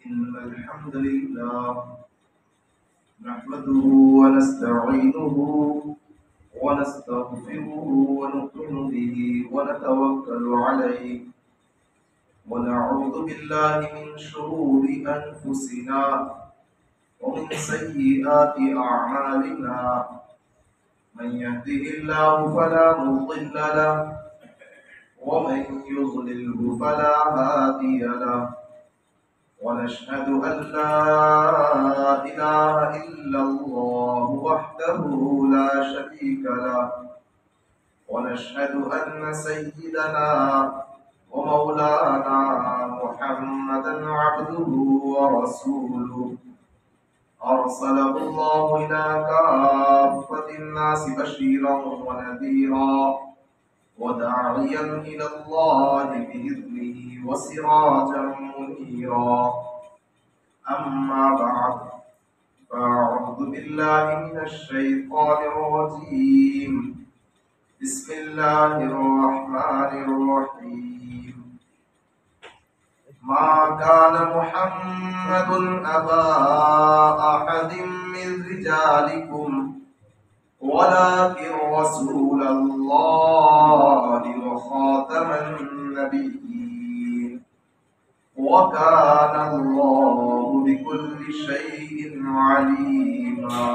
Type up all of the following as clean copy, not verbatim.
إن الحمد لله نحمده ونستعينه ونستغفره ونؤمن به ونتوكل عليه ونعوذ بالله من شرور أنفسنا ومن سيئات أعمالنا من يهده الله فلا مضل له ومن يضلله فلا هادي له ونشهد أن لا إله إلا الله وحده لا شريك له ونشهد أن سيدنا ومولانا محمدا عبده ورسوله أرسله الله إلى كافة الناس بشيرا ونذيرا وداعيا إلى الله بإذنه وسراجا منيرا أما بعد فأعوذ بالله من الشيطان الرجيم بسم الله الرحمن الرحيم ما كان محمد أبا أحد من رجالكم ولكن رسول الله وخاتم النبيين وكان الله بكل شيء عليما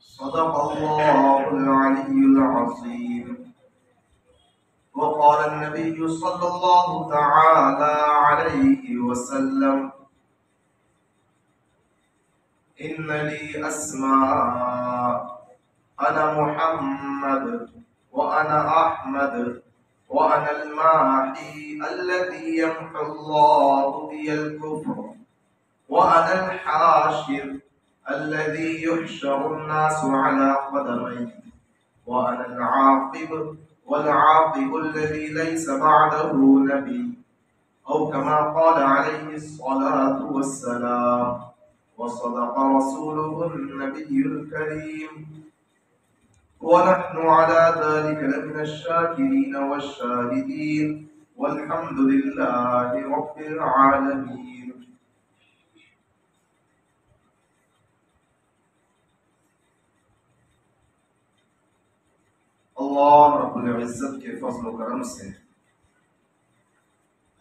صدق الله العلي العظيم وقال النبي صلى الله تعالى عليه وسلم إن لي أسماء أنا محمد وأنا أحمد وأنا الماحي الذي يمحو الله بي الكفر وأنا الحاشر الذي يحشر الناس على قدمي وأنا العاقب والعاقب الذي ليس بعده نبي أو كما قال عليه الصلاة والسلام وصدق رسوله النبي الكريم ونحن على ذلك لمن الشاكرين والشاهدين والحمد لله رب العالمين. اللہ رب العزت کے فضل و کرم سے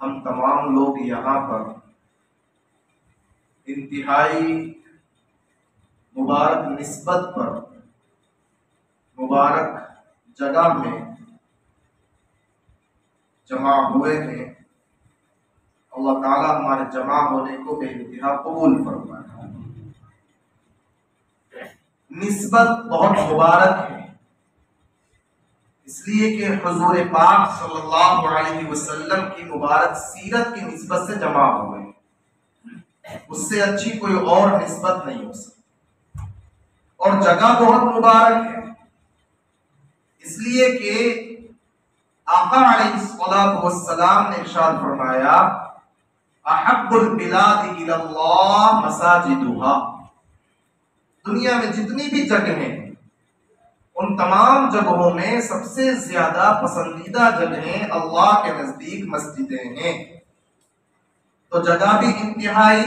ہم تمام لوگ یہاں پر انتہائی مبارک نسبت پر مبارک جگہ میں جمع ہوئے ہیں. اللہ تعالیٰ ہمارے جمع ہونے کو بے انتہا قبول فرمائے. نسبت بہت مبارک ہے اس لیے کہ حضور پاک صلی اللہ علیہ وسلم کی مبارک سیرت کی نسبت سے جمع ہوئے. اس سے اچھی کوئی اور نسبت نہیں ہو سکتی. اور جگہ بہت مبارک ہے اس لیے کہ آقا علیہ الصلوۃ والسلام نے ارشاد فرمایا احب البلاد الی اللہ مساجدها. دنیا میں جتنی بھی جگہیں ہیں ان تمام جگہوں میں سب سے زیادہ پسندیدہ جگہیں اللہ کے نزدیک مسجدیں ہیں. تو جگہ بھی انتہائی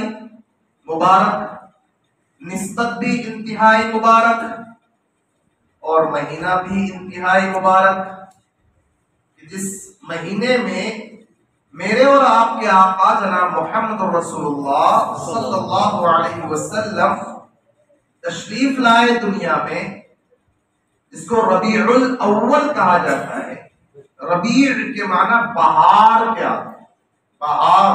مبارک، نسبت بھی انتہائی مبارک، اور مہینہ بھی انتہائی مبارک. جس مہینے میں میرے اور آپ کے آقا جناب محمد رسول اللہ صلی اللہ علیہ وسلم تشریف لائے دنیا میں، جس کو ربیع الاول کہا جاتا ہے. ربیع کے معنی بہار کیا؟ بہار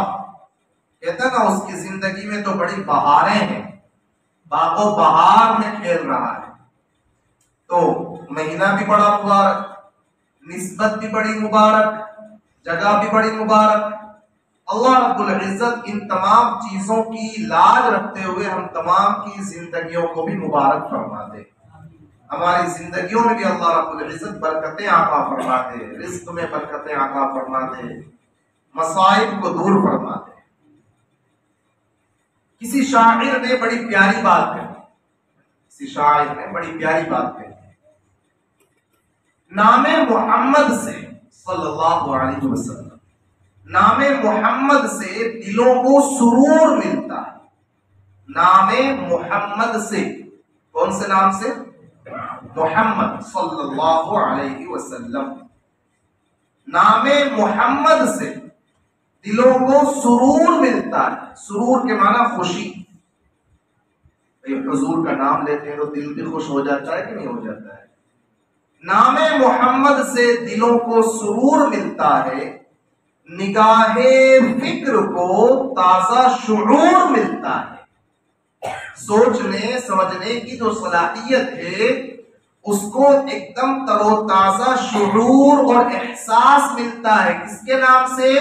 کہتا نا اس کی زندگی میں تو بڑی بہاریں ہیں، باغ و بہار میں کھیل رہا ہے. تو مہینہ بھی بڑا مبارک، نسبت بھی بڑی مبارک، جگہ بھی بڑی مبارک. اللہ رب العزت ان تمام چیزوں کی لاج رکھتے ہوئے ہم تمام کی زندگیوں کو بھی مبارک فرما دے. ہماری زندگیوں میں بھی اللہ رب العزت برکتیں عطا فرما دے، رزق میں برکتیں عطا فرما دے، مصائب کو دور فرما دے. کسی شاعر نے بڑی پیاری بات کہی، نام محمد سے صلی اللہ علیہ وسلم، نام محمد سے دلوں کو سرور ملتا ہے. نام محمد سے، کون سے نام سے؟ محمد صلی اللہ علیہ وسلم. نام محمد سے دلوں کو سرور ملتا ہے. سرور کے معنی خوشی. حضور کا نام لیتے ہیں تو دل بھی خوش ہو جاتا ہے کہ نہیں ہو جاتا ہے؟ نام محمد سے دلوں کو سرور ملتا ہے، نگاہ فکر کو تازہ شعور ملتا ہے. سوچنے سمجھنے کی جو صلاحیت ہے اس کو ایک دم تر و تازہ شعور اور احساس ملتا ہے. کس کے نام سے؟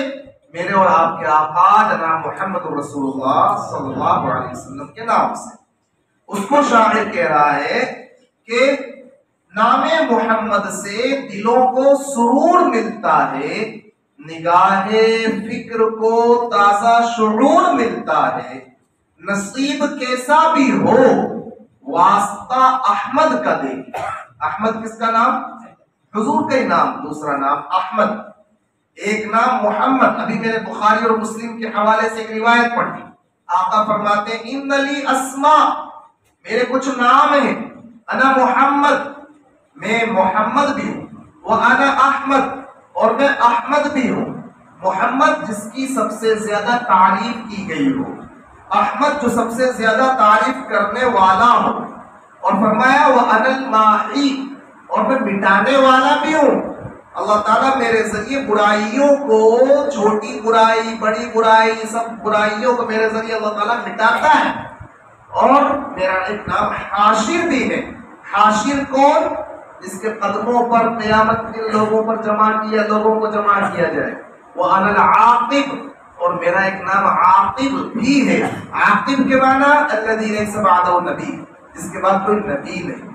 میرے اور آپ کے آقا جناب محمد رسول اللہ صلی اللہ علیہ وسلم کے نام سے. اس کو شاعر کہہ رہا ہے کہ نام محمد سے دلوں کو سرور ملتا ہے، نگاہ فکر کو تازہ شعور ملتا ہے. نصیب کیسا بھی ہو واسطہ احمد کا دے. احمد کس کا نام؟ حضور کا ہی نام. دوسرا نام احمد، ایک نام محمد. ابھی میں نے بخاری اور مسلم کے حوالے سے ایک روایت پڑھی. آقا فرماتے ہیں ان لی اسماء، میرے کچھ نام ہیں. انا محمد، میں محمد بھی ہوں. وانا احمد، اور میں احمد بھی ہوں. محمد جس کی سب سے زیادہ تعریف کی گئی ہو، احمد جو سب سے زیادہ تعریف کرنے والا ہو. اور فرمایا وانا الماحی، اور میں مٹانے والا بھی ہوں. اللہ تعالیٰ میرے ذریعے برائیوں کو، چھوٹی برائی بڑی برائی سب برائیوں کو میرے ذریعے اللہ تعالیٰ مٹاتا ہے. اور میرا ایک نام حاشر بھی ہے. حاشر کون؟ جس کے قدموں پر قیامت کے لوگوں پر جمع کیا، لوگوں کو جمع کیا جائے. وہ انا العاقب، اور میرا ایک نام عاقب بھی ہے. عاقب کے معنی الذی لیس بعدہ نبی، جس کے بعد کوئی نبی نہیں.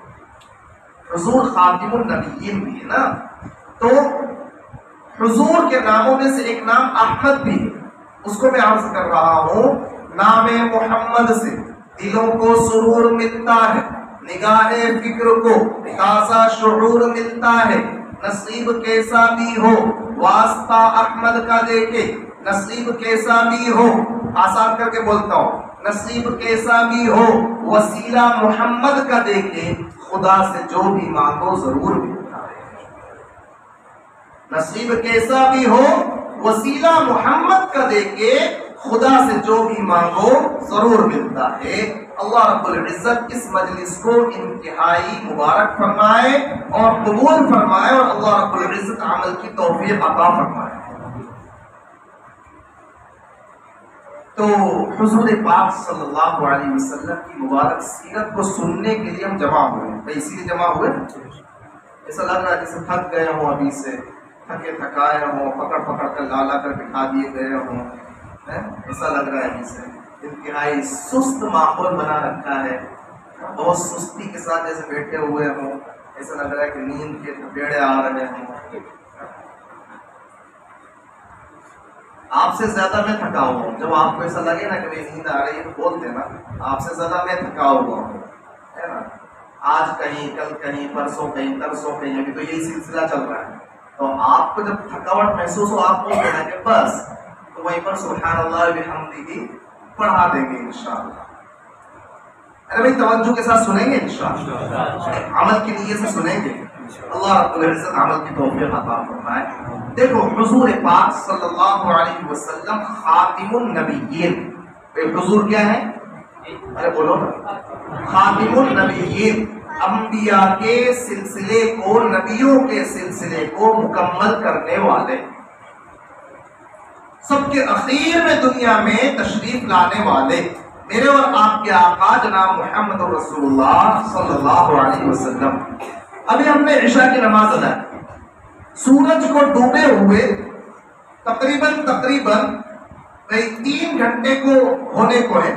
حضور خاتم النبیین بھی ہے نا. تو حضور کے ناموں میں سے ایک نام احمد بھی ہے. اس کو میں عرض کر رہا ہوں. نام محمد سے دلوں کو سرور ملتا ہے، نگاہ فکر کو تازہ شعور ملتا ہے. نصیب کیسا بھی ہو واسطہ احمد کا دے کے. نصیب کیسا بھی ہو، آسان کر کے بولتا ہوں، نصیب کیسا بھی ہو وسیلہ محمد کا دے کے. خدا سے جو بھی مانگو ضرور ملتا ہے. نصیب کیسا بھی ہو وسیلہ محمد کا دے کے، خدا سے جو بھی مانگو ضرور ملتا ہے. اللہ رب العزت اس مجلس کو انتہائی مبارک فرمائے اور قبول فرمائے، اور اللہ رب العزت عمل کی توفیق عطا فرمائے. تو حضور پاک صلی اللہ علیہ وسلم کی مبارک سیرت کو سننے کے لیے ہم جمع ہوئے ہیں. اسی لیے جمع ہوئے. ایسا لگ رہا ہے جیسے تھک گئے ہوں، ابھی سے تھکے تھکائے ہوں، پکڑ پکڑ کر لا کر بٹھا دیے گئے ہوں. ایسا لگ رہا ہے جیسے انتہائی سست ماحول بنا رکھا ہے. بہت سستی کے ساتھ جیسے بیٹھے ہوئے ہوں. ایسا لگ رہا ہے کہ نیند کے بیڑے آ رہے ہوں. آپ سے زیادہ میں تھکا ہوا ہوں. جب آپ کو ایسا لگے نا کہ میری نیند آ رہی ہے تو بول دینا آپ سے زیادہ میں تھکا ہوا ہوں، ہے نا. آج کہیں، کل کہیں، پرسوں کہیں، ترسوں کہیں، ابھی تو یہی سلسلہ چل رہا ہے. تو آپ کو جب تھکاوٹ محسوس ہو آپ بول دینا کہ بس، تو وہیں پر سبحان اللہ بحمدہ پڑھا دیں گے انشاءاللہ. ارے بھائی توجہ کے ساتھ سنیں گے انشاءاللہ، عمل کی نیت سے سنیں گے. اللہ رب العزت عمل کی توفیق عطا فرمائے. دیکھو حضور پاک صلی اللہ علیہ وسلم خاتم النبیین. حضور کیا ہے؟ ارے بولو نا. خاتم النبیین، انبیاء کے سلسلے کو، نبیوں کے سلسلے کو مکمل کرنے والے، سب کے اخیر میں دنیا میں تشریف لانے والے میرے اور آپ کے آقا جناب محمد رسول اللہ صلی اللہ علیہ وسلم. ابھی ہم نے عشاء کی نماز ادا کی. سورج کو ڈوبے ہوئے تقریباً 3 گھنٹے کو ہونے کو ہے.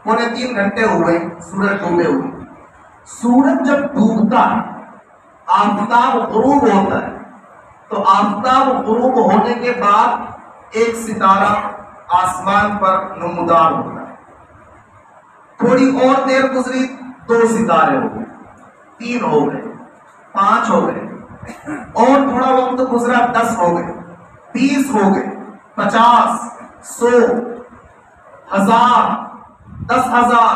2.25 گھنٹے ہوئے سورج ڈوبے ہوئے. سورج جب ڈوبتا ہے آفتاب غروب ہوتا ہے. تو آفتاب غروب ہونے کے بعد ایک ستارہ آسمان پر نمودار ہوتا ہے. تھوڑی اور دیر گزری 2 ستارے ہو گئے، 3 ہو گئے، 5 ہو گئے، اور تھوڑا وقت گزرا 10 ہو گئے، 20 ہو گئے. 50, 100, 1000, 10,000,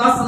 10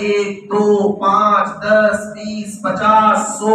1, 2, 5, 10, 20, 50, 100,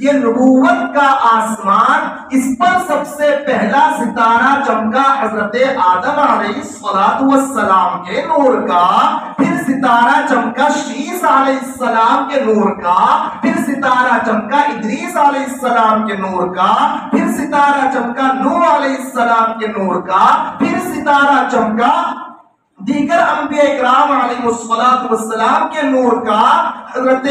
یہ نبوت کا آسمان، اس پر سب سے پہلا ستارہ چمکا حضرت آدم علیہ السلام کے نور کا، پھر ستارہ چمکا شیس علیہ السلام کے نور کا، پھر ستارہ چمکا ادریس علیہ السلام کے نور کا، پھر ستارہ چمکا نوح علیہ السلام کے نور کا، پھر ستارہ چمکا دیگر انبیاء اکرام علیہ السلام کے نور کا، حضرت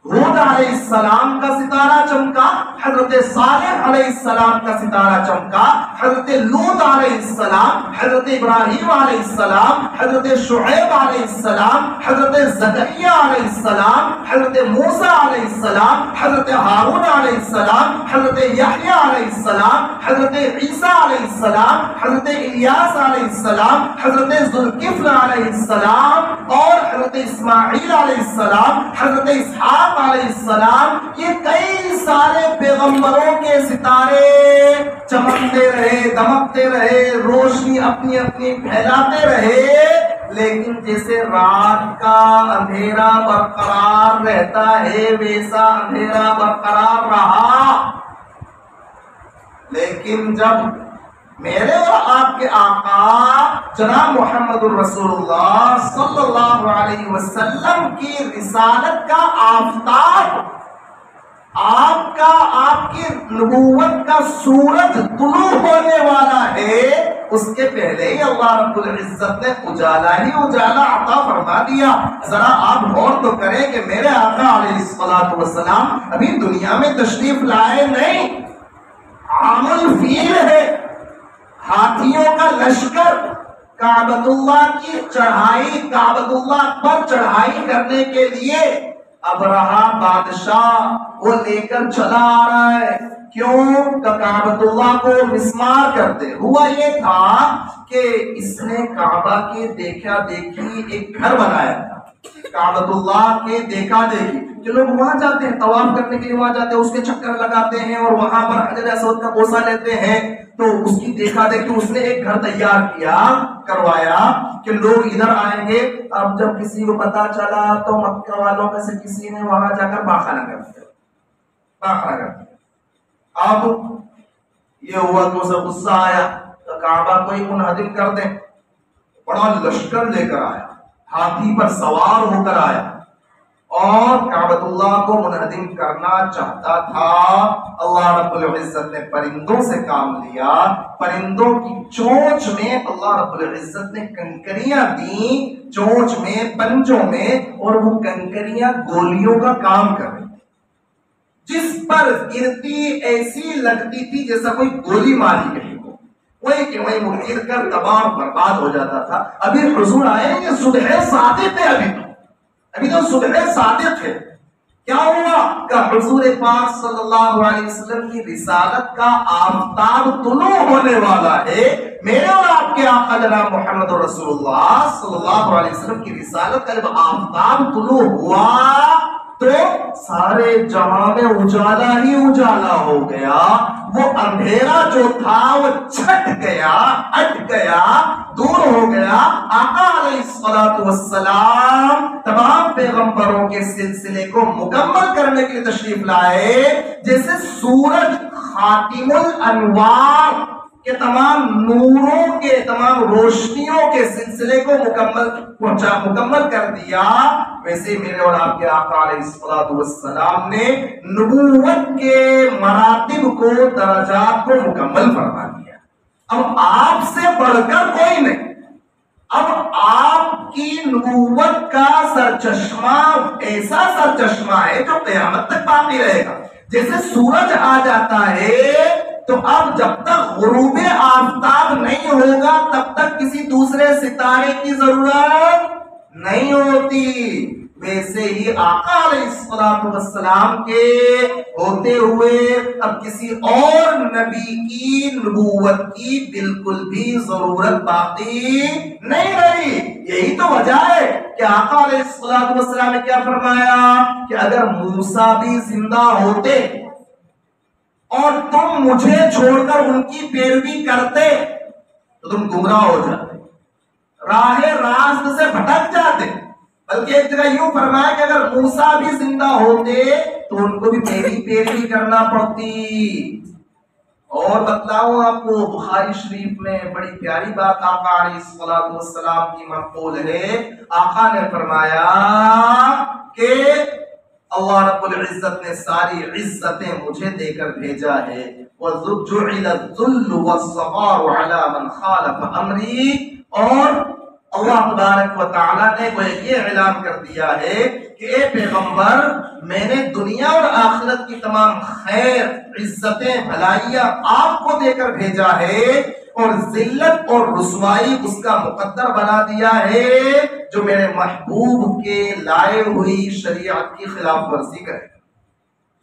ہود علیہ السلام کا ستارہ چمکا، حضرت صالح علیہ السلام کا ستارہ چمکا، حضرت لوط علیہ السلام، حضرت ابراہیم علیہ السلام، حضرت شعیب علیہ السلام، حضرت زکریا علیہ السلام، حضرت موسیٰ علیہ السلام، حضرت ہارون علیہ السلام، حضرت یحییٰ علیہ السلام، حضرت عیسیٰ علیہ السلام، حضرت الیاس علیہ السلام، حضرت ذوالکفل علیہ السلام اور حضرت اسماعیل علیہ السلام، حضرت اسحاق علیہ السلام، یہ کئی سارے پیغمبروں کے ستارے چمکتے رہے، دمکتے رہے، روشنی اپنی اپنی پھیلاتے رہے، لیکن جیسے رات کا اندھیرا برقرار رہتا ہے ویسا اندھیرا برقرار رہا۔ لیکن جب میرے اور آپ کے آقا جناب محمد الرسول اللہ صلی اللہ علیہ وسلم کی رسالت کا آفتاب، آپ کی نبوت کا سورج طلوع ہونے والا ہے، اس کے پہلے ہی اللہ رب العزت نے اجالا ہی اجالا عطا فرما دیا۔ ذرا آپ غور تو کریں کہ میرے آقا علیہ الصلوۃ والسلام ابھی دنیا میں تشریف لائے نہیں، عام الفیل ہے، ہاتھیوں کا لشکر کعبۃ اللہ کی چڑھائی، کعبۃ اللہ پر چڑھائی کرنے کے لیے ابرہہ بادشاہ وہ لے کر چلا آ رہا ہے۔ کیوں؟ کعبۃ اللہ کو مسمار کرتے۔ ہوا یہ تھا کہ اس نے کعبہ کے دیکھا دیکھی ایک گھر بنایا تھا، کعبۃ اللہ کے دیکھا دیکھی جو لوگ وہاں جاتے ہیں طواف کرنے کے لیے، وہاں جاتے ہیں، اس کے چکر لگاتے ہیں اور وہاں پر حجر اسود کا بوسہ لیتے ہیں، تو اس کی دیکھا دیکھی اس نے ایک گھر تیار کیا، کروایا کہ لوگ ادھر آئیں گے۔ اب جب کسی کو پتا چلا تو مکہ والوں میں سے کسی نے وہاں جا کر پاخانہ کر دیا۔ اب یہ ہوا تو اسے غصہ آیا تو کعبہ کو ہی منہدم کر دیں، بڑا لشکر لے کر آیا، ہاتھی پر سوار ہو کر آیا اور کعبۃ اللہ کو منہدم کرنا چاہتا تھا۔ اللہ رب العزت نے پرندوں سے کام لیا، پرندوں کی چونچ میں اللہ رب العزت نے کنکریاں دیں، چونچ میں، پنجوں میں، اور وہ کنکریاں گولیوں کا کام کر رہی، جس پر گرتی ایسی لگتی تھی جیسا کوئی گولی ماری گئی ہو، وہی کہ وہی وہ گر کر تباہ برباد ہو جاتا تھا۔ ابھی حضور آئے کہ صبح صادق ہے، ابھی تو صبح صادق ہے۔ کیا ہوا کہ حضور پاک صلی اللہ علیہ وسلم کی رسالت کا آفتاب طلوع ہونے والا ہے۔ میرے اور آپ کے آقا جناب محمد رسول اللہ صلی اللہ علیہ وسلم کی رسالت کا جب آفتاب طلوع ہوا تو سارے جہاں میں اجالا ہی اجالا ہو گیا، وہ اندھیرا جو تھا وہ چھٹ گیا، ہٹ گیا، دور ہو گیا۔ آقا علیہ الصلوۃ والسلام تمام پیغمبروں کے سلسلے کو مکمل کرنے کے لیے تشریف لائے، جیسے سورج خاتم الانوار کہ تمام نوروں کے، تمام روشنیوں کے سلسلے کو مکمل کر دیا، ویسے میرے اور آپ کے آقا علیہ الصلوۃ والسلام نے نبوت کے مراتب کو، درجات کو مکمل فرما دیا۔ اب آپ سے بڑھ کر کوئی نہیں، اب آپ کی نبوت کا سرچشمہ ایسا سرچشمہ ہے جو قیامت تک باقی رہے گا۔ جیسے سورج آ جاتا ہے تو اب جب تک غروب آفتاب نہیں ہوگا تب تک کسی دوسرے ستارے کی ضرورت نہیں ہوتی، ویسے ہی آقا علیہ الصلوۃ والسلام کے ہوتے ہوئے اب کسی اور نبی کی نبوت کی بالکل بھی ضرورت باقی نہیں رہی۔ یہی تو وجہ ہے کہ آقا علیہ الصلوۃ والسلام نے کیا فرمایا کہ اگر موسیٰ بھی زندہ ہوتے اور تم مجھے چھوڑ کر ان کی پیروی کرتے تو تم گمراہ ہو جاتے، راہ راست سے بھٹک جاتے، بلکہ ایک جگہ یوں فرمایا کہ اگر موسیٰ بھی زندہ ہوتے تو ان کو بھی میری پیروی کرنا پڑتی۔ اور بتلاؤں آپ کو، بخاری شریف میں بڑی پیاری بات آقا علیہ الصلوۃ والسلام کی منقول ہے۔ آقا نے فرمایا کہ اللہ رب العزت نے ساری عزتیں مجھے دے کر بھیجا ہے، وَجُعِلَ الذُّلُّ وَالصَّغَارُ عَلَى مَنْ خَالَفَ أَمْرِي، اور اللہ تبارک و تعالیٰ نے یہ اعلان کر دیا ہے کہ اے پیغمبر، میں نے دنیا اور آخرت کی تمام خیر، عزتیں، بھلائیاں آپ کو دے کر بھیجا ہے، اور ذلت اور رسوائی اس کا مقدر بنا دیا ہے جو میرے محبوب کے لائے ہوئی شریعت کی خلاف ورزی کرے۔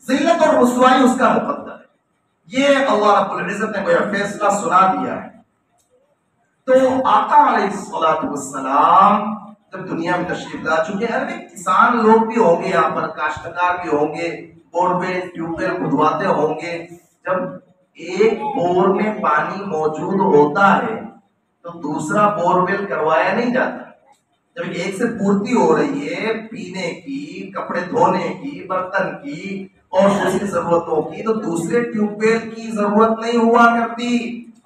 ذلت اور رسوائی اس کا مقدر ہے، یہ اللہ رب العزت نے کوئی فیصلہ سنا دیا ہے۔ تو آقا علیہ الصلوۃ والسلام جب دنیا میں تشریف لا چکے ہیں، کسان لوگ بھی ہوں گے یہاں پر، کاشتکار بھی ہوں گے، بور ویل ٹیوب ویل کھدواتے ہوں گے۔ جب ایک بور میں پانی موجود ہوتا ہے تو دوسرا بور ویل کروایا نہیں جاتا۔ جب ایک سے پورتی ہو رہی ہے پینے کی، کپڑے دھونے کی، برتن کی اور دوسری ضرورتوں کی، تو دوسرے ٹیوب ویل کی ضرورت نہیں ہوا کرتی۔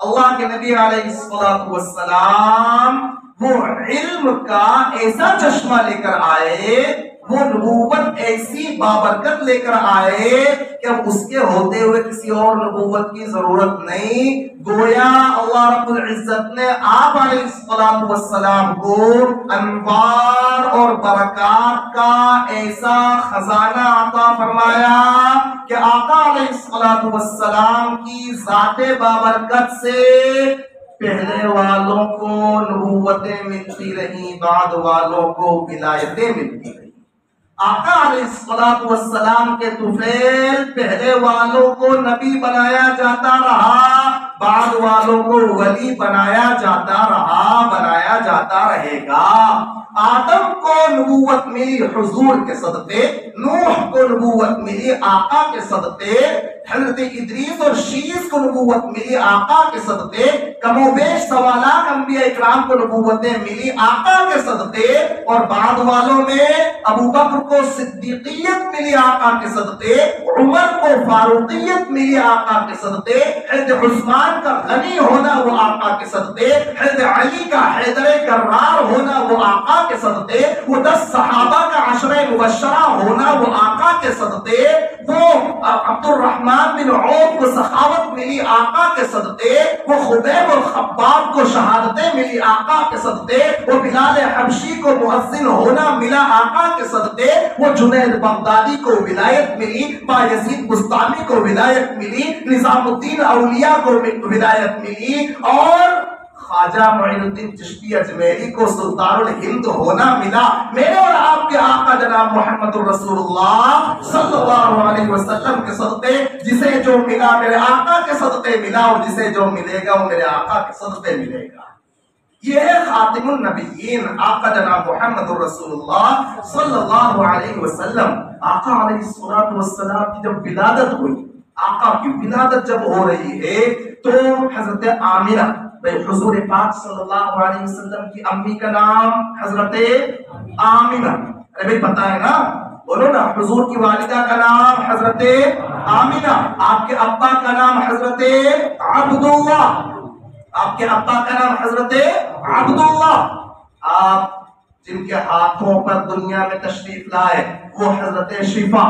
اللہ کے نبی علیہ الصلوۃ والسلام وہ علم کا ایسا چشمہ لے کر آئے، وہ نبوت ایسی بابرکت لے کر آئے کہ اب اس کے ہوتے ہوئے کسی اور نبوت کی ضرورت نہیں۔ گویا اللہ رب العزت نے آپ علیہ الصلوۃ والسلام کو انوار اور برکات کا ایسا خزانہ عطا فرمایا کہ آقا علیہ الصلوۃ والسلام کی ذات بابرکت سے پہلے والوں کو نبوتیں ملتی رہیں، بعد والوں کو ولایتیں ملتی رہیں۔ آقا علیہ الصلوۃ والسلام کے طفیل پہلے والوں کو نبی بنایا جاتا رہا، بعد والوں کو ولی بنایا جاتا رہا، بنایا جاتا رہے گا۔ آدم کو نبوت ملی حضور کے صدقے، نوح کو نبوت ملی آقا کے صدقے، حضرت ادریس اور شیس کو نبوت ملی آقا کے صدقے، کم و بیش سوالات انبیاء اکرام کو نبوتیں ملی آقا کے صدقے، اور بعد والوں میں ابو بکر کو صدیقیت ملی آقا کے صدقے، عمر کو فاروقیت ملی آقا کے صدقے، حضرت عثمان کا غنی ہونا وہ آقا کے صدقے، حضرت علی کا حیدر کرار ہونا وہ آقا کے صدقے، وہ 10 صحابہ کا عشرہ مبشرہ ہونا وہ آقا کے صدقے، وہ عبد الرحمن بن عوف کو سخاوت ملی آقا کے صدقے، وہ خبیب اور خباب کو شہادتیں ملی آقا کے صدقے، وہ بلال حبشی کو مؤذن ہونا ملا آقا کے صدقے، وہ جنید بغدادی کو ولایت ملی، بایزید بستامی کو ولایت ملی، نظام الدین اولیاء کو ولایت ملی، اور خواجہ معین الدین چشتی اجمیری کو سلطان الہند ہونا ملا۔ میرے اور آپ کے آقا جناب محمد الرسول اللہ صلی اللہ علیہ وسلم کے صدقے، جسے جو ملا میرے آقا کے صدقے ملا، اور جسے جو ملے گا وہ میرے آقا کے صدقے ملے گا۔ یہ ہے خاتم النبیین آقا جناب محمد الرسول اللہ صلی اللہ علیہ وسلم۔ آقا علیہ الصلوۃ والسلام کی جب ولادت ہوئی، آقا کی ولادت جب ہو رہی ہے، تو حضرت آمنہ، حضور پاک صلی اللہ علیہ وسلم کی امی کا نام حضرت آمنہ، ارے بھائی پتہ ہے نا، بولو نا، حضور کی والدہ کا نام حضرت آمنہ، آپ کے ابا کا نام حضرت عبداللہ، آپ کے ابا کا نام حضرت عبداللہ، آپ جن کے ہاتھوں پر دنیا میں تشریف لائے وہ حضرت شفا،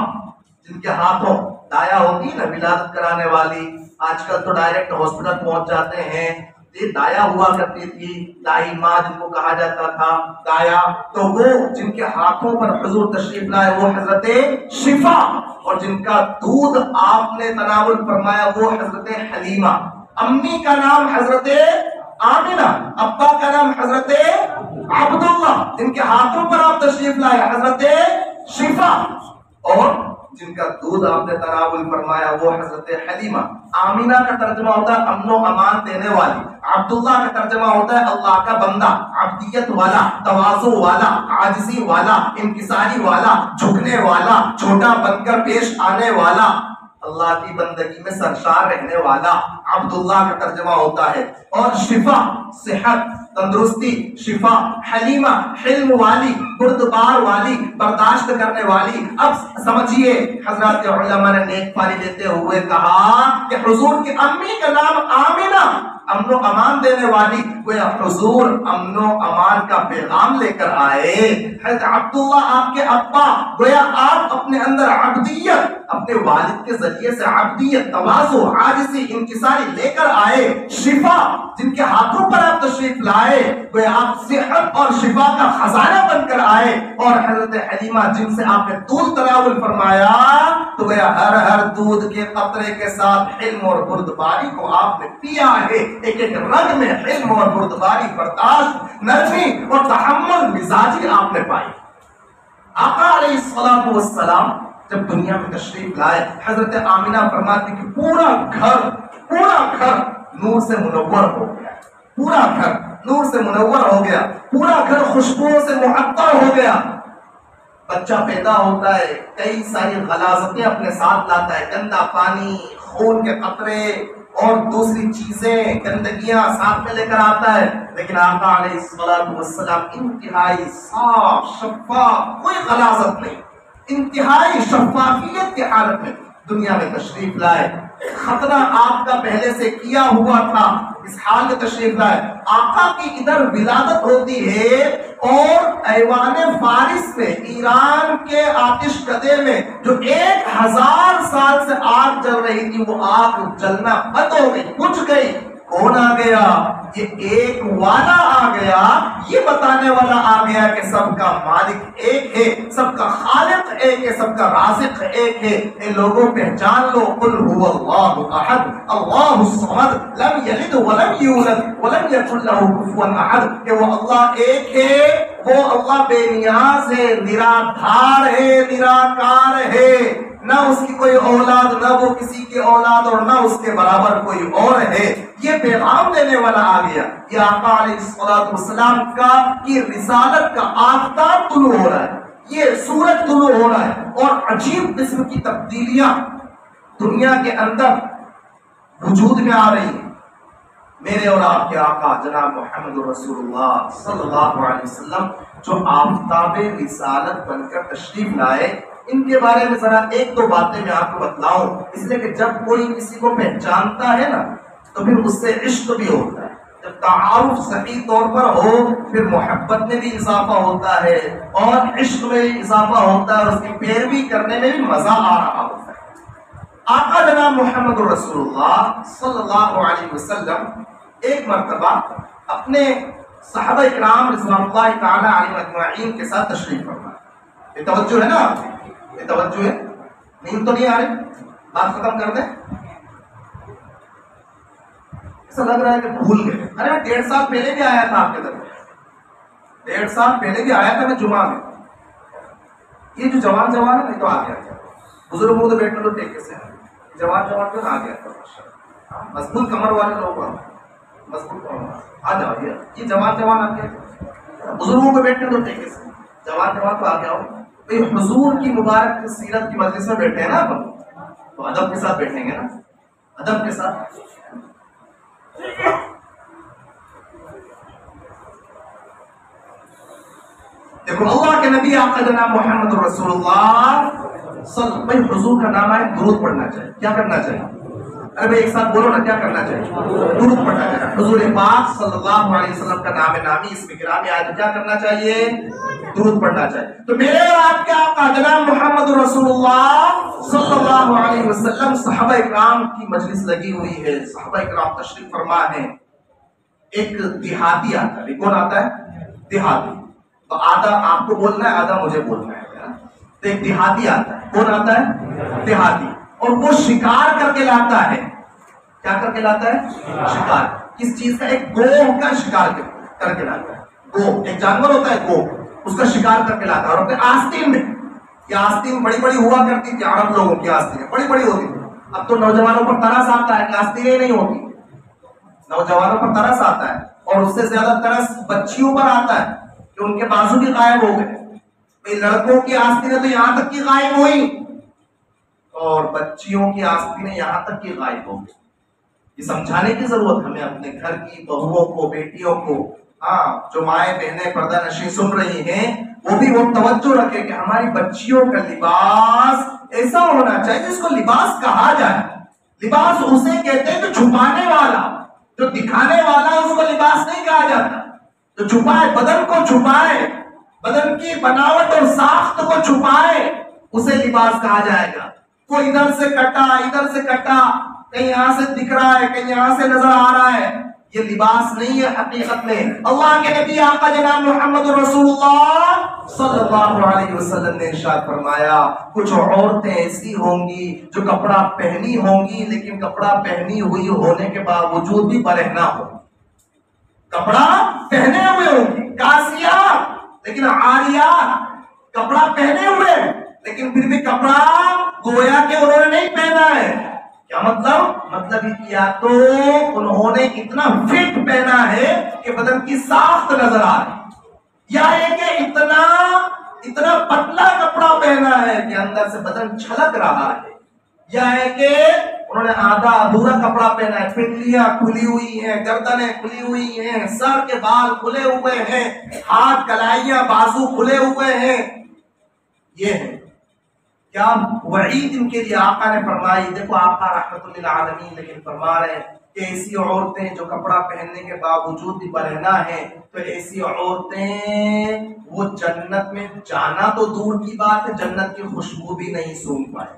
جن کے ہاتھوں دایا ہوتی نا ولادت کرانے والی، آج کل تو ڈائریکٹ ہاسپٹل پہنچ جاتے ہیں، یہ دایا ہوا کرتی تھی، دائی ماں جن کو کہا جاتا تھا دایا، تو وہ جن کے ہاتھوں پر حضور تشریف لائے وہ حضرت شفا، اور جن کا دودھ آپ نے تناول فرمایا وہ حضرت حلیمہ۔ امی کا نام حضرت آمنہ، ابا کا نام حضرت عبداللہ، جن کے ہاتھوں پر آپ تشریف لائے حضرت شفا، اور جن کا دودھ آپ نے تناول فرمایا وہ حضرت حلیمہ۔ آمینہ کا ترجمہ ہوتا ہے امن و امان دینے والی، عبداللہ کا ترجمہ ہوتا ہے اللہ کا بندہ، عبدیت والا، تواضع والا، عاجزی والا، انکساری والا، جھکنے والا، چھوٹا بن کر پیش آنے والا، اللہ کی بندگی میں سرشار رہنے والا۔ عبداللہ کا ترجمہ ہوتا ہے، اور شفا صحت تندرستی، شفا حلیمہ حلم والی، بردبار والی، برداشت کرنے والی۔ اب سمجھیے حضرات علماء نے نیک پالی لیتے ہوئے کہا کہ حضور کی امی کا نام آمینہ، امن و امان دینے والی، گویا حضور امن و امان کا پیغام لے کر آئے۔ حضرت عبداللہ آپ کے ابا، گویا آپ اپنے اندر عبدیت، اپنے والد کے ذریعے سے عبدیت، تواضع، عاجزی، انکساری لے کر آئے۔ شفا جن کے ہاتھوں پر آپ تشریف لائے، گویا آپ صحت اور شفا کا خزانہ بن کر آئے۔ اور حضرت حلیمہ جن سے آپ نے دودھ تناول فرمایا، تو گویا ہر دودھ کے قطرے کے ساتھ حلم اور بردباری کو آپ نے پیا ہے۔ ایک ایک رگ میں حلم اور بردباری، برداشت، نرمی اور تحمل، مزاجی آپ نے پائی۔ آقا علیہ الصلوۃ والسلام جب دنیا میں تشریف لائے، حضرت آمینہ فرماتی کہ پورا گھر نور سے منور ہو گیا، پورا گھر نور سے منور ہو گیا، پورا گھر خوشبوؤں سے معطر ہو گیا۔ بچہ پیدا ہوتا ہے، کئی ساری غلاظتیں اپنے ساتھ لاتا ہے، گندا پانی، خون کے قطرے اور دوسری چیزیں، گندگیاں ساتھ میں لے کر آتا ہے، لیکن آقا علیہ الصلوۃ والسلام انتہائی صاف شفاف، کوئی غلاظت نہیں، انتہائی شفافیت کی حالت میں دنیا میں تشریف لائے۔ خطرہ آپ کا پہلے سے کیا ہوا تھا، اس حال میں تشریف لائے۔ آقا کی ادھر ولادت ہوتی ہے اور ایوان فارس میں، ایران کے آتش کدے میں جو 1000 سال سے آگ جل رہی تھی، وہ آگ جلنا بند ہو گئی، بجھ گئی۔ کون آ گیا؟ یہ ایک والا آ گیا، یہ بتانے والا آ گیا کہ سب کا مالک ایک ہے، سب کا خالق ایک ہے، سب کا رازق ایک ہے۔ اے لوگوں پہچان لو، قل هو اللہ احد اللہ الصمد لم یلد ولم یولد ولم یکن له کفوا احد، کہ وہ اللہ ایک ہے، وہ اللہ بے نیاز ہے، نرادھار ہے، نراکار ہے، نہ اس کی کوئی اولاد، نہ وہ کسی کی اولاد، اور نہ اس کے برابر کوئی اور ہے۔ یہ پیغام دینے والا آ گیا۔ یہ آقا علیہ الصلوۃ والسلام کی رسالت کا آفتاب طلوع ہو رہا ہے، یہ سورج طلوع ہو رہا ہے، اور عجیب قسم کی تبدیلیاں دنیا کے اندر وجود میں آ رہی ہیں۔ میرے اور آپ کے آقا جناب محمد رسول اللہ صلی اللہ علیہ وسلم جو آفتاب رسالت بن کر تشریف لائے، ان کے بارے میں ذرا ایک دو باتیں میں آپ کو بتلاؤں، اس لیے کہ جب کوئی کسی کو پہچانتا ہے نا تو پھر اس سے عشق بھی ہوتا ہے۔ جب تعارف صحیح طور پر ہو، پھر محبت میں بھی اضافہ ہوتا ہے اور عشق میں بھی اضافہ ہوتا ہے، اور اس کی پیروی کرنے میں بھی مزہ آ رہا ہوتا ہے۔ آقا جناب محمد رسول اللہ صلی اللہ علیہ وسلم ایک مرتبہ اپنے صحابہ اکرام رضوان اللہ تعالی علیہم اجمعین کے ساتھ تشریف فرما۔ یہ توجہ ہے نا، یہ توجہ ہے، نیند تو نہیں آ رہی؟ بات ختم کر دیں۔ ایسا لگ رہا ہے کہ بھول گئے۔ ارے میں 1.5 سال پہلے بھی آیا تھا آپ کے درمیان، 1.5 سال پہلے بھی آیا تھا میں جمعہ میں۔ یہ جو جوان ہے نہیں تو آ گیا تھا، بزرگوں تو بیٹھنے تو ٹیکے سے جوان تو آ گیا تھا، مضبوط کمر والے لوگ مضبوط آ جاؤ، یہ جوان آ گیا، بزرگوں کو بیٹھنے تو ٹیکے سے، جوان تو آ گیا ہو۔ حضور کی مبارک سیرت کی مجلس میں بیٹھے ہیں نا اپن، تو ادب کے ساتھ بیٹھیں گے نا، ادب کے ساتھ۔ دیکھو اللہ کے نبی آقا جناب محمد رسول اللہ بھائی حضور کا نام ہے، درود پڑھنا چاہیے۔ کیا کرنا چاہیے؟ ارے بھائی ایک ساتھ بولو نا، کیا کرنا چاہیے؟ درود پڑھنا چاہیے۔ حضور پاک صلی اللہ علیہ وسلم کا نام نامی اسم گرامی آیا تو کیا کرنا چاہیے؟ درود پڑھنا چاہیے۔ تو میرے اور آپ کے آقا جناب محمد رسول اللہ صلی اللہ علیہ وسلم، صحابہ اکرام کی مجلس لگی ہوئی ہے، صحابہ اکرام تشریف فرما ہے۔ ایک دیہاتی آتا ہے، کون آتا ہے؟ دیہاتی۔ تو آدھا آپ کو بولنا ہے، آدھا مجھے بولنا ہے۔ تو ایک دیہاتی آتا ہے، کون آتا ہے؟ دیہاتی، اور وہ شکار کر کے لاتا ہے۔ کیا کر کے لاتا ہے؟ شکار۔ کس چیز کا؟ ایک گوہ کا شکار کر کے لاتا ہے۔ گوہ ایک جانور ہوتا ہے، گوہ، اس کا شکار کر کے لاتا ہے، اور اپنے آستین میں، یہ آستین بڑی بڑی ہوا کرتی تھی، عرب لوگوں کی آستینیں بڑی بڑی ہوتی تھی۔ اب تو نوجوانوں پر ترس آتا ہے کہ آستینیں نہیں ہوتی، نوجوانوں پر ترس آتا ہے، اور اس سے زیادہ ترس بچیوں پر آتا ہے کہ ان کے بازو بھی غائب ہو گئے۔ لڑکوں کی آستینیں تو یہاں تک کی غائب ہوئی، اور بچیوں کی آستینیں یہاں تک کی غائب ہو گئی۔ یہ سمجھانے کی ضرورت ہمیں اپنے گھر کی بہوؤں کو، بیٹیوں کو، ہاں جو مائیں بہنیں پردہ نشین سن رہی ہیں وہ بھی وہ توجہ رکھے کہ ہماری بچیوں کا لباس ایسا ہونا چاہیے جس کو لباس کہا جائے. لباس اسے کہتے ہیں جو چھپانے والا، جو دکھانے والا، اس کو لباس نہیں کہا جاتا. جو چھپائے، بدن کو چھپائے، بدن کی بناوٹ اور ساخت کو چھپائے، اسے لباس کہا جائے گا. کوئی ادھر سے کٹا، ادھر سے کٹا، کہیں یہاں سے دکھ رہا ہے، کہیں یہاں سے نظر آ رہا ہے، یہ لباس نہیں ہے. حقیقت میں اللہ کے نبی آقا جناب محمد رسول اللہ صلی اللہ علیہ وسلم نے ارشاد فرمایا کچھ عورتیں ایسی ہوں گی جو کپڑا پہنی ہوں گی لیکن کپڑا پہنی ہوئی ہونے کے باوجود بھی برہنہ ہو. کپڑا پہنے ہوئے ہوں گی، کاسیات لیکن عاریات، کپڑا پہنے ہوئے لیکن پھر بھی کپڑا گویا کہ انہوں نے نہیں پہنا ہے. کیا مطلب یا تو انہوں نے اتنا فٹ پہنا ہے کہ بدن کی ساخت نظر آ رہی، یا ہے کہ اتنا پتلا کپڑا پہنا ہے کہ اندر سے بدن چھلک رہا ہے، یا ہے کہ انہوں نے آدھا ادھورا کپڑا پہنا ہے، پنڈلیاں کھلی ہوئی ہیں، گردنیں کھلی ہوئی ہیں، سر کے بال کھلے ہوئے ہیں، ہاتھ کلائیاں بازو کھلے ہوئے ہیں. یہ ہے کیا وعید ان کے لیے آقا نے فرمائی. دیکھو آقا رحمت للعالمین لیکن فرما رہے ہیں کہ ایسی عورتیں جو کپڑا پہننے کے باوجود بھی برہنہ ہیں، تو ایسی عورتیں وہ جنت میں جانا تو دور کی بات ہے، جنت کی خوشبو بھی نہیں سونگ پائے،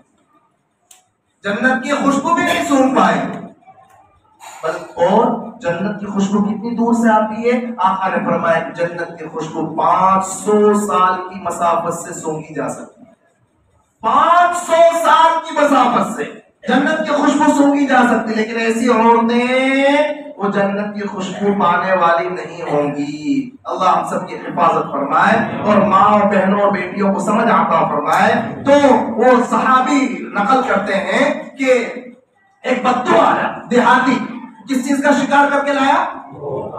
جنت کی خوشبو بھی نہیں سونگ پائے. اور جنت کی خوشبو کتنی دور سے آتی ہے؟ آقا نے فرمایا کہ جنت کی خوشبو 500 سال کی مسافت سے سونگی جا سکتی ہے. 500 سال کی مسافت سے جنت کی خوشبو سونگی جا سکتی، لیکن ایسی عورتیں وہ جنت کی خوشبو پانے والی نہیں ہوں گی. اللہ ہم سب کی حفاظت فرمائے اور ماں اور بہنوں اور بیٹیوں کو سمجھ عطا فرمائے. تو وہ صحابی نقل کرتے ہیں کہ ایک بدو آیا دیہاتی، کس چیز کا شکار کر کے لایا؟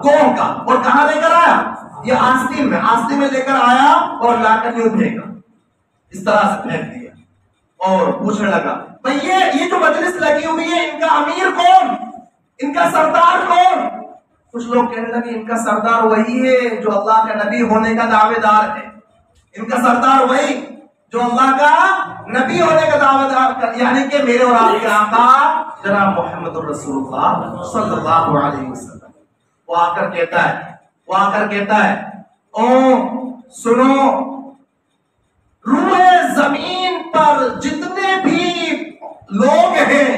گوہ کا. اور کہاں لے کر آیا؟ یہ آستین میں لے کر آیا اور لا کر یوں پھینکا، اس طرح سے پھینک دیا اور پوچھنے لگا بھئی یہ جو مجلس لگی ہوئی ہے ان کا امیر کون، ان کا سردار کون؟ کچھ لوگ کہنے لگے ان کا سردار وہی ہے جو اللہ کا نبی ہونے کا دعوے دار ہے، ان کا سردار وہی جو اللہ کا نبی ہونے کا دعوے دار، یعنی کہ میرے اور آپ کے آقا جناب محمد الرسول اللہ صلی اللہ علیہ وسلم. وہ آ کر کہتا ہے او سنو، روئے زمین پر جتنے بھی لوگ ہیں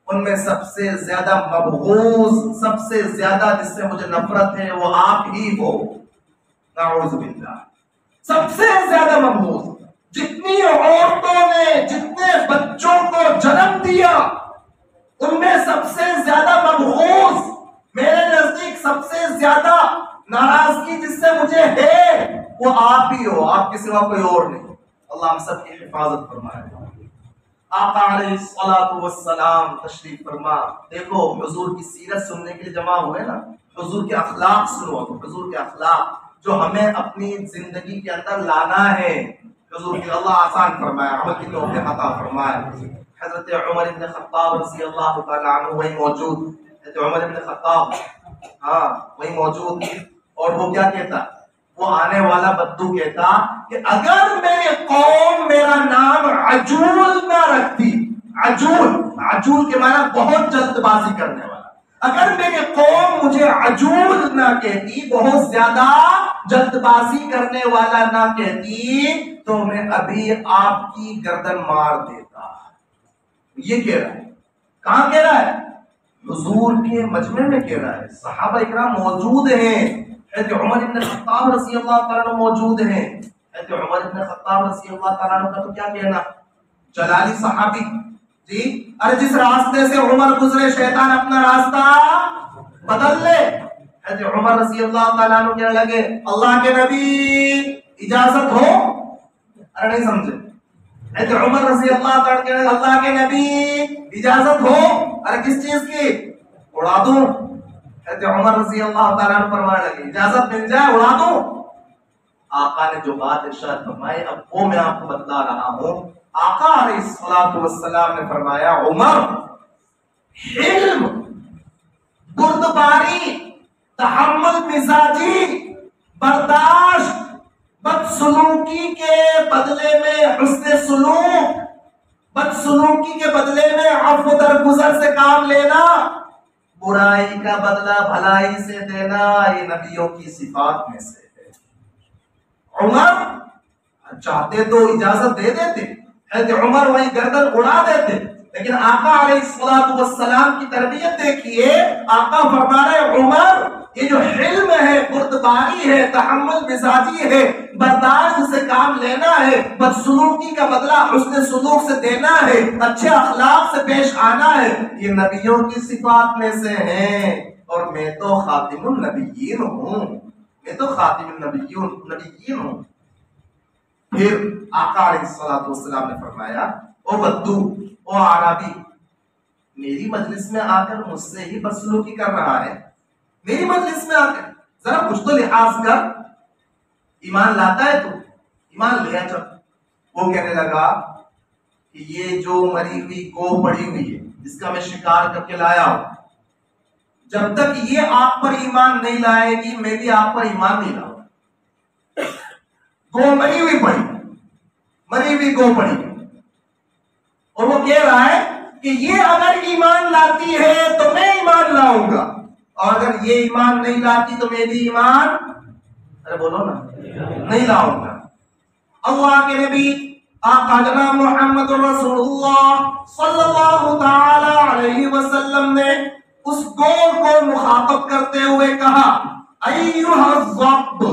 ان میں سب سے زیادہ مبغوض، سب سے زیادہ جس سے مجھے نفرت ہے وہ آپ ہی ہو، نعوذ باللہ. سب سے زیادہ مبغوض، جتنی عورتوں نے جتنے بچوں کو جنم دیا ان میں سب سے زیادہ مبغوض، میرے نزدیک سب سے زیادہ ناراضگی جس سے مجھے ہے وہ آپ ہی ہو، آپ کے سوا کوئی اور نہیں. اللہ ہم سب کی حفاظت فرمائے. آقا علیہ الصلوۃ والسلام تشریف فرما. دیکھو حضور کی سیرت سننے کے لیے جمع ہوئے نا، حضور کے اخلاق سنو، حضور کے اخلاق جو ہمیں اپنی زندگی کے اندر لانا ہے. حضور کی اللہ آسان فرمائے، عمل کی توفیق عطا فرمائے. حضرت عمر بن خطاب رضی اللہ تعالی عنہ وہی موجود، حضرت عمر بن خطاب وہی موجود، اور وہ کیا کہتا؟ وہ آنے والا بدو کہتا کہ اگر میری قوم میرا نام عجول نہ رکھتی، عجول کے معنی بہت جلد بازی کرنے والا، اگر میری قوم مجھے عجول نہ کہتی، بہت زیادہ جلد بازی کرنے والا نہ کہتی، تو میں ابھی آپ کی گردن مار دیتا. یہ کہہ رہا ہے، کہاں کہہ رہا ہے؟ حضور کے مجمع میں کہہ رہا ہے. صحابہ اکرام موجود ہیں، حضرت عمر بن خطاب رضی اللہ تعالیٰ عنہ موجود ہیں. حضرت عمر بن خطاب رضی اللہ تعالیٰ عنہ کا تو کیا کہنا، جلالی صحابی جی. ارے جس راستے سے عمر گزرے شیطان اپنا راستہ بدل لے. حضرت عمر رضی اللہ تعالیٰ عنہ کہنے لگے اللہ کے نبی اجازت ہو؟ ارے نہیں سمجھے. حضرت عمر رضی اللہ تعالیٰ کہنے لگے اللہ کے نبی اجازت ہو؟ ارے کس چیز کی؟ اڑا دوں. حضرت عمر رضی اللہ تعالیٰ عنہ فرمانے لگے اجازت مل جائے اڑا دوں. آقا نے جو بات ارشاد فرمائی اب وہ میں آپ کو بتلا رہا ہوں. آقا علیہ الصلوۃ والسلام نے فرمایا عمر حلم بردباری، تحمل مزاجی، برداشت، بدسلوکی کے بدلے میں حسن سلوک، بدسلوکی کے بدلے میں عفو درگزر سے کام لینا، برائی کا بدلہ بھلائی سے دینا، یہ نبیوں کی صفات میں سے ہے۔ عمر چاہتے تو اجازت دے دیتے، حضرت عمر وہی گردن اڑا دیتے، لیکن آقا علیہ السلام کی تربیت دیکھیے، آقا فرما رہے عمر یہ جو حلم ہے، بردباری ہے، تحمل مزاجی ہے، برداشت سے کام لینا ہے، بدسلوکی کا بدلہ حسن سلوک سے دینا ہے، اچھے اخلاق سے پیش آنا ہے، یہ نبیوں کی صفات میں سے ہیں، اور میں تو خاتم النبیین ہوں، میں تو خاتم النبیین ہوں۔ پھر آقا علیہ السلام نے فرمایا او بدو، او عربی، میری مجلس میں آ کر مجھ سے ہی بدسلوکی کر رہا ہے، میری مجلس میں آ کر ذرا کچھ تو لحاظ کر، ایمان لاتا ہے تو ایمان لیا جب۔ وہ کہنے لگا کہ یہ جو مری ہوئی گو پڑی ہوئی ہے، جس کا میں شکار کر کے لایا ہوں، جب تک یہ آپ پر ایمان نہیں لائے گی میں بھی آپ پر ایمان نہیں لاؤں۔ گو مری ہوئی پڑی، مری ہوئی گو پڑی، اور وہ کہہ رہا ہے کہ یہ اگر ایمان لاتی ہے تو میں ایمان لاؤں گا، اور اگر یہ ایمان نہیں لاتی تو میں بھی ایمان، ارے بولو نا، نہیں لاؤں گا۔ اللہ کے نبی آقا جناب محمد رسول اللہ صلی اللہ تعالی علیہ وسلم نے اس گو کو مخاطب کرتے ہوئے کہا ایھا الضب،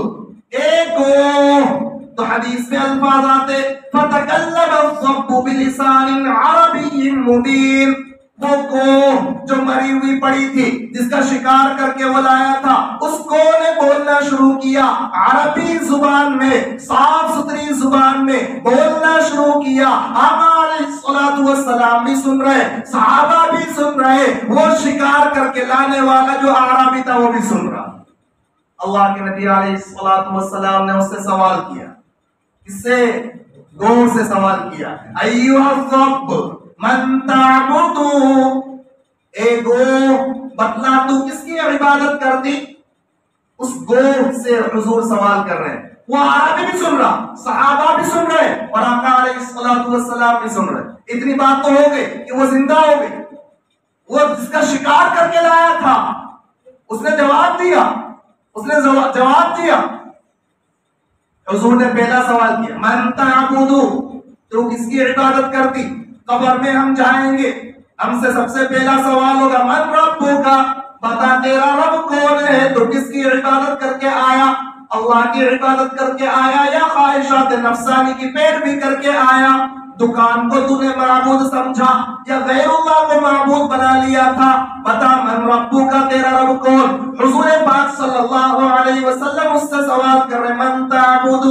اے گو۔ تو حدیث میں الفاظ آتے فتکلم الضب بلسان عربی مبین، وہ گو جو مری ہوئی پڑی تھی، جس کا شکار کر کے وہ لایا تھا، اس گو نے بولنا شروع کیا عربی زبان میں، صاف ستھری زبان میں بولنا شروع کیا۔ آقا علیہ السلام بھی سن رہے، صحابہ بھی سن رہے، وہ شکار کر کے لانے والا جو عربی تھا وہ بھی سن رہا۔ اللہ کے نبی علیہ السلام نے اس سے سوال کیا، اس سے گو سے سوال کیا ایھا الضب من تعبد، اے گو بتلا تو کس کی عبادت کرتی؟ اس گو سے حضور سوال کر رہے ہیں، وہ عربی بھی سن رہا، صحابہ بھی سن رہے، اور آقا علیہ السلام بھی سن رہے۔ اتنی بات تو ہو گئی کہ وہ زندہ ہو گئی، وہ جس کا شکار کر کے لایا تھا اس نے جواب دیا، اس نے جواب دیا۔ حضور نے پہلا سوال کیا من تعبد، تو کس کی عبادت کرتی؟ قبر میں ہم جائیں گے، ہم سے سب سے پہلا سوال ہوگا من ربک، بتا تیرا رب کون ہے؟ تو کس کی عبادت کر کے آیا؟ اللہ کی عبادت کر کے آیا یا خواہشات نفسانی کی پیروی کر کے آیا؟ دکان کو تو نے معبود سمجھا یا غیر اللہ کو معبود بنا لیا تھا؟ بتا من ربک، تیرا رب کون؟ حضور پاک صلی اللہ علیہ وسلم اس سے سوال کر رہے من تعبد،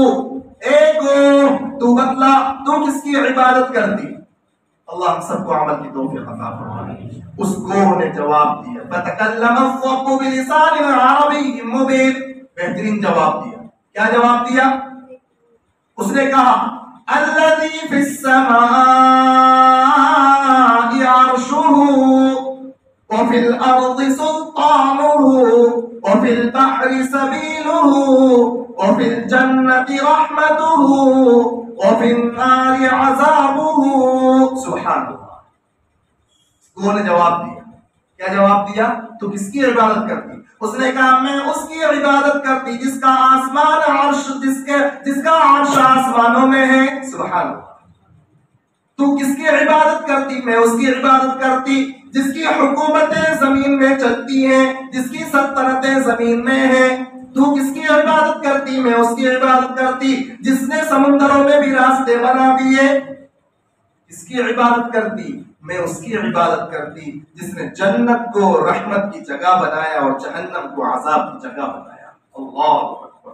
اے گو تو بتلا تو کس کی عبادت کرتی؟ اللہ ہم سب کو عمل کی توفیق عطا فرمائے۔ اس گو نے جواب دیا فتکلم الضب بلسان عربی مبین، بہترین جواب دیا۔ کیا جواب دیا؟ اس نے کہا الذی فی السماء عرشہ وفی الارض سلطانہ وفی البحر سبیلہ وفی الجنۃ رحمتہ وفی النار عذابہ۔ سبحان اللہ، وہ نے جواب دیا۔ کیا جواب دیا؟ تو کس کی عبادت کرتی؟ اس نے کہا میں اس کی عبادت کرتی جس کا آسمان عرش، جس کا عرش آسمانوں میں ہے۔ سبحان اللہ، تو کس کی عبادت کرتی؟ میں اس کی عبادت کرتی جس کی حکومتیں زمین میں چلتی ہیں، جس کی سلطنتیں زمین میں ہیں۔ تو کس کی عبادت کرتی؟ میں اس کی عبادت کرتی جس نے سمندروں میں بھی راستے بنا دیے۔ کس کی عبادت کرتی؟ میں اس کی عبادت کرتی جس نے جنت کو رحمت کی جگہ بنایا اور جہنم کو عذاب کی جگہ بنایا۔ اللہ اکبر۔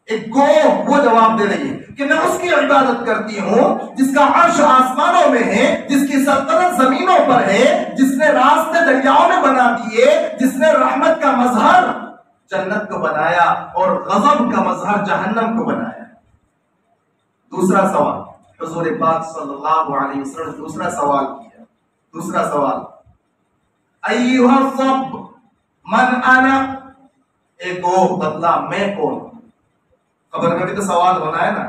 ایک گو وہ جواب دے رہی ہے کہ میں اس کی عبادت کرتی ہوں جس کا عرش آسمانوں میں ہے، جس کی سلطنت زمینوں پر ہے، جس نے راستے دریاؤں میں بنا دیے، جس نے رحمت کا مظہر جنت کو بنایا اور غضب کا مظہر جہنم کو بنایا۔ دوسرا سوال، حضور پاک صلی اللہ علیہ وسلم دوسرا سوال کیا۔ دوسرا سوال ایھا الصب من انا، ایک گو بدلا میں کون؟ قبر میں بھی تو سوال ہونا ہے نا.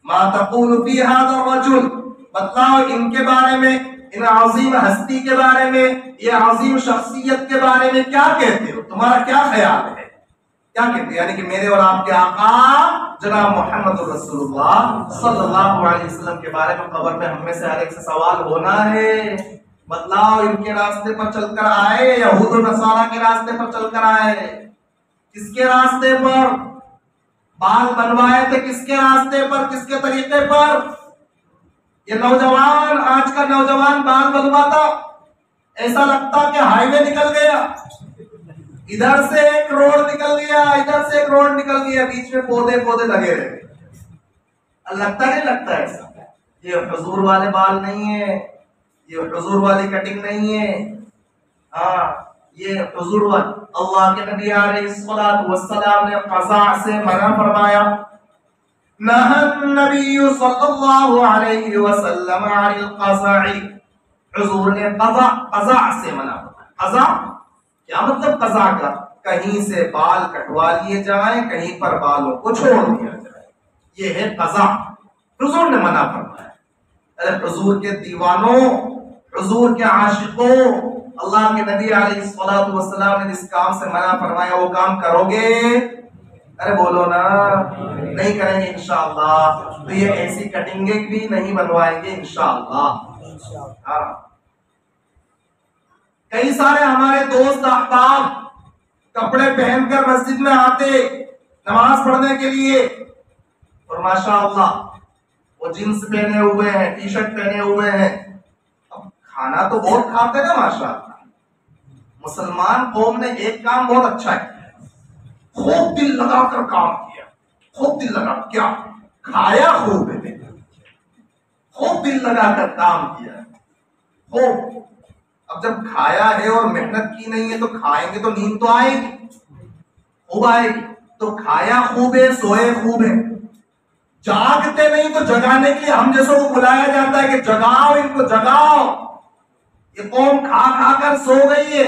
ما تقول فی ھذا الرجل، بتلاؤ ان کے بارے میں، ان عظیم ہستی کے بارے میں، یہ عظیم شخصیت کے بارے میں کیا کہتے ہو؟ تمہارا کیا خیال ہے؟ کیا کہتے ہیں؟ یعنی کہ میرے اور آپ کے آقا جناب محمد رسول اللہ صلی اللہ علیہ وسلم کے بارے میں قبر میں ہم میں سے ہر ایک سے سوال ہونا ہے. بتلاؤ ان کے راستے پر چل کر آئے، یہود و نصارہ کے راستے پر چل کر آئے؟ کس کے راستے پر بال بنوائے تھے؟ کس کے راستے پر، کس کے طریقے پر؟ یہ نوجوان، آج کا نوجوان بال بنواتا ایسا لگتا کہ ہائی وے نکل گیا، ادھر سے ایک روڈ نکل گیا، ادھر سے ایک روڈ نکل گیا، بیچ میں پودے لگے رہے. لگتا نہیں لگتا ایسا؟ یہ حضور والے بال نہیں ہے، یہ حضور والی کٹنگ نہیں ہے. ہاں یہ حضور والی. اللہ کے نبی علیہ الصلوۃ والسلام نے قضاء سے منع فرمایا. نہى النبی صلی اللہ علیہ وسلم عن القضاء، حضور نے قضاء سے منع فرمایا. قضاء کیا مطلب؟ قضاء کا کہیں سے بال کٹوا لیے جائیں، کہیں پر بالوں کو چھوڑ دیا جائے، یہ ہے قضاء. حضور نے منع فرمایا. ارے حضور کے دیوانوں، حضور کے عاشقوں، اللہ کے نبی علیہ الصلوۃ والسلام نے جس کام سے منع فرمایا وہ کام کرو گے؟ ارے بولو نا. نہیں کریں گے انشاءاللہ. تو یہ ایسی کٹنگیں بھی نہیں بنوائیں گے انشاءاللہ. ہاں کئی سارے ہمارے دوست احباب کپڑے پہن کر مسجد میں آتے نماز پڑھنے کے لیے، اور ماشاءاللہ وہ جینس پہنے ہوئے ہیں، ٹی شرٹ پہنے ہوئے ہیں. اب کھانا تو بہت کھاتے نا ماشاءاللہ. مسلمان قوم نے ایک کام بہت اچھا کیا، خوب دل لگا کر کام کیا. خوب دل لگا کیا کھایا، خوب ہے، خوب دل لگا کر کام کیا خوب. اب جب کھایا ہے اور محنت کی نہیں ہے تو کھائیں گے تو نیند تو آئے گی، خوب آئے گی. تو کھایا خوب ہے، سوئے خوب ہے. جاگتے نہیں تو جگانے کے لیے ہم جیسوں کو بلایا جاتا ہے کہ جگاؤ ان کو، جگاؤ. یہ قوم کھا کھا کر سو گئی ہے،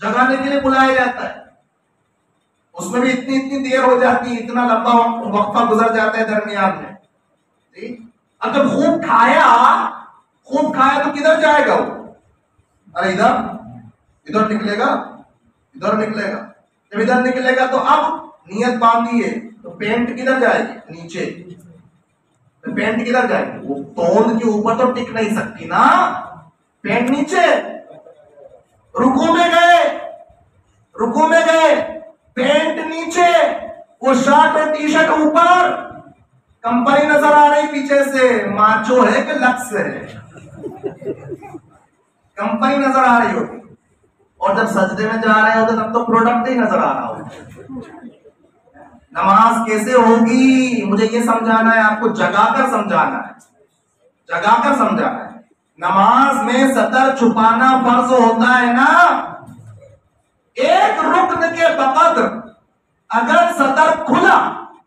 جگانے کے لیے بلایا جاتا ہے. اس میں بھی اتنی دیر ہو جاتی ہے، اتنا لمبا وقفہ گزر جاتا ہے درمیان میں. اب جب خوب کھایا تو کدھر جائے گا وہ؟ ارے ادھر نکلے گا، ادھر نکلے گا. جب ادھر نکلے گا تو اب نیت باندھی ہے تو پینٹ کدھر جائے گی؟ نیچے. پینٹ کدھر جائے گی؟ وہ توند کے اوپر تو ٹک نہیں سکتی نا، پینٹ نیچے. رکوع میں گئے پینٹ نیچے، وہ شرٹ اور ٹی شرٹ اوپر. کمپنی نظر آ رہی پیچھے سے، ماچو ہے کہ لکس ہے، کمپنی نظر آ رہی ہوگی. اور جب سجدے میں جا رہے ہوتے تب تو پروڈکٹ ہی نظر آ رہا ہوگا. نماز کیسے ہوگی مجھے یہ سمجھانا ہے آپ کو، جگا کر سمجھانا ہے، جگا کر سمجھانا ہے. نماز میں سطر چھپانا فرض ہوتا ہے نا. ایک رکن کے بقدر اگر سطر کھلا،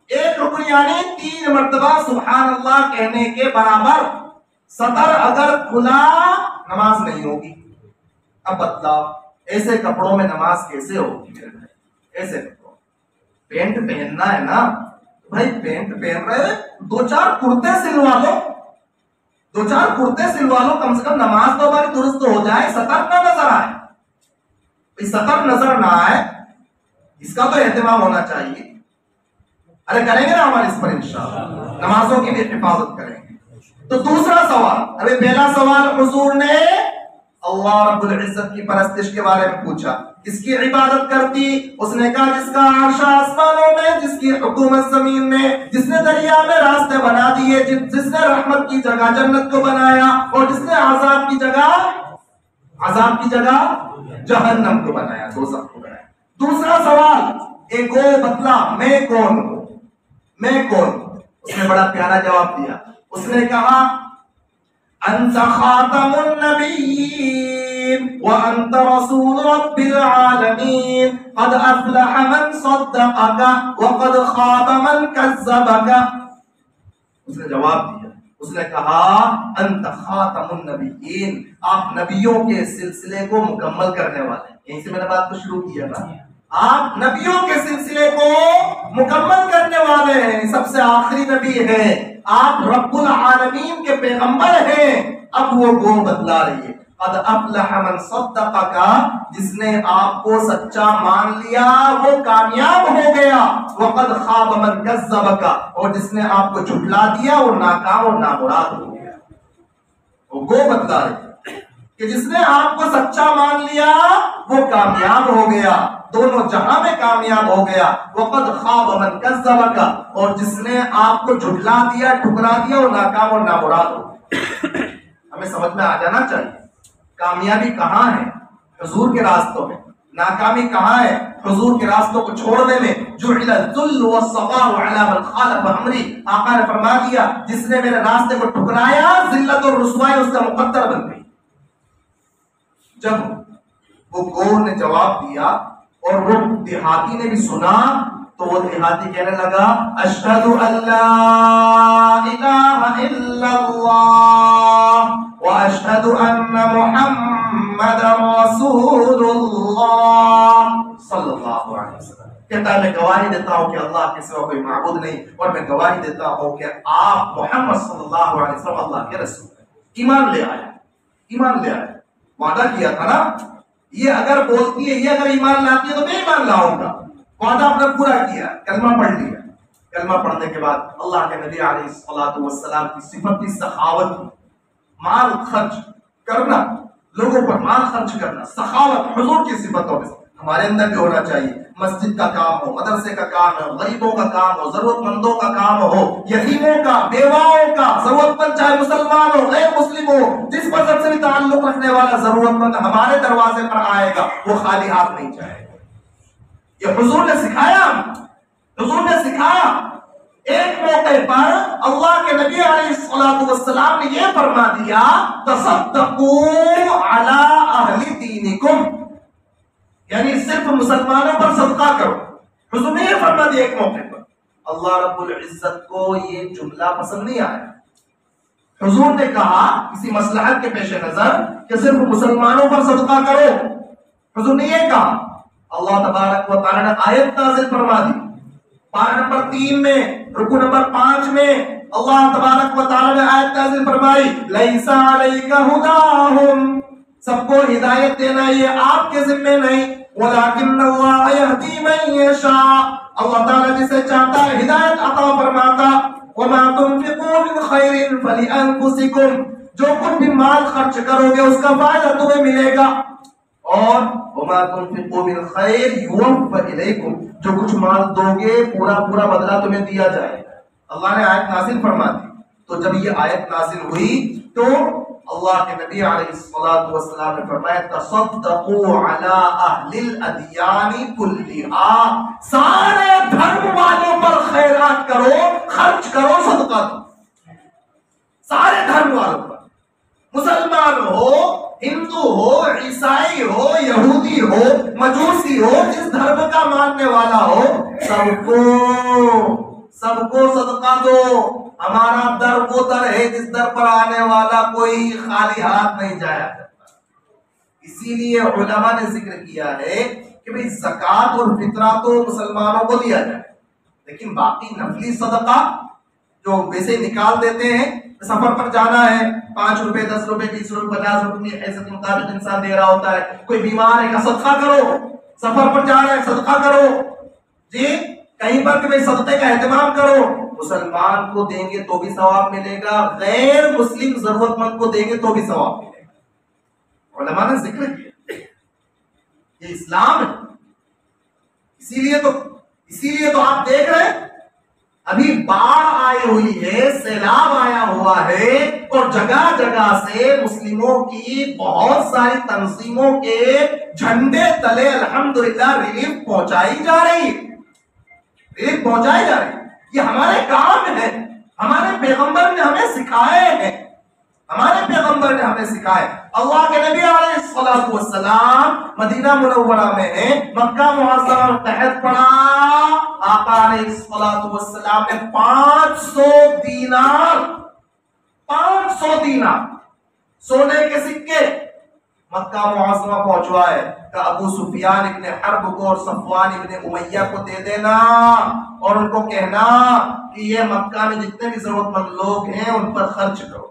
ایک رکن یعنی 3 مرتبہ سبحان اللہ کہنے کے برابر سطر اگر کھلا، نماز نہیں ہوگی. اب بتلاؤ ایسے کپڑوں میں نماز کیسے ہوگی؟ ایسے کپڑوں پینٹ پہننا ہے نا بھائی، پینٹ پہن رہے 2-4 کرتے سلوا لو، 2-4 کرتے سلوا لو، کم سے کم نماز تو ہماری درست ہو جائے، سطر نہ نظر آئے. سطر نظر نہ آئے اس کا تو اہتمام ہونا چاہیے. ارے کریں گے نا ہمارے اس پر انشاءاللہ، نمازوں کی بھی حفاظت کریں گے. تو دوسرا سوال، ابھی پہلا سوال حضور نے اللہ رب العزت کی پرستش کے بارے میں پوچھا، کس کی عبادت کرتی؟ اس نے کہا جس کا عرش آسمانوں میں، جس کی حکومت زمین میں، جس نے دریا میں راستے بنا دیے، جس نے رحمت کی جگہ جنت کو بنایا، اور جس نے عذاب کی جگہ جہنم کو بنایا، دوزخ کو بنایا. دوسرا سوال، ایک کو بتلا میں کون ہوں؟ اس نے بڑا پیارا جواب دیا. اس نے کہا انت خاتم النبیین وانت رسول رب العالمین قد افلح من صدقك وقد خاب من كذبك. اس نے جواب دیا، اس نے کہا انت خاتم النبیین، آپ نبیوں کے سلسلے کو مکمل کرنے والے ہیں. یہیں سے میں نے بات کو شروع کیا نا، آپ نبیوں کے سلسلے کو مکمل کرنے والے ہیں، سب سے آخری نبی ہیں آپ، رب العالمین کے پیغمبر ہیں. اب وہ گو بدلا رہی ہے. قد افلح من صدقک، جس نے آپ کو سچا مان لیا وہ کامیاب ہو گیا. وقد خاب من کذبک، اور جس نے آپ کو جھٹلا دیا وہ ناکام اور نامراد ہو گیا. وہ گو بدلا رہی ہے کہ جس نے آپ کو سچا مان لیا وہ کامیاب ہو گیا، دونوں جہاں میں کامیاب ہو گیا. وقد خاب من کذبک، اور جس نے آپ کو جھٹلا دیا ٹھکرا دیا وہ ناکام اور نامراد ہو گیا. ہمیں سمجھ میں آ جانا چاہیے کامیابی کہاں ہے؟ حضور کے راستوں میں. ناکامی کہاں ہے؟ حضور کے راستوں کو چھوڑنے میں. جعل الذل والصغار على من خالف امری، آقا نے فرما دیا جس نے میرے راستے کو ٹھکرایا ذلت اور رسوائی اس کا مقدر بن گئی. جب وہ گو نے جواب دیا اور وہ دیہاتی نے بھی سنا تو وہ دیہاتی کہنے لگا اشہد ان لا الہ الا اللہ واشہد ان محمد رسول اللہ صلی اللہ علیہ وسلم. کہتا ہے میں گواہی دیتا ہوں کہ اللہ کے سوا کوئی معبود نہیں، اور میں گواہی دیتا ہوں کہ آپ محمد صلی اللہ علیہ وسلم اللہ کے رسول ہیں. ایمان لے آیا، ایمان لے آیا. وعدہ کیا تھا نا، یہ اگر بولتی ہے، یہ اگر ایمان لاتی ہے تو میں ایمان لاؤں گا. وعدہ اپنا پورا کیا، کلمہ پڑھ لیا. کلمہ پڑھنے کے بعد اللہ کے نبی علیہ الصلوۃ والسلام کی صفت تھی سخاوت کی. مال خرچ کرنا، لوگوں پر مال خرچ کرنا، سخاوت حضور کی صفتوں میں ہمارے اندر بھی ہونا چاہیے. مسجد کا کام ہو، مدرسے کا کام ہو، غریبوں کا کام ہو، ضرورت مندوں کا کام ہو، یتیموں کا، بیواؤں کا، ضرورت مند چاہے مسلمان ہو غیر مسلم ہو، جس مذہب سے بھی تعلق رکھنے والا ضرورت مند ہمارے دروازے پر آئے گا وہ خالی ہاتھ نہیں جائے گا. یہ حضور نے سکھایا، حضور نے سکھایا. ایک موقع پر اللہ کے نبی علیہ الصلوۃ والسلام نے یہ فرما دیا تصدقوا علی اہل دینکم، یعنی صرف مسلمانوں پر صدقہ کرو. حضور نے یہ فرما دیا ایک موقع پر. اللہ رب العزت کو یہ جملہ پسند نہیں آیا. حضور نے کہا کسی مصلحت کے پیش نظر کہ صرف مسلمانوں پر صدقہ کرو. حضور نے یہ کہا. اللہ تبارک و تعالی نے آیت نازل فرما دی پارہ نمبر 3 میں رکوع نمبر 5 میں. اللہ تبارک و تعالی نے آیت نازل فرمائی لیس علیک ھداھم، سب کو ہدایت دینا یہ آپ کے ذمہ نہیں، ولکن اللہ یہدی من یشاء، اللہ تعالی جسے چاہتا ہے ہدایت عطا فرماتا. وما تنفقوا من خیر فلانفسکم، جو کچھ بھی مال خرچ کرو گے اس کا فائدہ تمہیں ملے گا. اور وما تنفقوا من خیر یوفى الیکم، جو کچھ مال دو گے پورا پورا بدلہ تمہیں دیا جائے گا. اللہ نے آیت نازل فرما دی. تو جب یہ آیت نازل ہوئی تو اللہ کے نبی علیہ الصلوۃ والسلام نے فرمایا تصدقوا علی اہل الادیان کلھا، سارے دھرم والوں پر خیرات کرو، خرچ کرو، صدقہ دو. سارے دھرم والوں پر، مسلمان ہو، ہندو ہو، عیسائی ہو، یہودی ہو، مجوسی ہو، جس دھرم کا ماننے والا ہو، سب کو صدقہ دو. ہمارا در وہ در ہے جس در پر آنے والا کوئی خالی ہاتھ نہیں جایا کرتا. اسی لیے علماء نے ذکر کیا ہے کہ بھئی زکوٰۃ اور فطرہ تو مسلمانوں کو دیا جائے، لیکن باقی نفلی صدقہ جو ویسے نکال دیتے ہیں، سفر پر جانا ہے 5 روپے 10 روپے 20 روپے 50 روپے حیثیت کے مطابق انسان دے رہا ہوتا ہے. کوئی بیمار ہے کہ صدقہ کرو، سفر پر جا رہا ہے صدقہ کرو، جی کہیں پر کہ صدقے کا اہتمام کرو. مسلمان کو دیں گے تو بھی ثواب ملے گا، غیر مسلم ضرورت مند کو دیں گے تو بھی ثواب ملے گا. علماء نے ذکر کیا یہ اسلام ہے. اسی لیے تو آپ دیکھ رہے ہیں ابھی باڑھ آئی ہوئی ہے، سیلاب آیا ہوا ہے، اور جگہ جگہ سے مسلموں کی بہت ساری تنظیموں کے جھنڈے تلے الحمدللہ ریلیف پہنچائی جا رہی ہے. ریلیف پہنچائی جا رہی ہے. یہ ہمارے کام ہے، ہمارے پیغمبر نے ہمیں سکھائے ہیں، ہمارے پیغمبر نے ہمیں سکھائے. اللہ کے نبی علیہ الصلوۃ والسلام مدینہ منورہ میں ہیں، مکہ معظمہ میں تحت پڑا. آقا علیہ الصلوۃ والسلام نے 500 دینار 700 دینار سونے کے سکے مکہ معظمہ پہنچوائے کہ ابو سفیان ابن حرب کو اور صفوان ابن امیہ کو دے دینا اور ان کو کہنا کہ یہ مکہ میں جتنے بھی ضرورت مند لوگ ہیں ان پر خرچ کرو.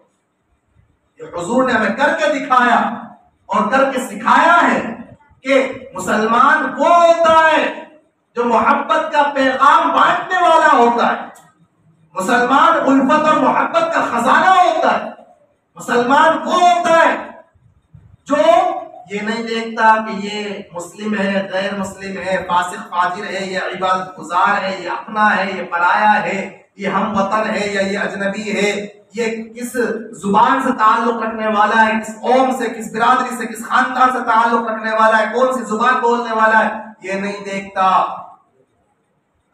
یہ حضور نے ہمیں کر کے دکھایا اور کر کے سکھایا ہے کہ مسلمان وہ ہوتا ہے جو محبت کا پیغام بانٹنے والا ہوتا ہے. مسلمان الفت اور محبت کا خزانہ ہوتا ہے. مسلمان وہ ہوتا ہے جو یہ نہیں دیکھتا کہ یہ مسلم ہے غیر مسلم ہے فاسق فاجر ہے یہ عبادت گزار ہے یہ اپنا ہے یہ پرایا ہے یہ ہم وطن ہے یا یہ اجنبی ہے یہ کس زبان سے تعلق رکھنے والا ہے کس قوم سے کس برادری سے کس خاندان سے تعلق رکھنے والا ہے کون سی زبان بولنے والا ہے یہ نہیں دیکھتا.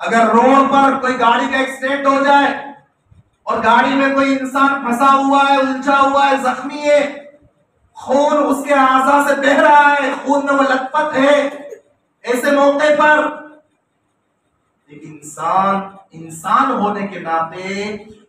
اگر روڈ پر کوئی گاڑی کا ایکسیڈنٹ ہو جائے اور گاڑی میں کوئی انسان پھنسا ہوا ہے الجھا ہوا ہے زخمی ہے خون اس کے اعضاء سے بہہ رہا ہے خون میں وہ لت پت ہے ایسے موقع پر ایک انسان ہونے کے ناطے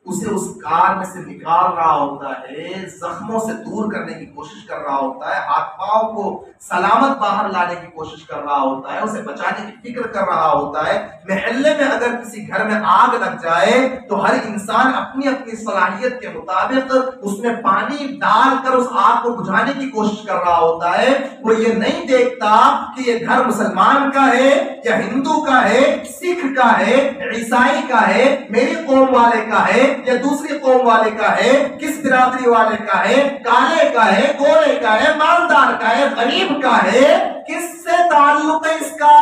اسے اس کار میں سے نکال رہا ہوتا ہے زخموں سے دور کرنے کی کوشش کر رہا ہوتا ہے ہاتھ پاؤں کو سلامت باہر لانے کی کوشش کر رہا ہوتا ہے اسے بچانے کی فکر کر رہا ہوتا ہے. محلے میں اگر کسی گھر میں آگ لگ جائے تو ہر انسان اپنی اپنی صلاحیت کے مطابق اس میں پانی ڈال کر اس آگ کو بجھانے کی کوشش کر رہا ہوتا ہے. وہ یہ نہیں دیکھتا کہ یہ گھر مسلمان کا ہے یا ہندو کا ہے سکھ کا ہے عیسائی کا ہے میری قوم والے کا ہے یا دوسری قوم والے کا ہے کس برادری والے کا ہے کالے کا ہے گورے کا ہے مالدار کا ہے غریب کا ہے کس سے تعلق ہے اس کا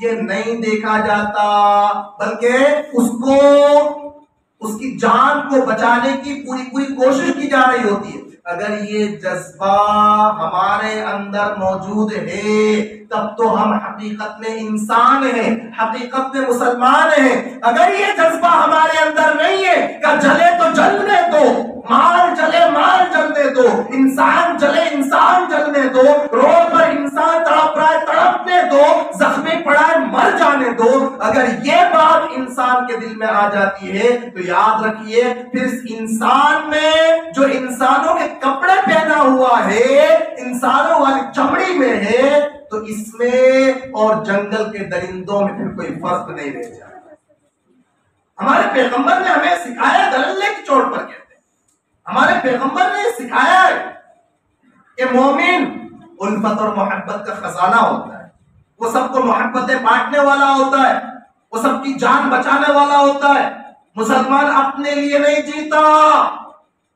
یہ نہیں دیکھا جاتا بلکہ اس کو اس کی جان کو بچانے کی پوری کوشش کی جا رہی ہوتی ہے. اگر یہ جذبہ ہمارے اندر موجود ہے تب تو ہم حقیقت میں انسان ہیں حقیقت میں مسلمان ہیں. اگر یہ جذبہ ہمارے اندر نہیں ہے کہ جلے تو جلنے دو مال جلے مال جلنے دو انسان جلے انسان جلنے دو روڈ پر انسان تڑپ رہا ہے تڑپنے دو زخمی پڑا ہے مر جانے دو اگر یہ بات انسان کے دل میں آ جاتی ہے تو یاد رکھیے پھر اس انسان میں جو انسانوں کے کپڑے پہنا ہوا ہے انسانوں والی چمڑی میں ہے تو اس میں اور جنگل کے درندوں میں پھر کوئی فرق نہیں رہ جائے. ہمارے پیغمبر نے ہمیں سکھایا دللے کی چوٹ پر کہتے ہیں ہمارے پیغمبر نے سکھایا ہے کہ مومن الفت اور محبت کا خزانہ ہوتا ہے. وہ سب کو محبتیں بانٹنے والا ہوتا ہے وہ سب کی جان بچانے والا ہوتا ہے. مسلمان اپنے لیے نہیں جیتا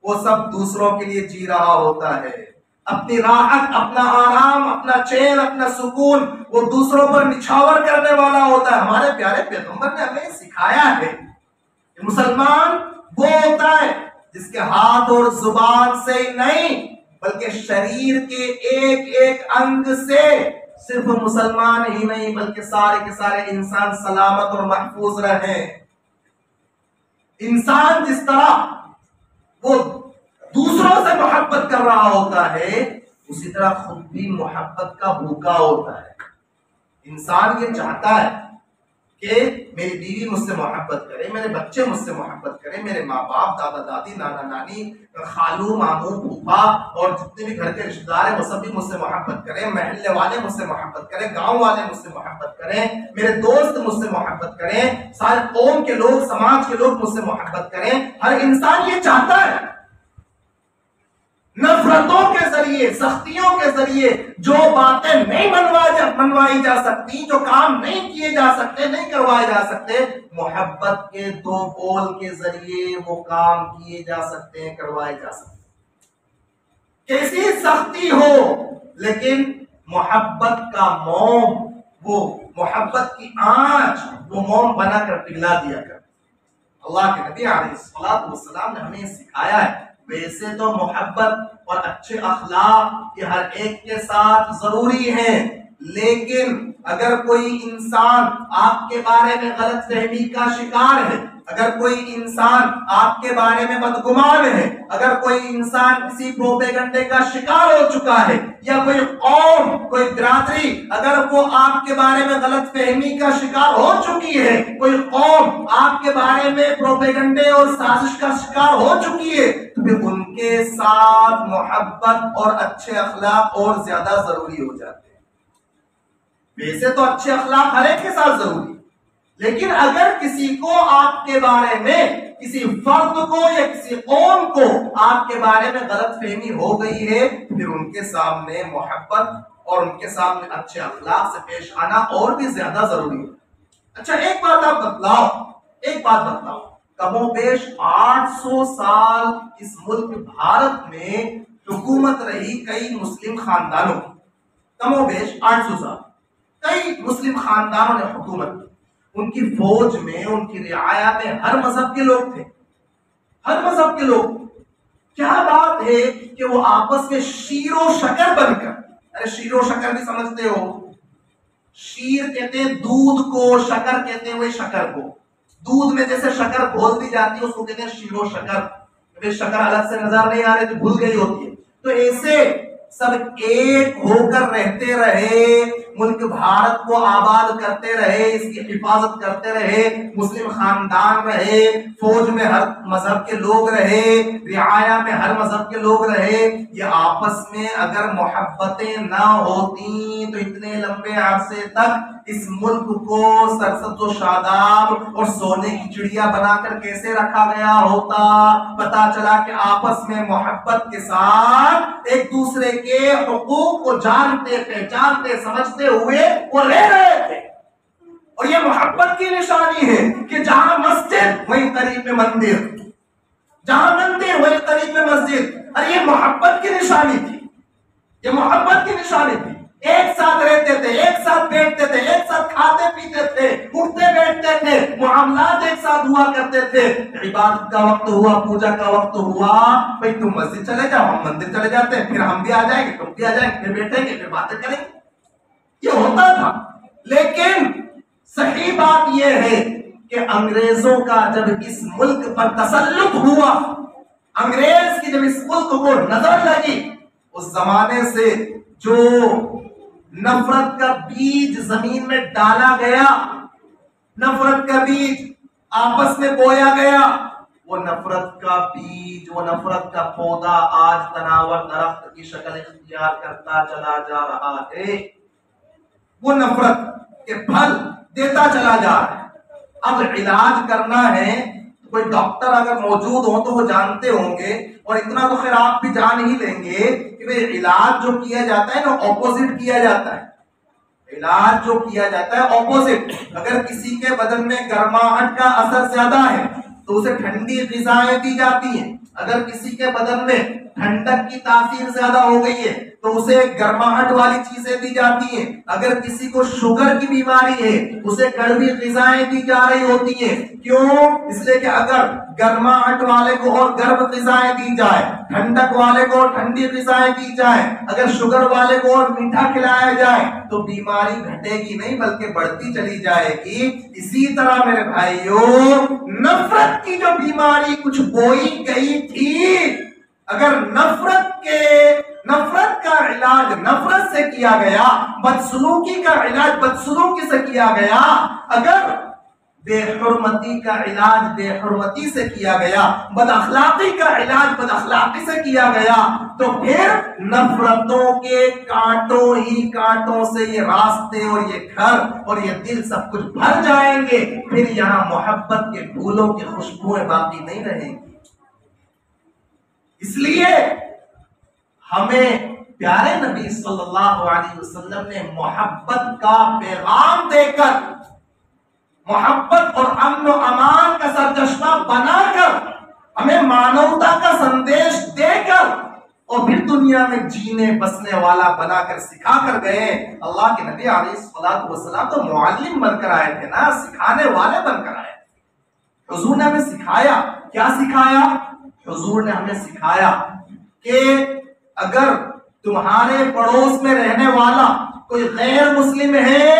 وہ سب دوسروں کے لیے جی رہا ہوتا ہے. اپنی راحت اپنا آرام اپنا چین اپنا سکون وہ دوسروں پر نچھاور کرنے والا ہوتا ہے. ہمارے پیارے پیغمبر نے ہمیں سکھایا ہے کہ مسلمان وہ ہوتا ہے جس کے ہاتھ اور زبان سے ہی نہیں بلکہ شریر کے ایک ایک انگ سے صرف مسلمان ہی نہیں بلکہ سارے کے سارے انسان سلامت اور محفوظ رہیں. انسان جس طرح وہ دوسروں سے محبت کر رہا ہوتا ہے اسی طرح خود بھی محبت کا بھوکا ہوتا ہے. انسان یہ چاہتا ہے کہ میری بیوی مجھ سے محبت کرے میرے بچے مجھ سے محبت کریں میرے ماں باپ دادا دادی نانا نانی خالو ماموں پھوپھا اور جتنے بھی گھر کے رشتے دار ہیں وہ سب بھی مجھ سے محبت کریں محلے والے مجھ سے محبت کریں گاؤں والے مجھ سے محبت کریں میرے دوست مجھ سے محبت کریں سارے قوم کے لوگ سماج کے لوگ مجھ سے محبت کریں. ہر انسان یہ چاہتا ہے. نفرتوں کے ذریعے سختیوں کے ذریعے جو باتیں نہیں منوائی جا سکتی جو کام نہیں کیے جا سکتے نہیں کروائے جا سکتے محبت کے دو بول کے ذریعے وہ کام کیے جا سکتے ہیں کروائے جا سکتے ہیں. کیسی سختی ہو لیکن محبت کا موم وہ محبت کی آنچ وہ موم بنا کر پگھلا دیا کر. اللہ کے نبی علیہ الصلوۃ والسلام نے ہمیں سکھایا ہے. ویسے تو محبت اور اچھے اخلاق یہ ہر ایک کے ساتھ ضروری ہیں لیکن اگر کوئی انسان آپ کے بارے میں غلط فہمی کا شکار ہے، اگر کوئی انسان آپ کے بارے میں بدگمان ہے، اگر کوئی انسان کسی پروپیگنڈے کا شکار ہو چکا ہے، یا کوئی قوم، کوئی برادری اگر وہ آپ کے بارے میں غلط فہمی کا شکار ہو چکی ہے، کوئی قوم آپ کے بارے میں پروپیگنڈے اور سازش کا شکار ہو چکی ہے، تو پھر ان کے ساتھ محبت اور اچھے اخلاق اور زیادہ ضروری ہو جاتے ہیں۔ ویسے تو اچھے اخلاق ہر ایک کے ساتھ ضروری، لیکن اگر کسی کو آپ کے بارے میں، کسی فرد کو یا کسی قوم کو آپ کے بارے میں غلط فہمی ہو گئی ہے، پھر ان کے سامنے محبت اور ان کے سامنے اچھے اخلاق سے پیش آنا اور بھی زیادہ ضروری ہے۔ اچھا ایک بات آپ بتلاؤ، کم و بیش 800 سال اس ملک بھارت میں حکومت رہی کئی مسلم خاندانوں کی، کم و بیش 800 سال کئی مسلم خاندانوں نے حکومت کی۔ ان کی فوج میں، ان کی رعایا میں ہر مذہب کے لوگ تھے، ہر مذہب کے لوگ۔ کیا بات ہے کہ وہ آپس میں شیر و شکر بن کر، ارے شیر و شکر بھی سمجھتے ہو، شیر کہتے ہیں دودھ کو، شکر کہتے ہیں وہی شکر کو، دودھ میں جیسے شکر گھول دی جاتی ہے اس کو کہتے ہیں شیر و شکر، شکر الگ سے نظر نہیں آ رہے تو بھول گئی ہوتی ہے۔ تو ایسے سب ایک ہو کر رہتے رہے، ملک بھارت کو آباد کرتے رہے، اس کی حفاظت کرتے رہے، مسلم خاندان رہے، فوج میں ہر مذہب کے لوگ رہے، رعایا میں ہر مذہب کے لوگ رہے۔ یہ آپس میں اگر محبتیں نہ ہوتی تو اتنے لمبے عرصے تک اس ملک کو سرسبز و شاداب اور سونے کی چڑیا بنا کر کیسے رکھا گیا ہوتا؟ پتا چلا کہ آپس میں محبت کے ساتھ ایک دوسرے کے حقوق کو جانتے، پہچانتے، سمجھتے ہوئے وہ رہ رہے تھے۔ اور یہ محبت کی نشانی ہے کہ جہاں مسجد وہیں قریب میں مندر، جہاں مندر وہیں قریب میں مسجد۔ اور یہ محبت کی نشانی تھی، یہ محبت کی نشانی تھی۔ ایک ساتھ رہتے تھے، ایک ساتھ بیٹھتے تھے، ایک ساتھ کھاتے پیتے تھے، اٹھتے بیٹھتے تھے، معاملات ایک ساتھ ہوا کرتے تھے۔ عبادت کا وقت ہوا، پوجا کا وقت ہوا، بھئی تم مسجد چلے جاؤ، ہم مندر چلے جاتے ہیں، پھر ہم بھی آ جائیں گے، تم بھی آ جائیں گے، پھر بیٹھیں گے، پھر باتیں کریں گے۔ یہ ہوتا تھا۔ لیکن صحیح بات یہ ہے کہ انگریزوں کا جب اس ملک پر تسلط ہوا، انگریز کی جب اس ملک کو نظر لگی، اس زمانے سے جو نفرت کا بیج زمین میں ڈالا گیا، نفرت کا بیج آپس میں بویا گیا، وہ نفرت کا بیج، وہ نفرت کا پودا آج تناور درخت کی شکل اختیار کرتا چلا جا رہا ہے، وہ نفرت کے پھل دیتا چلا جا رہا ہے۔ اب علاج کرنا ہے، کوئی ڈاکٹر اگر موجود ہو تو وہ جانتے ہوں گے، اور اتنا تو خیر آپ بھی جان ہی لیں گے کہ علاج جو کیا جاتا ہے نا اپوزٹ کیا جاتا ہے۔ علاج جو کیا جاتا ہے اپوزٹ۔ اگر کسی کے بدن میں گرماہٹ کا اثر زیادہ ہے تو اسے ٹھنڈی غذائیں دی جاتی ہیں، اگر کسی کے بدن میں ٹھنڈک کی تاثیر زیادہ ہو گئی ہے تو اسے گرماہٹ والی چیزیں دی جاتی ہیں، اگر کسی کو شوگر کی بیماری ہے اسے کڑوی غذائیں دی جا رہی ہوتی ہیں۔ کیوں؟ اس لیے کہ اگر گرماہٹ والے کو اور گرم غذائیں دی جائے، ٹھنڈک والے کو ٹھنڈی غذائیں دی جائے، اگر شوگر والے کو اور میٹھا کھلایا جائے تو بیماری گھٹے گی نہیں بلکہ بڑھتی چلی جائے گی۔ اسی طرح میرے بھائیوں، نفرت کی جو بیماری کچھ بوئی گئی تھی، اگر نفرت کا علاج نفرت سے کیا گیا، بدسلوکی کا علاج بدسلوکی سے کیا گیا، اگر بے حرمتی کا علاج بے حرمتی سے کیا گیا، بد اخلاقی کا علاج بد اخلاقی سے کیا گیا، تو پھر نفرتوں کے کانٹوں ہی کانٹوں سے یہ راستے اور یہ گھر اور یہ دل سب کچھ بھر جائیں گے، پھر یہاں محبت کے پھولوں کی خوشبوئیں باقی نہیں رہیں گی۔ اس لیے ہمیں پیارے نبی صلی اللہ علیہ وسلم نے محبت کا پیغام دے کر، محبت اور امن و امان کا سرچشمہ بنا کر، ہمیں مانوتا کا سندیش دے کر اور پھر دنیا میں جینے بسنے والا بنا کر سکھا کر گئے۔ اللہ کے نبی علیہ الصلوۃ والسلام تو معلم بن کر آئے تھے نا، سکھانے والے بن کر آئے تھے۔ حضور نے ہمیں سکھایا، کیا سکھایا؟ حضور نے ہمیں سکھایا کہ اگر تمہارے پڑوس میں رہنے والا کوئی غیر مسلم ہے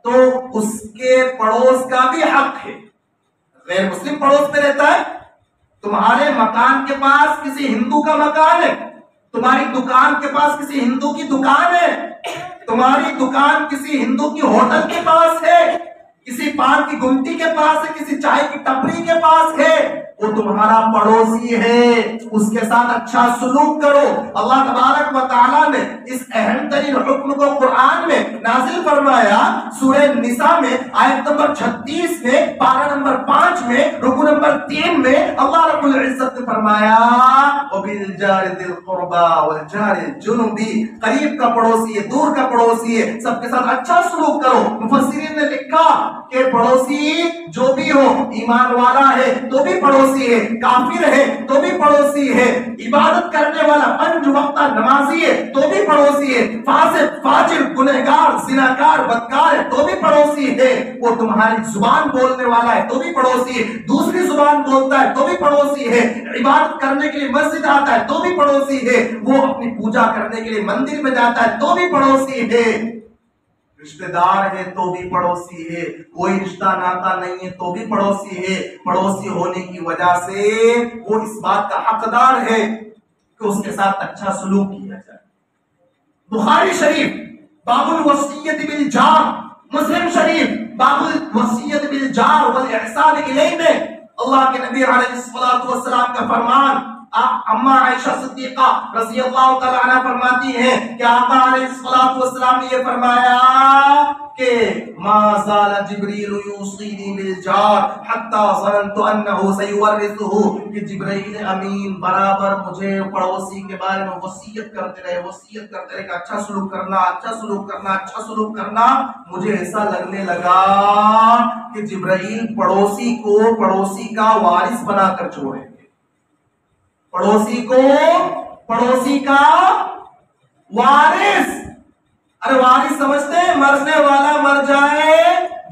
تو اس کے پڑوس کا بھی حق ہے. غیر مسلم پڑوس میں رہتا ہے، تمہارے مکان کے پاس کسی ہندو کا مکان ہے، تمہاری دکان کے پاس کسی ہندو کی دکان ہے، تمہاری دکان کسی ہندو کی ہوٹل کے پاس ہے، کسی پان کی گمٹی کے پاس ہے، کسی چائے کی ٹپری کے پاس ہے، وہ تمہارا پڑوسی ہے، اس کے ساتھ اچھا سلوک کرو. اللہ تبارک و تعالیٰ نے اس اہم ترین حکم کو قرآن میں نازل فرمایا. سورہ نساء میں آیت نمبر 36 میں، پارہ نمبر 5 میں، رکوع نمبر 3 میں اللہ رب العزت نے فرمایا وَبِالْجَارِ ذِي الْقُرْبَى وَالْجَارِ الْجُنُبِ، قریب کا پڑوسی ہے، دور کا پڑوسی ہے، سب کے ساتھ اچھا سلوک کرو. مفسرین نے لکھا کہ پڑوسی جو بھی ہو، ایمان والا ہے تو بھی پڑوسی ہے، کافر ہے تو بھی پڑوسی ہے، عبادت کرنے والا 5 وقتہ نمازی ہے تو بھی پڑوسی ہے، فاسق فاجر گنہگار زناکار بدکار ہے تو بھی پڑوسی ہے، وہ تمہاری زبان بولنے والا ہے تو بھی پڑوسی ہے، دوسری زبان بولتا ہے تو بھی پڑوسی ہے، عبادت کرنے کے لیے مسجد آتا ہے تو بھی پڑوسی ہے، وہ اپنی پوجا کرنے کے لیے مندر میں جاتا ہے تو بھی پڑوسی ہے، رشتہ دار ہے تو بھی پڑوسی ہے، کوئی رشتہ ناتا نہیں ہے تو بھی پڑوسی ہے. پڑوسی ہونے کی وجہ سے وہ اس بات کا حقدار ہے کہ اس کے ساتھ اچھا سلوک کیا جائے. بخاری شریف باب الوصیت بالجار، مسلم شریف باب الوصیت بالجار والاحسان الیہ میں اللہ کے نبی علیہ الصلوۃ والسلام کا فرمان، اما عائشہ صدیقہ رضی اللہ تعالی عنہ فرماتی ہیں کہ آقا علیہ الصلوۃ والسلام نے یہ فرمایا کہ ما زال جبریل یوصینی بالجار حتی ظننت انه سیورثه، کہ جبرائیل امین برابر مجھے پڑوسی کے بارے میں وصیت کرتے رہے کہ اچھا سلوک کرنا، اچھا سلوک کرنا، اچھا سلوک کرنا. مجھے ایسا لگنے لگا کہ جبرائیل پڑوسی کو پڑوسی کا وارث بنا کر چھوڑے، پڑوسی کو پڑوسی کا وارث. ارے وارث سمجھتے ہیں مرنے والا مر جائے،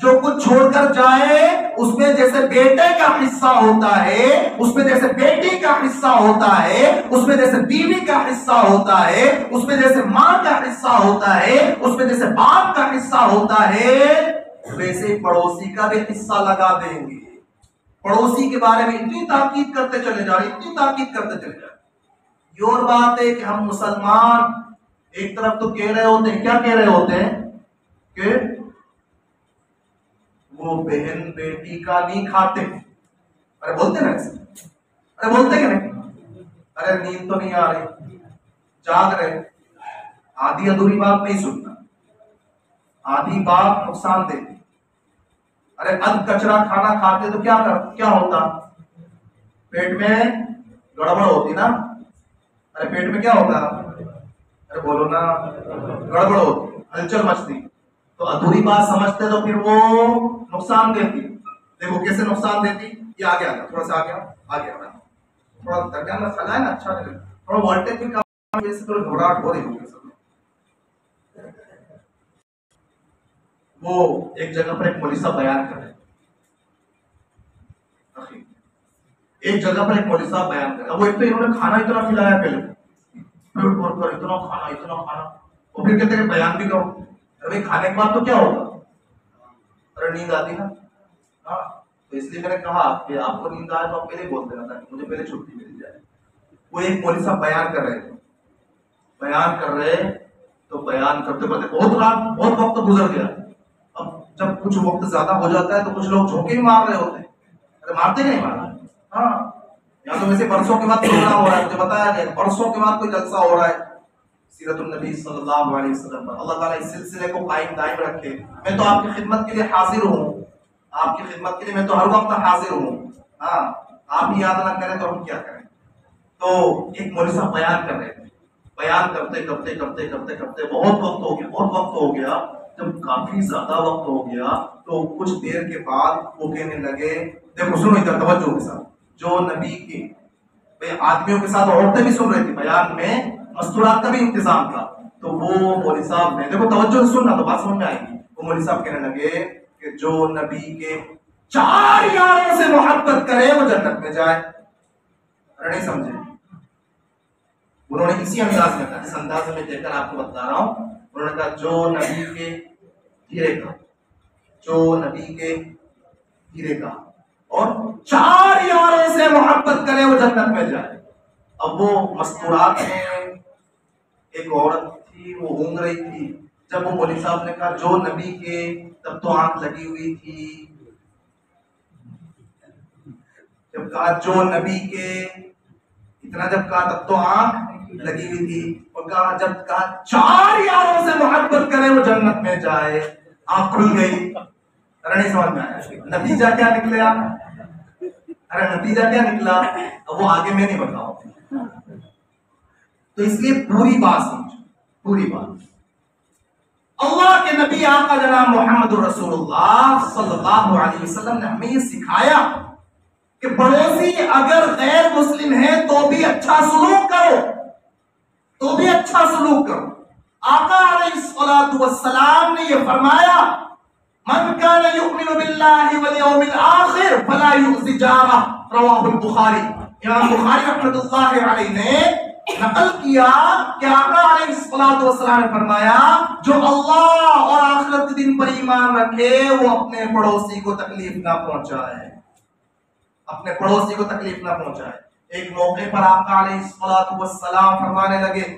جو کچھ چھوڑ کر جائے اس میں جیسے بیٹے کا حصہ ہوتا ہے، اس میں جیسے بیٹی کا حصہ ہوتا ہے، اس میں جیسے بیوی کا حصہ ہوتا ہے، اس میں جیسے ماں کا حصہ ہوتا ہے، اس میں جیسے باپ کا حصہ ہوتا ہے، ویسے پڑوسی کا بھی حصہ لگا دیں گے. پڑوسی کے بارے میں اتنی تاکید کرتے چلے جا رہے، اتنی تاکید کرتے چلے جا رہے. یہ اور بات ہے کہ ہم مسلمان ایک طرف تو کہہ رہے ہوتے ہیں، کیا کہہ رہے ہوتے ہیں کہ وہ بہن بیٹی کا نہیں کھاتے. ارے بولتے نا ایسے، ارے بولتے کہ نہیں، ارے نیند تو نہیں آ رہی، جاگ رہے. آدھی ادھوری بات نہیں سننا، آدھی بات نقصان دیتی. ارے اد کچرا کھانا کھاتے تو کیا ہوتا؟ پیٹ میں گڑبڑ ہوتی نا. ارے پیٹ میں کیا ہوتا؟ ارے بولو نا، گڑبڑ ہوتی، ہلچل مچتی. تو ادھوری بات سمجھتے تو پھر وہ نقصان دیتی. دیکھو کیسے نقصان دیتی. یہ آگے آگا، تھوڑا سا آگے آگا، تھوڑا درمیان میں کھلا ہے نا، اچھا نہیں لگتا. تھوڑا وولٹیج بھی کم، جیسے تھوڑا گھبراہٹ ہو رہی ہوگی سب. وہ ایک جگہ پر ایک مولوی صاحب بیان کر رہے، ایک جگہ پر ایک مولوی صاحب بیان کر رہے. وہ ایک تو انہوں نے کھانا اتنا کھلایا پہلے، اتنا کھانا، اور پھر کہتے ہیں بیان بھی کرو. ارے کھانے کے بعد تو کیا ہوگا؟ ارے نیند آتی نا. ہاں، تو اس لیے میں نے کہا کہ آپ کو نیند آئے تو آپ پہلے بول دینا تھا کہ مجھے پہلے چھٹی مل جائے. وہ ایک مولوی صاحب بیان کر رہے تھے، بیان کر رہے تو بیان کرتے کرتے بہت وقت گزر گیا. اب جب کچھ وقت زیادہ ہو جاتا ہے تو کچھ لوگ جھونکے بھی مار رہے ہوتے ہیں. ارے مارتے نہیں مارتے. ہاں، یا تو ویسے برسوں کے بعد پروگرام ہو رہا ہے، مجھے بتایا گیا برسوں کے بعد کوئی جلسہ ہو رہا ہے سیرت النبی صلی اللہ علیہ وسلم پر. اللہ تعالیٰ اس سلسلے کو قائم دائم رکھے. میں تو آپ کی خدمت کے لیے حاضر ہوں، آپ کی خدمت کے لیے میں تو ہر وقت حاضر ہوں. ہاں، آپ ہی یاد نہ کریں تو ہم کیا کریں. تو ایک مولوی صاحب بیان کر رہے تھے، بیان کرتے بہت وقت ہو گیا. جب کافی زیادہ وقت ہو گیا تو کچھ دیر کے بعد وہ کہنے لگے، دیکھو سنو ادھر توجہ کے ساتھ، جو نبی کے آدمیوں کے ساتھ عورتیں بھی سن رہی تھی، بیان میں مستورات کا بھی انتظام تھا. تو وہ مولوی صاحب نے، دیکھو توجہ سے سننا تو بات سمجھ میں آئے گی. وہ مولوی صاحب کہنے لگے کہ جو نبی کے 4 یاروں سے محبت کرے وہ جنت میں جائے. ارے نہیں سمجھے؟ انہوں نے اسی انداز میں کہا، اس انداز میں دیکھ کر آپ کو بتا رہا ہوں انہوں نے کہا جو نبی کے گرے گا، جو نبی کے گرے گا اور 4 یاروں سے محبت کرے وہ جنت میں جائے۔ اب وہ مستورات میں ایک عورت تھی، وہ اونگ رہی تھی، جب وہ مولوی صاحب نے کہا جو نبی کے، تب تو آنکھ لگی ہوئی تھی، جب کہا جو نبی کے، اتنا جب کہا تب تو آنکھ لگی ہوئی تھی، اور کہا جب کہا 4 یاروں سے محبت کرے وہ جنت میں جائے، آنکھ کھل گئی۔ ارے نہیں سمجھ میں آیا نتیجہ کیا نکلا؟ ارے نتیجہ کیا نکلا؟ اب وہ آگے میں نہیں بتاؤں، تو اس لیے پوری بات سمجھو، پوری بات۔ اللہ کے نبی آقا جناب محمد رسول اللہ صلی اللہ علیہ وسلم نے ہمیں یہ سکھایا کہ پڑوسی اگر غیر مسلم ہے تو بھی اچھا سلوک کرو، تو بھی اچھا سلوک کرو۔ آقا علیہ الصلوۃ والسلام نے یہ فرمایا من کان یؤمن باللہ والیوم الآخر فلا یؤذی جارہ، رواہ البخاری۔ امام بخاری رحمۃ اللہ علیہ نے نقل کیا کہ آقا علیہ الصلوۃ والسلام نے فرمایا جو اللہ اور آخرت کے دن پر ایمان رکھے وہ اپنے پڑوسی کو تکلیف نہ پہنچائے، اپنے پڑوسی کو تکلیف نہ پہنچائے۔ ایک موقع پر آقا علیہ الصلوۃ والسلام فرمانے لگے،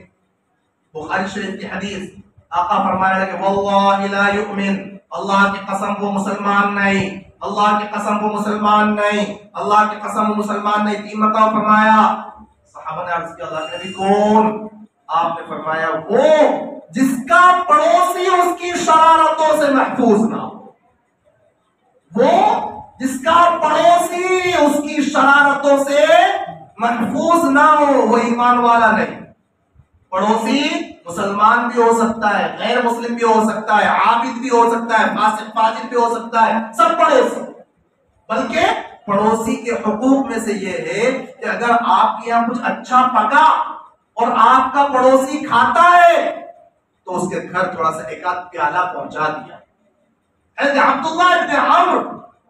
بخاری شریف کی حدیث، آقا فرمانے لگے واللہ لا یؤمن، اللہ کی قسم وہ مسلمان نہیں، اللہ کی قسم وہ مسلمان نہیں، اللہ کی قسم وہ مسلمان نہیں۔ 3 مرتبہ فرمایا۔ صحابہ نے عرض کیا اللہ کے نبی کون؟ آپ نے فرمایا وہ جس کا پڑوسی اس کی شرارتوں سے محفوظ نہ ہو، وہ جس کا پڑوسی اس کی شرارتوں سے محفوظ نہ ہو وہ ایمان والا نہیں۔ پڑوسی مسلمان بھی ہو سکتا ہے، غیر مسلم بھی ہو سکتا ہے، عابد بھی ہو سکتا ہے، فاسق فاجر بھی ہو سکتا ہے، سب پڑوسی۔ بلکہ پڑوسی کے حقوق میں سے یہ ہے کہ اگر آپ کے یہاں کچھ اچھا پکا اور آپ کا پڑوسی کھاتا ہے تو اس کے گھر تھوڑا سا ایک آدھ پیالہ پہنچا دیا۔ حضرت عبداللہ بن عمرو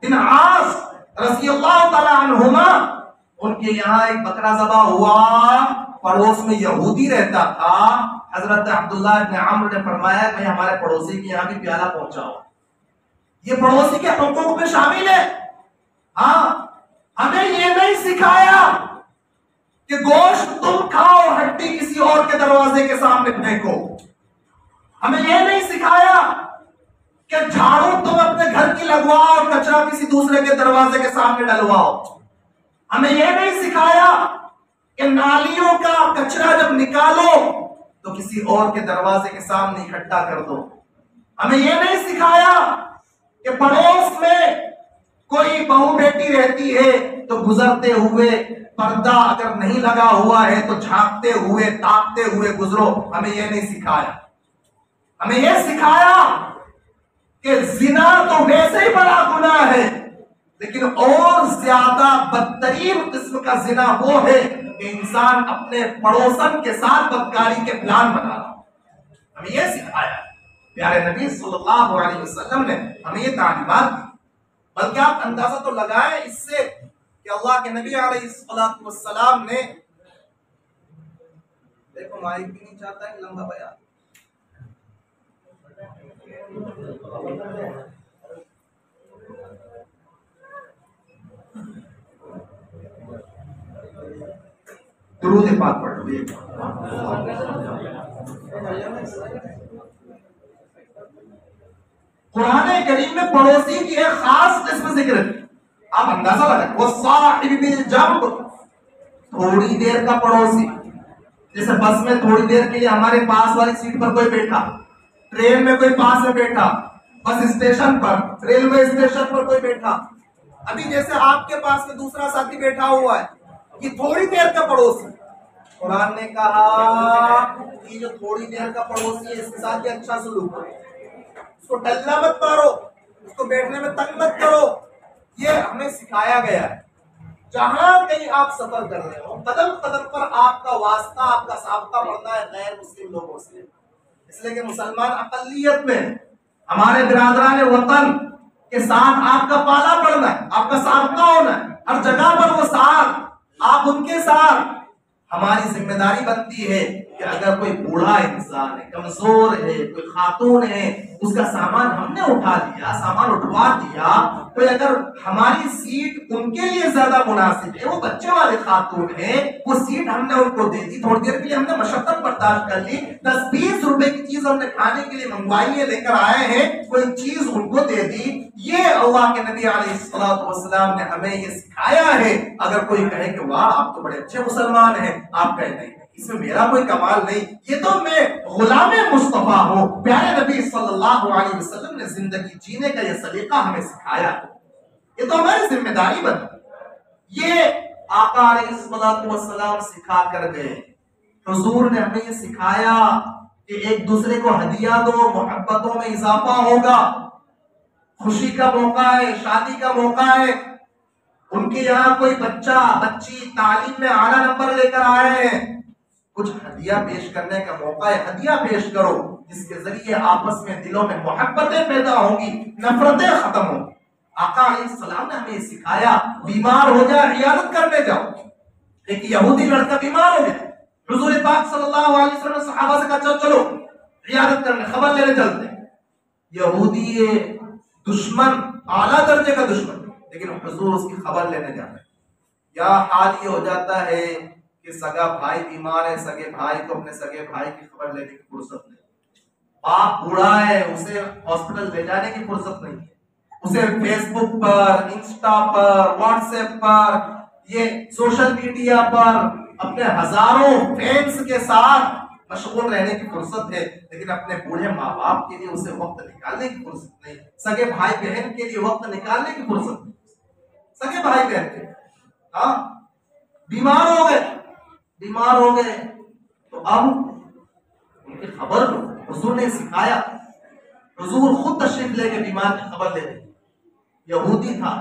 بن عاص رضی اللہ تعالی عنہما، ان کے یہاں ایک بکرا ذبح ہوا، پڑوس میں یہودی رہتا تھا، حضرت عبداللہ بن عمرو نے فرمایا کہ ہمارے پڑوسی کے یہاں بھی پیالہ پہنچاؤ۔ یہ پڑوسی کے حقوق میں شامل ہے۔ ہاں، ہمیں یہ نہیں سکھایا کہ گوشت تم کھاؤ ہڈی کسی اور کے دروازے کے سامنے پھینکو، ہمیں یہ نہیں سکھایا کہ جھاڑو تم اپنے گھر کی لگواؤ اور کچرا کسی دوسرے کے دروازے کے سامنے ڈلواؤ، ہمیں یہ نہیں سکھایا کہ نالیوں کا کچرا جب نکالو تو کسی اور کے دروازے کے سامنے اکٹھا کر دو، ہمیں یہ نہیں سکھایا کہ پڑوس میں کوئی بہو بیٹی رہتی ہے تو گزرتے ہوئے پردہ اگر نہیں لگا ہوا ہے تو جھانکتے ہوئے تاکتے ہوئے گزرو، ہمیں یہ نہیں سکھایا۔ ہمیں یہ سکھایا کہ زنا تو ویسے ہی بڑا گناہ ہے، لیکن اور زیادہ بدترین قسم کا زنا وہ ہے کہ انسان اپنے پڑوسن کے ساتھ بدکاری کے پلان بنا رہا۔ ہمیں یہ سکھایا پیارے نبی صلی اللہ علیہ وسلم نے، ہمیں یہ تعلیمات دی۔ بلکہ آپ اندازہ تو لگائیں اس سے کہ اللہ کے نبی علیہ الصلوۃ والسلام نے، دیکھو مائک بھی نہیں چاہتا ہے لمبا بیان، درود پاک پڑھ لو۔ قرآن کریم میں پڑوسی کی ایک خاص قسم ذکر ہے، آپ اندازہ لگائیں، وہ صاحب بالجنب، تھوڑی دیر کا پڑوسی۔ جیسے بس میں تھوڑی دیر کے لیے ہمارے پاس والی سیٹ پر کوئی بیٹھا، ٹرین میں کوئی پاس میں بیٹھا، بس اسٹیشن پر، ریلوے اسٹیشن پر کوئی بیٹھا، ابھی جیسے آپ کے پاس میں دوسرا ساتھی بیٹھا ہوا ہے، یہ تھوڑی دیر کا پڑوسی۔ قرآن نے کہا کہ جو تھوڑی دیر کا پڑوسی ہے اس کے ساتھ بھی اچھا سلوک کرو، اس کو ڈلنا مت مارو، اس کو بیٹھنے میں تنگ مت کرو۔ یہ ہمیں سکھایا گیا ہے۔ جہاں کہیں آپ سفر کر رہے ہو، قدم قدم پر آپ کا واسطہ، آپ کا سابقہ پڑنا ہے غیر مسلم لوگوں سے، اس لیے کہ مسلمان اقلیت میں ہمارے برادران وطن کے ساتھ آپ کا پالا پڑنا ہے، آپ کا سابقہ ہونا ہے، ہر جگہ پر وہ ساتھ، آپ ان کے ساتھ ہماری ذمہ داری بنتی ہے کہ اگر کوئی بوڑھا انسان ہے، کمزور ہے، کوئی خاتون ہے، اس کا سامان ہم نے اٹھا لیا، سامان اٹھوا دیا، تو اگر ہماری سیٹ ان کے لیے زیادہ مناسب ہے، وہ بچے والے خاتون ہیں، وہ سیٹ ہم نے ان کو دے دی، تھوڑی دیر کے لیے ہم نے مشقت برداشت کر لی، 10-20 روپے کی چیز ہم نے کھانے کے لیے منگوائی ہے، لے کر آئے ہیں، کوئی چیز ان کو دے دی، یہ اللہ کے نبی علیہ الصلوۃ والسلام نے ہمیں یہ سکھایا ہے۔ اگر کوئی کہے کہ واہ آپ تو بڑے اچھے مسلمان ہیں، آپ کہے نہیں اس میں میرا کوئی کمال نہیں، یہ تو میں غلام مصطفیٰ ہوں۔ پیارے نبی صلی اللہ علیہ وسلم نے زندگی جینے کا یہ سلیقہ ہمیں سکھایا، یہ تو ہماری ذمہ داری بنتی، یہ آقا علیہ الصلوۃ والسلام سکھا کر گئے۔ حضور نے ہمیں یہ سکھایا کہ ایک دوسرے کو ہدیہ دو، محبتوں میں اضافہ ہوگا۔ خوشی کا موقع ہے، شادی کا موقع ہے، ان کے یہاں کوئی بچہ بچی تعلیم میں اعلیٰ نمبر لے کر آئے ہیں، کچھ ہدیہ پیش کرنے کا موقع ہے، ہدیہ پیش کرو، جس کے ذریعے آپس میں دلوں میں محبتیں پیدا ہوں گی، نفرتیں ختم ہوں گی۔ آقا علیہ السلام نے ہمیں سکھایا، بیمار ہو جائے عیادت کرنے جاؤ۔ ایک یہودی لڑکا بیمار ہو گیا، حضور پاک صلی اللہ علیہ وسلم نے صحابہ سے کہا چلو عیادت کرنے، خبر لینے چلتے ہیں۔ یہودی دشمن، اعلیٰ درجے کا دشمن، لیکن حضور اس کی خبر لینے جا رہے ہیں۔ یا حال یہ ہو جاتا ہے کہ سگا بھائی بیمار ہے، سگے بھائی کو اپنے سگے بھائی کی خبر لینے کی فرصت نہیں، باپ بوڑھا ہے، اسے ہاسپٹل لے جانے کی فرصت نہیں ہے، اسے فیس بک پر، انسٹا پر، واٹس ایپ پر، یہ سوشل میڈیا پر اپنے ہزاروں فینس کے ساتھ مشغول رہنے کی فرصت ہے، لیکن اپنے بوڑھے ماں باپ کے لیے اسے وقت نکالنے کی فرصت نہیں، سگے بھائی بہن کے لیے وقت نکالنے کی فرصت نہیں، سگے بھائی بہن کے ہاں بیمار ہو گئے تو اب ان کی خبر لو۔ حضور نے سکھایا، حضور خود تشریف لے کے بیمار کی خبر لے گئے۔ یہودی تھا،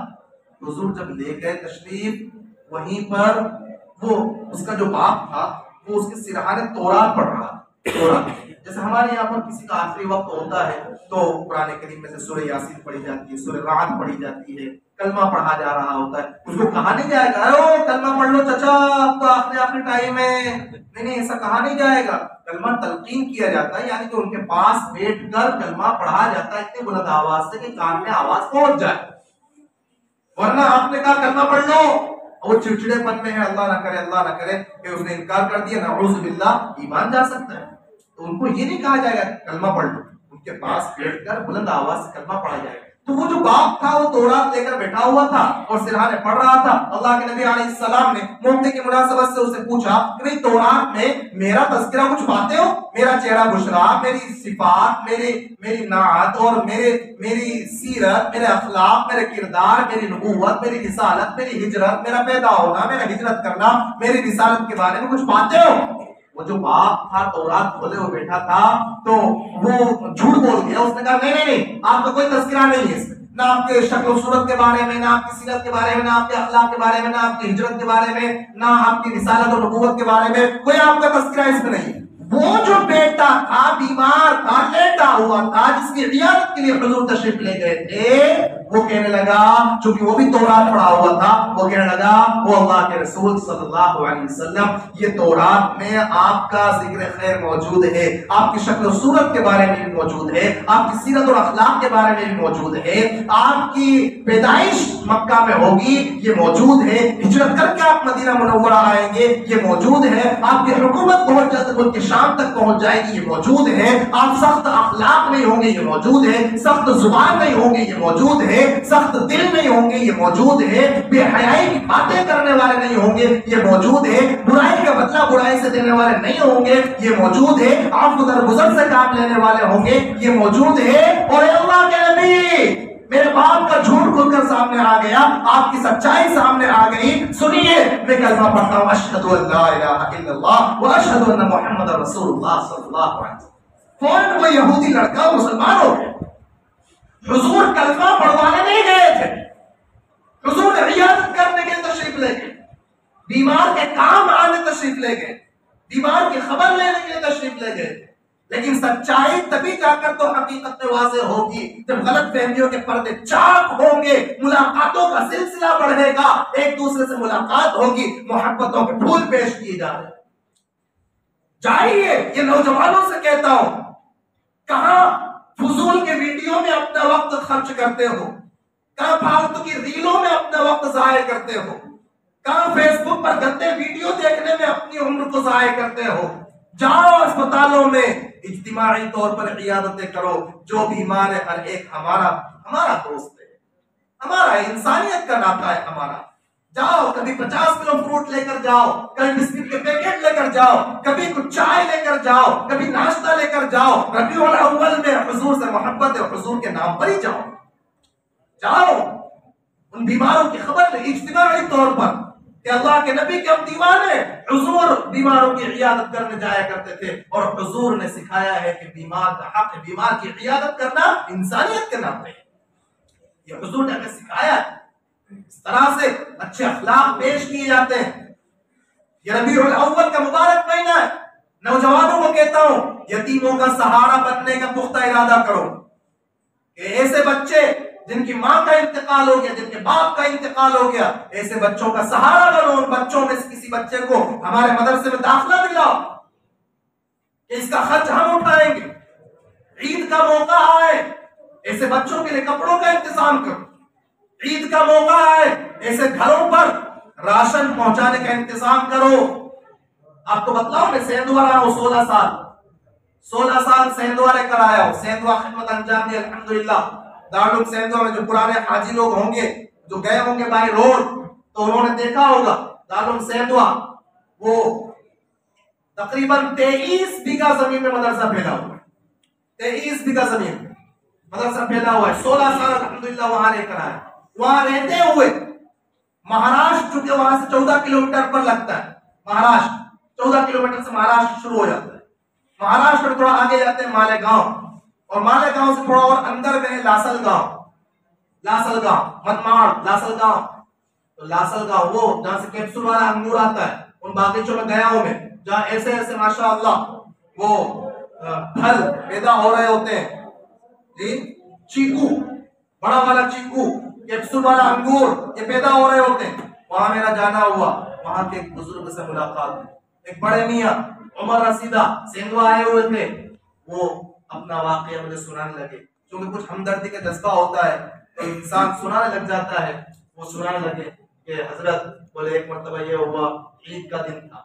حضور جب لے گئے تشریف، وہیں پر وہ اس کا جو باپ تھا وہ اس کے سرحانے تورات پڑھ رہا تھا۔ جیسے ہمارے یہاں پر کسی کا آخری وقت ہوتا ہے تو قرآن کریم میں سے سورہ یاسین پڑھی جاتی ہے، سورہ رعد پڑھی جاتی ہے، کلمہ پڑھا جا رہا ہوتا ہے، اس کو کہا نہیں جائے گا او کلمہ پڑھ لو چچا اب تو آخری ٹائم ہے، نہیں ایسا کہا نہیں جائے گا، کلمہ تلقین کیا جاتا ہے، یعنی کہ ان کے پاس بیٹھ کر کلمہ پڑھا جاتا ہے اتنی بلند آواز سے کہ کان میں آواز پہنچ جائے، ورنہ آپ نے کہا کلمہ پڑھ لو، وہ چڑچڑے پن میں ہے، اللہ نہ کرے کہ اس نے انکار کر دیا، نعوذ باللہ، ایمان جا سکتا ہے، تو ان کو یہ نہیں کہا جائے گا کلمہ پڑھ لو، ان کے پاس بیٹھ کر بلند آواز سے کلمہ پڑھا جائے گا۔ تو وہ جو باپ تھا وہ تورات لے کر بیٹھا ہوا تھا اور سرحانے پڑھ رہا تھا۔ اللہ کے نبی علیہ السلام نے موقع کی مناسبت سے اسے پوچھا کہ بھئی تورات میں میرا تذکرہ کچھ پاتے ہو؟ میرا چہرہ بشرا، میری صفات، میری نعت اور میری سیرت، میرے اخلاق، میرے کردار، میری نبوت، میری رسالت، میری ہجرت، میرا پیدا ہونا، میرا ہجرت کرنا، میری رسالت کے بارے میں کچھ پاتے ہو؟ وہ جو باپ تھا تورات کھولے ہوئے بیٹھا تھا تو وہ جھوٹ بول گیا، اس نے کہا نہیں آپ کا کوئی تذکرہ نہیں ہے اس میں، نہ آپ کے شکل و صورت کے بارے میں، نہ آپ کی سیرت کے بارے میں، نہ آپ کے اخلاق کے بارے میں، نہ آپ کی ہجرت کے بارے میں، نہ آپ کی رسالت اور نبوت کے بارے میں، کوئی آپ کا تذکرہ اس میں نہیں ہے۔ وہ جو بیٹا تھا بیمار تھا، لیٹا ہوا تھا، جس کی عیادت کے لیے حضور تشریف لے گئے تھے، وہ کہنے لگا، چونکہ وہ بھی تورات پڑھا ہوا تھا، وہ کہنے لگا وہ اللہ کے رسول صلی اللہ علیہ وسلم، یہ تورات میں آپ کا ذکر خیر موجود ہے، آپ کی شکل و صورت کے بارے میں بھی موجود ہے، آپ کی سیرت اور اخلاق کے بارے میں بھی موجود ہے، آپ کی پیدائش مکہ میں ہوگی یہ موجود ہے، ہجرت کر کے آپ مدینہ منورہ آئیں گے یہ موجود ہے، آپ کی حکومت بہت جلد ملک شام تک پہنچ جائے گی یہ موجود ہے، آپ سخت اخلاق نہیں ہوں گے یہ موجود ہے، سخت زبان نہیں ہوں گے یہ موجود ہے، سخت دل نہیں ہوں گے یہ موجود ہے، بے حیائی کی باتیں کرنے والے نہیں ہوں گے یہ موجود ہے، برائی کا بدلہ برائی سے دینے والے نہیں ہوں گے یہ موجود ہے، عفو درگزر سے کام لینے والے ہوں گے یہ موجود ہے۔ اور اللہ کے نبی میرے باپ کا جھوٹ کھل کر سامنے آ گیا، آپ کی سچائی سامنے آ گئی، سنیے میں کلمہ پڑھتا ہوں، اشہد ان لا الہ الا اللہ واشہد ان محمد رسول اللہ صلی اللہ علیہ وسلم۔ فوراً وہ یہودی لڑکا مسلمان ہو گیا۔ حضور کلمہ پڑھوانے نہیں گئے تھے، حضور عیادت کرنے کے تشریف لے گئے، بیمار کے کام آنے تشریف لے گئے، بیمار کی خبر لینے کے تشریف لے گئے، لیکن سچائی تبھی جا کر تو حقیقت میں واضح ہوگی جب غلط فہمیوں کے پردے چاک ہوں گے، ملاقاتوں کا سلسلہ بڑھے گا، ایک دوسرے سے ملاقات ہوگی، محبتوں کے پھول پیش کیے جا رہے ہیں۔ جائیے، یہ نوجوانوں سے کہتا ہوں، کہاں فضول کے ویڈیو میں اپنا وقت خرچ کرتے ہو، کہاں فالتو کی ریلوں میں اپنا وقت ضائع کرتے ہو، کہاں فیس بک پر گندے ویڈیو دیکھنے میں اپنی عمر کو ضائع کرتے ہو؟ جاؤ اسپتالوں میں اجتماعی طور پر عیادتیں کرو، جو بیمار ہے ہر ایک ہمارا دوست ہے، ہمارا انسانیت کا ناطہ ہے ہمارا۔ جاؤ، کبھی 50 کلو فروٹ لے کر جاؤ، کبھی بسکٹ کے پیکٹ لے کر جاؤ، کبھی کچھ چائے لے کر جاؤ، کبھی ناشتہ لے کر جاؤ۔ ربیع الاول میں حضور سے محبت ہے، حضور کے نام پر ہی جاؤ ان بیماروں کی خبر لیں اجتماعی طور پر کہ اللہ کے نبی کے ہم دیوانے، حضور بیماروں کی عیادت کرنے جایا کرتے تھے، اور حضور نے سکھایا ہے کہ بیمار کا حق ہے، بیمار کی عیادت کرنا انسانیت کے نام پہ ہے، یہ حضور نے ہمیں سکھایا ہے۔ اس طرح سے اچھے اخلاق پیش کیے جاتے ہیں۔ یہ ربیع الاول کا مبارک مہینہ ہے، نوجوانوں کو کہتا ہوں یتیموں کا سہارا بننے کا پختہ ارادہ کرو، کہ ایسے بچے جن کی ماں کا انتقال ہو گیا، جن کے باپ کا انتقال ہو گیا، ایسے بچوں کا سہارا بنو، ان بچوں میں سے کسی بچے کو ہمارے مدرسے میں داخلہ دلاؤ کہ اس کا خرچ ہم اٹھائیں گے۔ عید کا موقع آئے، ایسے بچوں کے لیے کپڑوں کا انتظام کرو۔ عید کا موقع آئے، ایسے گھروں پر راشن پہنچانے کا انتظام کرو۔ آپ کو بتلاؤ، میں سیندوا رہا ہوں 16 سال سیندوا لے کر آیا ہوں، سیندوا خدمت انجام دی الحمدللہ۔ دارالعلوم سیندوا میں جو پرانے حاجی لوگ ہوں گے، جو گئے ہوں گے بائی روڈ، تو انہوں نے دیکھا ہوگا دارالعلوم سیندوا وہ تقریباً 23 بیگھہ زمین میں مدرسہ پھیلا ہوا ہے، 23 بیگھہ زمین میں مدرسہ پھیلا ہوا ہے۔ 16 سال الحمدللہ وہاں لے کر آیا، وہاں رہتے ہوئے مہاراشٹر، چونکہ وہاں سے 14 کلومیٹر پر لگتا ہے، مہاراشٹر 14 کلومیٹر سے مہاراشٹر شروع ہو جاتا ہے۔ مہاراشٹر تھوڑا آگے جاتے ہیں مالیگاؤں، اور مالیگاؤں سے تھوڑا اور اندر میں ہے لاسل گاؤں، منماڑ لاسل گاؤں۔ تو لاسل گاؤں وہ جہاں سے کیپسول والا انگور آتا ہے، ان باغیچوں میں گیا ہوں میں، جہاں ایسے ایسے ماشاءاللہ وہ پھل پیدا ہو رہے ہوتے ہیں، جی چیکو، بڑا والا چیکو، کیپسول والا انگور، یہ پیدا ہو رہے ہوتے ہیں۔ وہاں میرا جانا ہوا، وہاں کے ایک بزرگ سے ملاقات ہوئی، ایک بڑے میاں عمر رسیدہ سیندوا آئے ہوئے تھے، وہ اپنا واقعہ مجھے سنانے لگے، کیونکہ کچھ ہمدردی کا جذبہ ہوتا ہے تو انسان سنانے لگ جاتا ہے۔ وہ سنانے لگے کہ حضرت بولے ایک مرتبہ یہ ہوا، عید کا دن تھا،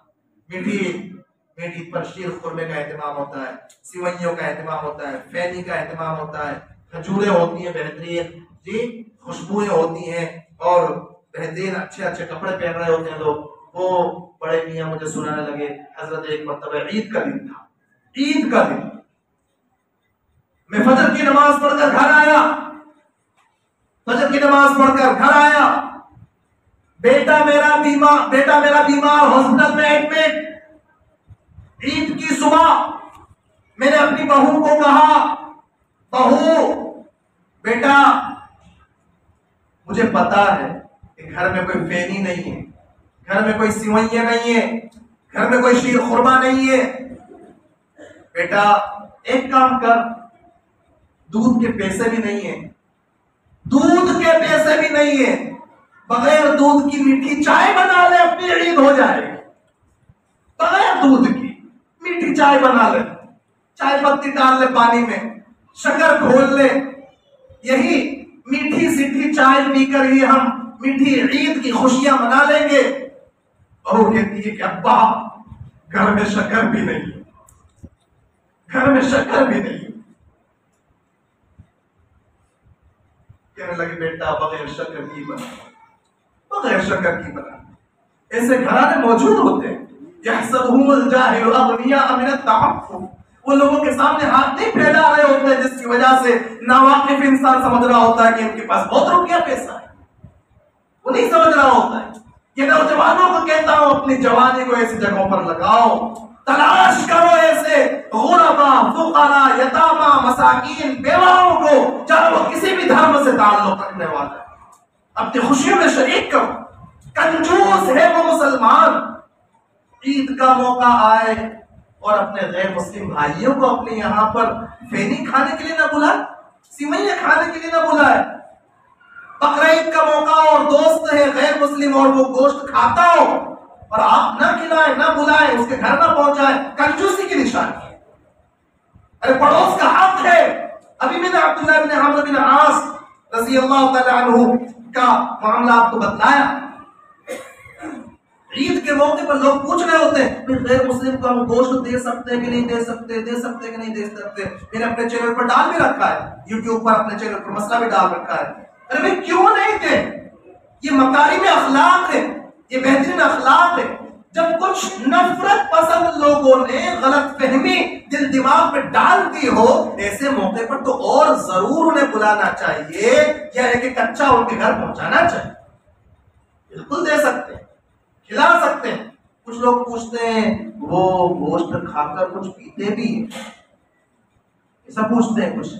میٹھی پر شیر خورمے کا اہتمام ہوتا ہے، سیوئیوں کا اہتمام ہوتا ہے، فینی کا اہتمام ہوتا ہے، کھجوریں ہوتی ہیں بہترین، جی خوشبوئیں ہوتی ہیں، اور بہترین اچھے اچھے کپڑے پہن رہے ہوتے ہیں لوگ۔ وہ بڑے میاں مجھے سنانے لگے، حضرت ایک مرتبہ عید کا دن تھا، عید کا دن، میں فجر کی نماز پڑھ کر گھر آیا، فجر کی نماز پڑھ کر گھر آیا، بیٹا میرا بیمار ہاسپٹل میں ایڈمٹ۔ عید کی صبح میں نے اپنی بہو کو کہا، بہو بیٹا مجھے پتا ہے کہ گھر میں کوئی فینی نہیں ہے، گھر میں کوئی سیوئیاں نہیں ہے، گھر میں کوئی شیر خورما نہیں ہے، بیٹا ایک کام کر، دودھ کے پیسے بھی نہیں ہیں، دودھ کے پیسے بھی نہیں ہیں، بغیر دودھ کی میٹھی چائے بنا لے، اپنی عید ہو جائے گی۔ بغیر دودھ کی میٹھی چائے بنا لے، چائے پتی ڈال لے پانی میں، شکر گھول لے، یہی میٹھی سیٹھی چائے پی کر ہی ہم میٹھی عید کی خوشیاں منا لیں گے۔ بہو کہتی ہے کہ ابا گھر میں شکر بھی نہیں، گھر میں شکر بھی نہیں۔ کہنے لگے بیٹا بغیر شکر کی بنا، بغیر شکر کی بنا۔ ایسے گھرانے موجود ہوتے ہیں، یحسبهم الجاہل اغنیاء من التعفف، وہ لوگوں کے سامنے ہاتھ نہیں پھیلا رہے ہوتے ہیں جس کی وجہ سے ناواقف انسان سمجھ رہا ہوتا ہے کہ ان کے پاس بہت روپیہ پیسہ ہے، وہ نہیں سمجھ رہا ہوتا ہے۔ یہ نوجوانوں کو کہتا ہوں اپنی جوانی کو ایسی جگہوں پر لگاؤ، تلاش کرو ایسے غربا، فقراء، یتاما، مساکین، بیواؤں کو، چاہے وہ کسی بھی دھرم سے تعلق رکھنے والا ہے، اپنی خوشیوں میں شریک کرو۔ کنجوس ہے وہ مسلمان، عید کا موقع آئے اور اپنے غیر مسلم بھائیوں کو اپنے یہاں پر فینی کھانے کے لیے نہ بلائے، سیوئیاں کھانے کے لیے نہ بلائے۔ بقرعید کا موقع اور دوست ہے غیر مسلم اور وہ گوشت کھاتا ہو اور آپ نہ کھلائیں نہ بلائیں اس کے گھر نہ پہنچائیں، کنجوسی کی نشانی ہے۔ ارے پڑوس کا حق ہے۔ ابھی میں نے عبداللہ بن عمرو بن عاص رضی اللہ تعالی عنہ کا معاملہ آپ کو بتلایا۔ عید کے موقع پر لوگ پوچھ رہے ہوتے ہیں کہ غیر مسلم کو ہم گوشت دے سکتے ہیں کہ نہیں دے سکتے، دے سکتے کہ نہیں دے سکتے۔ میں نے اپنے چینل پر ڈال بھی رکھا ہے، یوٹیوب پر اپنے چینل پر مسئلہ بھی ڈال رکھا ہے۔ ارے بھائی کیوں نہیں دے؟ یہ مکارم اخلاق ہے، یہ بہترین اخلاق ہے۔ جب کچھ نفرت پسند لوگوں نے غلط فہمی دل دماغ میں ڈال دی ہو، ایسے موقع پر تو اور ضرور انہیں بلانا چاہیے یا ایک کچا ان کے گھر پہنچانا چاہیے۔ بالکل دے سکتے ہیں، کھلا سکتے ہیں۔ کچھ لوگ پوچھتے ہیں وہ گوشت کھا کر کچھ پیتے بھی ہیں، ایسا پوچھتے ہیں کچھ،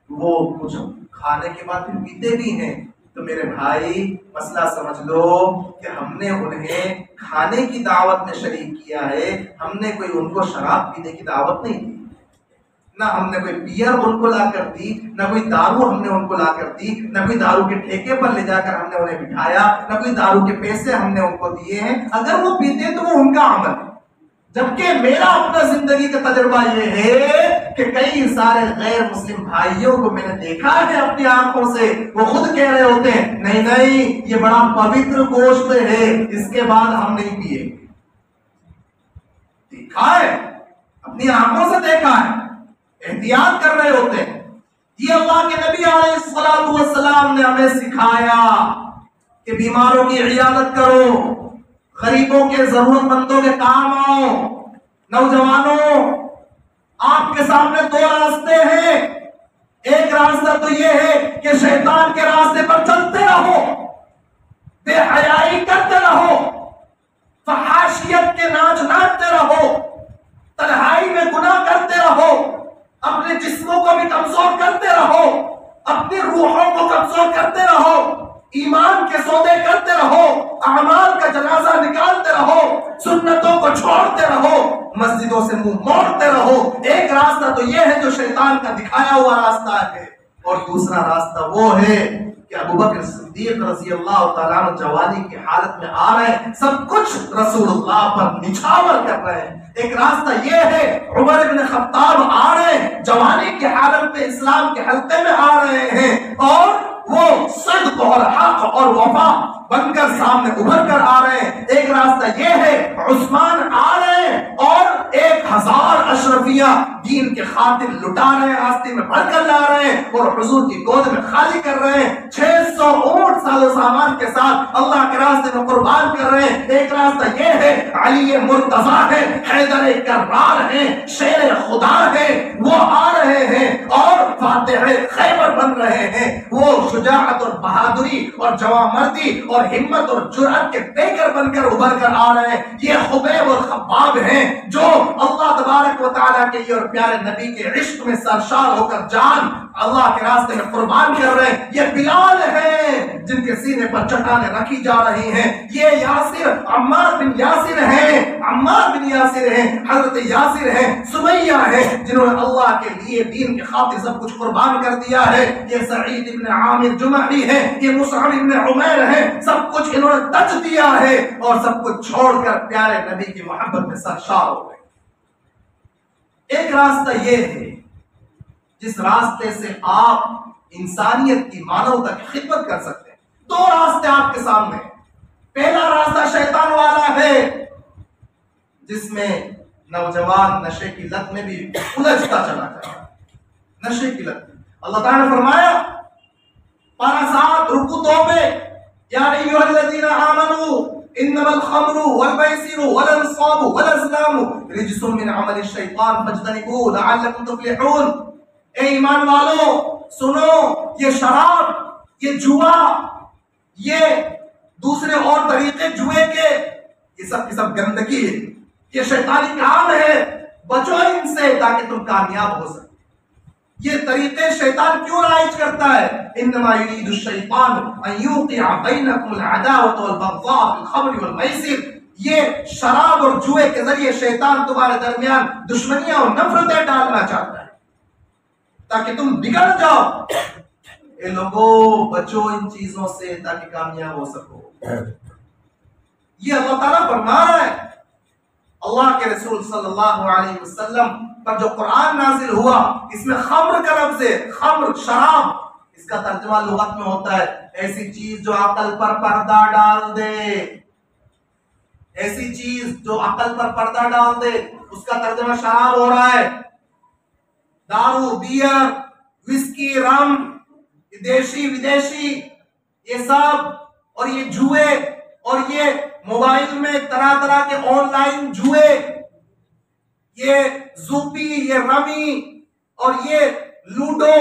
وہ کچھ کھانے کے بعد پھر پیتے بھی ہیں۔ تو میرے بھائی مسئلہ سمجھ لو کہ ہم نے انہیں کھانے کی دعوت میں شریک کیا ہے، ہم نے کوئی ان کو شراب پینے کی دعوت نہیں دی، نہ ہم نے کوئی بیئر ان کو لا کر دی، نہ کوئی دارو ہم نے ان کو لا کر دی، نہ کوئی دارو کے ٹھیکے پر لے جا کر ہم نے انہیں بٹھایا، نہ کوئی دارو کے پیسے ہم نے ان کو دیے ہیں۔ اگر وہ پیتے تو وہ ان کا عمل ہے، جبکہ میرا اپنا زندگی کا تجربہ یہ ہے کہ کئی سارے غیر مسلم بھائیوں کو میں نے دیکھا ہے اپنی آنکھوں سے، وہ خود کہہ رہے ہوتے ہیں نہیں نہیں یہ بڑا پوتر گوشت ہے، اس کے بعد ہم نہیں پیے۔ دیکھا ہے، اپنی آنکھوں سے دیکھا ہے، احتیاط کر رہے ہوتے ہیں۔ یہ اللہ کے نبی علیہ الصلوۃ والسلام نے ہمیں سکھایا کہ بیماروں کی عیادت کرو، غریبوں کے ضرورت مندوں کے کام آؤ۔ نوجوانوں، آپ کے سامنے دو راستے ہیں۔ ایک راستہ تو یہ ہے کہ شیطان کے راستے پر چلتے رہو، بے حیائی کرتے رہو، فحاشیت کے ناچ ناچتے رہو، تنہائی میں گناہ کرتے رہو، اپنے جسموں کو بھی کمزور کرتے رہو، اپنی روحوں کو کمزور کرتے رہو، ایمان کے سودے کرتے رہو، اعمال کا جنازہ نکالتے رہو، سنتوں کو چھوڑتے رہو، مسجدوں سے منہ موڑتے رہو۔ ایک راستہ تو یہ ہے جو شیطان کا دکھایا ہوا راستہ ہے، اور دوسرا راستہ وہ ہے کہ ابوبکر صدیق رضی اللہ تعالیٰ عنہ جوانی کی حالت میں آ رہے ہیں، سب کچھ رسول اللہ پر نچھاور کر رہے ہیں۔ ایک راستہ یہ ہے عمر بن خطاب آ رہے ہیں، جوانی کی حالت میں اسلام کے حلقے میں آ رہے ہیں، اور وہ صدق اور حق اور وفا بن کر سامنے ابھر کر آ رہے ہیں۔ ایک راستہ یہ ہے عثمان آ رہے ہیں اور 1000 اشرفیہ دین کے خاطر لٹا رہے ہیں، راستے میں بڑھ کر لا رہے ہیں اور حضور کی گود میں خالی کر رہے ہیں، 600 اونٹ ساز و سامان کے ساتھ اللہ کے راستے میں قربان کر رہے ہیں۔ ایک راستہ یہ ہے علی مرتضیٰ ہے، حیدر کرار ہے، شیر خدا ہے، وہ آ رہے ہیں اور فاتح خیبر بن رہے ہیں، وہ شجاعت اور بہادری اور جوان مردی اور ہمت اور جرأت کے پیکر بن کر ابھر کر آ رہے ہیں۔ یہ خبیب اور خباب ہیں جو اللہ تبارک و تعالیٰ کے اور پیارے نبی کے عشق میں سرشار ہو کر جان اللہ کے راستے میں قربان کر رہے ہیں۔ یہ بلال ہیں جن کے سینے پر چٹانیں رکھی جا رہی ہیں۔ یہ یاسر عمار بن یاسر ہیں، عمار بن یاسر ہیں، حضرت یاسر ہیں، سمیہ ہیں جنہوں نے اللہ کے لیے دین کے خاطر سب کچھ قربان کر دیا ہے۔ یہ سعید بن عامر جمحی ہیں، یہ مصعب بن عمیر ہیں، سب کچھ انہوں نے تج دیا ہے اور سب کچھ چھوڑ کر پیارے نبی کی محبت میں سرشار ہو گئے۔ ایک راستہ یہ ہے جس راستے سے آپ انسانیت کی مانوتا کی خدمت کر سکتے ہیں۔ دو راستے آپ کے سامنے۔ پہلا راستہ شیطان والا ہے جس میں نوجوان نشے کی لت میں بھی الجھتا چلا جاتا ہے۔ نشے کی لت میں اللہ تعالیٰ نے فرمایا پارہ 7 رکوع 2 میں یا ایھا الذین آمنوا انما الخمر والمیسر والانصاب والازلام رجس من عمل الشیطان فاجتنبوہ لعلکم تفلحون۔ اے ایمان والو سنو، یہ شراب، یہ جوا، یہ دوسرے اور طریقے جوئے کے، یہ سب کی سب گندگی ہے، یہ شیطانی کام ہے، بچو ان سے تاکہ تم کامیاب ہو سکو۔ یہ طریقے شیطان کیوں رائج کرتا ہے؟ انما یرید الشیطان ان یوقع بینکم العداوۃ والبغضاء فی الخمر والمیسر۔ یہ شراب اور جوئے کے ذریعے شیطان تمہارے درمیان دشمنیاں اور نفرتیں ڈالنا چاہتا ہے تاکہ تم بگڑ جاؤ۔ اے لوگوں بچو ان چیزوں سے تاکہ کامیاب ہو سکو۔ یہ اللہ تعالیٰ فرما رہا ہے. اللہ کے رسول صلی اللہ علیہ وسلم پر جو قرآن نازل ہوا اس میں خمر کا لفظ ہے. خمر شراب، اس کا ترجمہ لغت میں ہوتا ہے ایسی چیز جو عقل پر پردہ ڈال دے. ایسی چیز جو عقل پر پردہ ڈال دے اس کا ترجمہ شراب ہو رہا ہے. دارو، بیئر، وسکی، رم، دیشی ودیشی، یہ سب، اور یہ جوئے، اور یہ موبائل میں طرح طرح کے آن لائن جوئے، یہ زوپی، یہ رمی اور یہ لوڈو،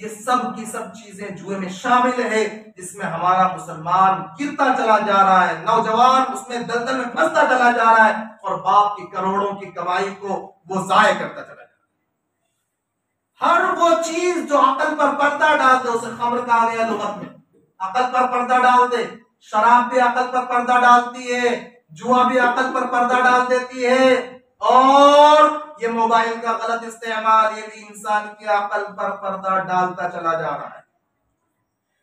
یہ سب کی سب چیزیں جوئے میں شامل ہے جس میں ہمارا مسلمان گرتا چلا جا رہا ہے. نوجوان اس میں دلدل میں پھنستا چلا جا رہا ہے اور باپ کی کروڑوں کی کمائی کو وہ ضائع کرتا چلا جا رہا ہے. ہر وہ چیز جو عقل پر پردہ ڈال دے اسے خمر کہا گیا لغت میں. عقل پر پردہ ڈال دے. شراب بھی عقل پر پردہ ڈالتی ہے، جوا بھی عقل پر پردہ ڈال دیتی ہے، اور یہ موبائل کا غلط استعمال یہ بھی انسان کی عقل پر پردہ ڈالتا چلا جا رہا ہے.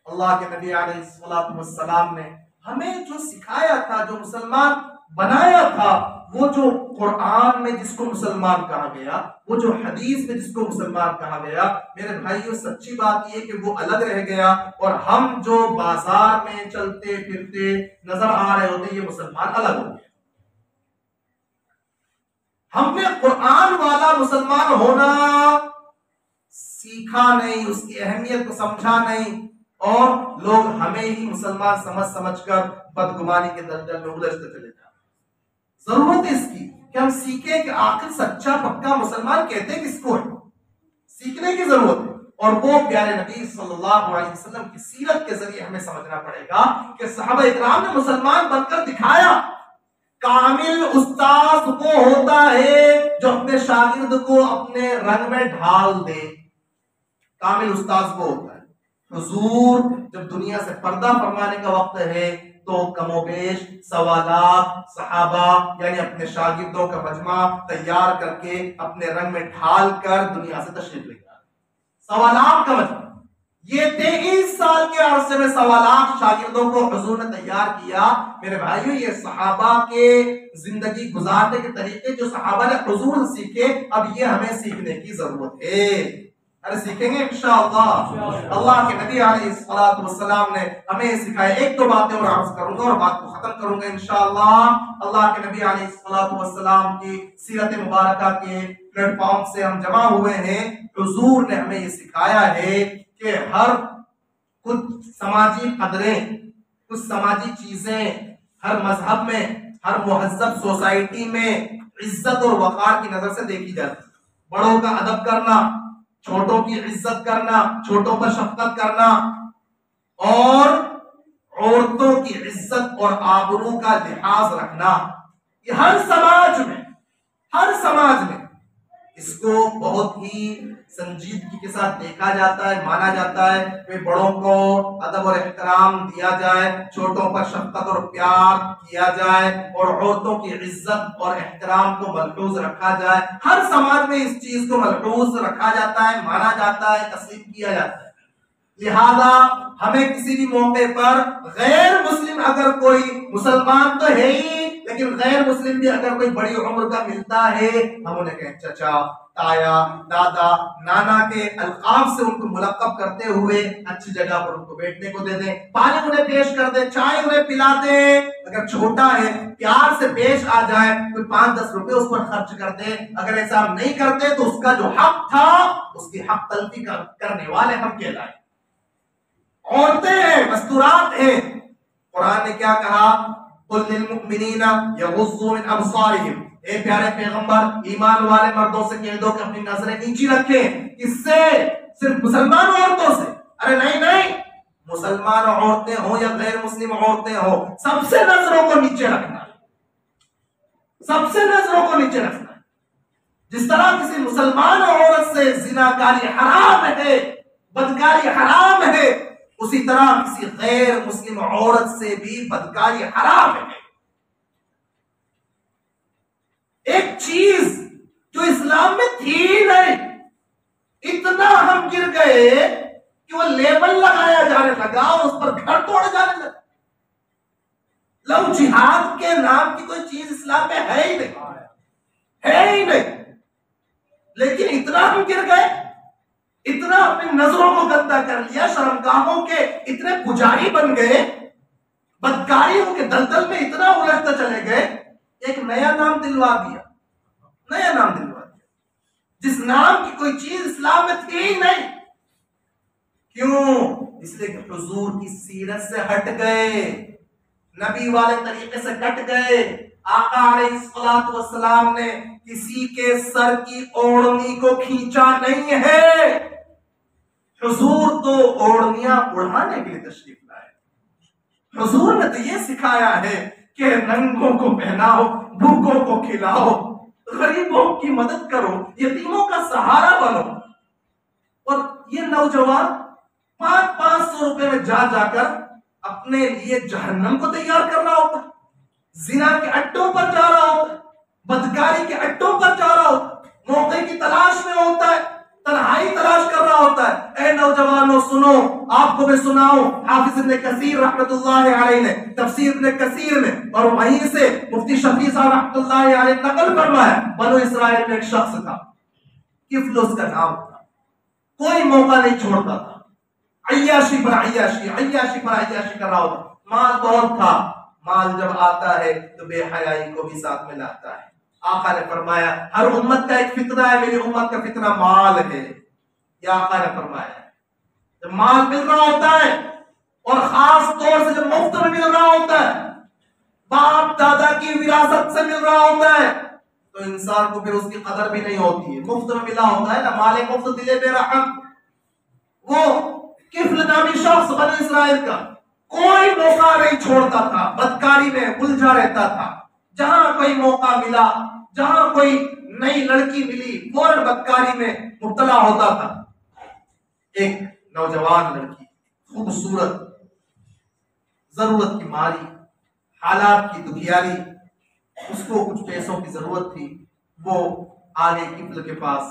اللہ کے نبی علیہ الصلوۃ والسلام نے ہمیں جو سکھایا تھا، جو مسلمان بنایا تھا، وہ جو قرآن میں جس کو مسلمان کہا گیا، وہ جو حدیث میں جس کو مسلمان کہا گیا، میرے بھائیوں سچی بات یہ کہ وہ الگ رہ گیا، اور ہم جو بازار میں چلتے پھرتے نظر آ رہے ہوتے یہ مسلمان الگ ہو گئے. ہم نے قرآن والا مسلمان ہونا سیکھا نہیں، اس کی اہمیت کو سمجھا نہیں، اور لوگ ہمیں ہی مسلمان سمجھ کر بدگمانی کے دلدل میں الجھتے چلے جاتے. ضرورت ہے اس کی کہ ہم سیکھیں کہ آخر سچا پکا مسلمان کہتے کس کو ہے. سیکھنے کی ضرورت ہے، اور وہ پیارے نبی صلی اللہ علیہ وسلم کی سیرت کے ذریعے ہمیں سمجھنا پڑے گا کہ صحابہ اکرام نے مسلمان بن کر دکھایا. کامل استاذ وہ ہوتا ہے جو اپنے شاگرد کو اپنے رنگ میں ڈھال دے. کامل استاذ وہ ہوتا ہے. حضور جب دنیا سے پردہ فرمانے کا وقت ہے تو کم و بیش سوالات صحابہ یعنی اپنے شاگردوں کا مجمع تیار کر کے اپنے رنگ میں ڈھال کر دنیا سے تشریف لے گئے. سوالات کا مجمع یہ 23 سال کے عرصے میں سوالات شاگردوں کو حضور نے تیار کیا. میرے بھائیوں یہ صحابہ کے زندگی گزارنے کے طریقے جو صحابہ نے حضور سے سیکھے، اب یہ ہمیں سیکھنے کی ضرورت ہے. ارے سیکھیں گے انشاءاللہ. اللہ کے نبی علیہ الصلوۃ والسلام نے ہمیں سکھایا. ایک دو باتیں اور عرض کروں گا اور بات کو ختم کروں گا انشاءاللہ. اللہ کے نبی علیہ الصلوۃ والسلام کی سیرت مبارکہ کے پلیٹ فارم سے ہم جمع ہوئے ہیں. حضور نے ہمیں یہ سکھایا ہے کہ ہر کچھ سماجی قدریں، کچھ سماجی چیزیں ہر مذہب میں، ہر مہذب سوسائٹی میں عزت اور وقار کی نظر سے دیکھی جاتی. بڑوں کا ادب کرنا، چھوٹوں کی عزت کرنا، چھوٹوں پر شفقت کرنا، اور عورتوں کی عزت اور آبرو کا لحاظ رکھنا، یہ ہر سماج میں اس کو بہت ہی سنجیدگی کے ساتھ دیکھا جاتا ہے، مانا جاتا ہے کہ بڑوں کو ادب اور احترام دیا جائے، چھوٹوں پر شفقت اور پیار کیا جائے، اور عورتوں کی عزت اور احترام کو ملحوظ رکھا جائے. ہر سماج میں اس چیز کو ملحوظ رکھا جاتا ہے، مانا جاتا ہے، تسلیم کیا جاتا ہے. لہذا ہمیں کسی بھی موقع پر غیر مسلم اگر کوئی مسلمان تو ہے ہی لیکن غیر مسلم بھی اگر کوئی بڑی عمر کا ملتا ہے، ہم انہیں کہیں چچا، تایا، دادا، نانا کے القاب سے ان کو ملقب کرتے ہوئے اچھی جگہ پر ان کو بیٹھنے کو دے دیں، پانی انہیں پیش کر دیں، چائے انہیں پلا دیں. اگر چھوٹا ہے پیار سے پیش آ جائے، کوئی 5-10 روپے اس پر خرچ کر دیں. اگر ایسا ہم نہیں کرتے تو اس کا جو حق تھا اس کی حق تلفی کرنے والے ہم کہلائیں. عورتیں ہیں، مستورات ہیں. قرآن نے کیا کہا؟ قل للمؤمنین یغضوا من ابصارہم. اے پیارے پیغمبر، ایمان والے مردوں سے کہہ دو کہ اپنی نظریں نیچی رکھیں. کس سے؟ صرف مسلمان عورتوں سے؟ ارے نہیں، مسلمان عورتیں ہوں یا غیر مسلم عورتیں ہوں، سب سے نظروں کو نیچے رکھنا ہے. سب سے نظروں کو نیچے رکھنا ہے. جس طرح کسی مسلمان عورت سے زناکاری حرام ہے، بدکاری حرام ہے، اسی طرح کسی غیر مسلم عورت سے بھی بدکاری حرام ہے. ایک چیز جو اسلام میں تھی نہیں، اتنا ہم گر گئے کہ وہ لیبل لگایا جانے لگا اور اس پر گھر توڑے جانے لگا. لو اب جہاد کے نام کی کوئی چیز اسلام میں ہے ہی نہیں، ہے ہی نہیں، لیکن اتنا ہم گر گئے، اتنا اپنی نظروں کو گندا کر لیا، شرمگاہوں کے اتنے پجاری بن گئے، بدکاریوں کے دلدل میں اتنا الجھتے چلے گئے، ایک نیا نام دلوا دیا، نیا نام دلوا دیا، جس نام کی کوئی چیز اسلام میں تھی ہی نہیں۔ کیوں؟ اس لیے کہ حضور کی سیرت سے ہٹ گئے، نبی والے طریقے سے کٹ گئے۔ آقا علیہ الصلوۃ والسلام نے کسی کے سر کی اوڑھنی کو کھینچا نہیں ہے، حضور تو اوڑھنیاں اڑانے کے لیے تشریف لائے۔ حضور نے تو یہ سکھایا ہے کہ ننگوں کو پہناؤ، بھوکوں کو کھلاؤ، غریبوں کی مدد کرو، یتیموں کا سہارا بنو۔ اور یہ نوجوان 500 روپے میں جا کر اپنے لیے جہنم کو تیار کر رہا ہوتا ہے، زنا کے اڈوں پر جا رہا ہوتا ہے، بدکاری کے اڈوں پر جا رہا ہوتا ہے، موقع کی تلاش میں ہوتا ہے، تنہائی تلاش کر رہا ہوتا ہے۔ اے نوجوانوں سنو، آپ کو میں سناؤں، حافظ ابن کثیر رحمت اللہ علیہ نے تفسیر ابن کثیر میں، اور وہیں سے مفتی شفیع صاحب رحمت اللہ علیہ نقل فرمایا، بنو اسرائیل میں ایک شخص تھا، کفل اس کا نام تھا، کوئی موقع نہیں چھوڑتا تھا، عیاشی پر عیاشی، عیاشی پر عیاشی کر رہا ہوتا، مال بہت تھا، مال جب آتا ہے تو بے حیائی کو بھی ساتھ میں لاتا ہے۔ آقا نے فرمایا ہر امت کا ایک فتنہ ہے، میری امت کا فتنہ مال ہے۔ یہ آقا نے فرمایا جب مال مل رہا ہوتا ہے، اور خاص طور سے جب مفت میں مل رہا ہوتا ہے، باپ دادا کی وراثت سے مل رہا ہوتا ہے، تو انسان کو پھر اس کی قدر بھی نہیں ہوتی ہے۔ مفت میں ملا ہوتا ہے نا، مال مفت دلے بے رحم۔ وہ کفل نامی شخص بنی اسرائیل کا کوئی موقع نہیں چھوڑتا تھا، بدکاری میں الجھا رہتا تھا، جہاں کوئی موقع ملا، جہاں کوئی نئی لڑکی ملی، فوراً بدکاری میں مبتلا ہوتا تھا۔ ایک نوجوان لڑکی خوبصورت، ضرورت کی ماری، حالات کی دکھیاری، اس کو کچھ پیسوں کی ضرورت تھی، وہ آگے کفل کے پاس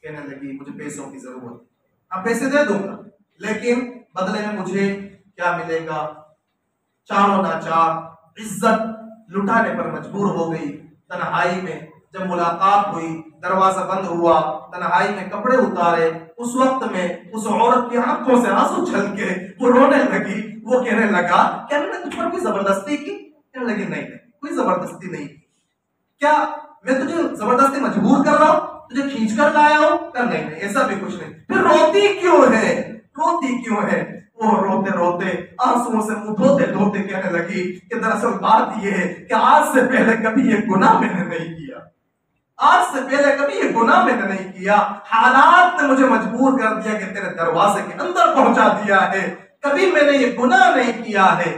کہنے لگی مجھے پیسوں کی ضرورت ہے، اب پیسے دے دوں گا لیکن بدلے میں مجھے کیا ملے گا؟ چاروں ناچار عزت لٹانے پر مجبور ہو گئی۔ تنہائی میں جب ملاقات ہوئی، دروازہ بند ہوا، تنہائی میں کپڑے اتارے، اس وقت میں اس عورت کی آنکھوں سے آنسو چھلکے وہ رونے لگی۔ وہ کہنے لگا کیا میں نے تجھ پر کوئی زبردستی کی؟ کہنے لگی نہیں کوئی زبردستی نہیں کی۔ کیا میں تجھے زبردستی مجبور کر رہا ہوں، تجھے کھینچ کر لایا ہوں؟ کہ نہیں ایسا بھی کچھ نہیں۔ پھر روتی کیوں ہے؟ روتی کیوں ہے؟ وہ روتے روتے آنسوؤں سے منہ دھوتے دھوتے کہنے لگی کہ دراصل بات یہ ہے کہ آج سے پہلے کبھی یہ گناہ میں نے نہیں کیا، آج سے پہلے کبھی یہ گناہ میں نے نہیں کیا، حالات نے مجھے مجبور کر دیا کہ تیرے دروازے کے اندر پہنچا دیا ہے، کبھی میں نے یہ گناہ نہیں کیا ہے۔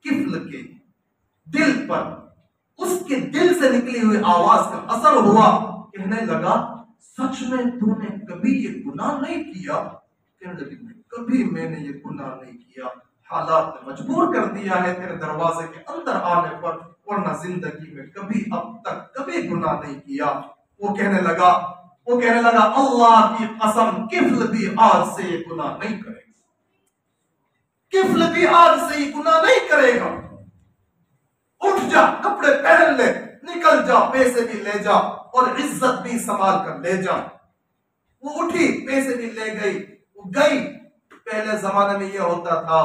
کفل کے دل پر اس کے دل سے نکلی ہوئی آواز کا اثر ہوا، کہنے لگا سچ میں تو نے کبھی یہ گناہ نہیں کیا؟ کہنے لگی نہیں کبھی میں نے یہ گناہ نہیں کیا، حالات نے مجبور کر دیا ہے تیرے دروازے کے اندر آنے پر، ورنہ زندگی میں کبھی اب تک کبھی گناہ نہیں کیا۔ وہ کہنے لگا اللہ کی قسم کفل بھی آج سے یہ گناہ نہیں کرے گا، کفل بھی آج سے یہ گناہ نہیں کرے گا۔ اٹھ جا، کپڑے پہن لے، نکل جا، پیسے بھی لے جا اور عزت بھی سنبھال کر لے جا۔ وہ اٹھی، پیسے بھی لے گئی، وہ گئی۔ پہلے زمانے میں یہ ہوتا تھا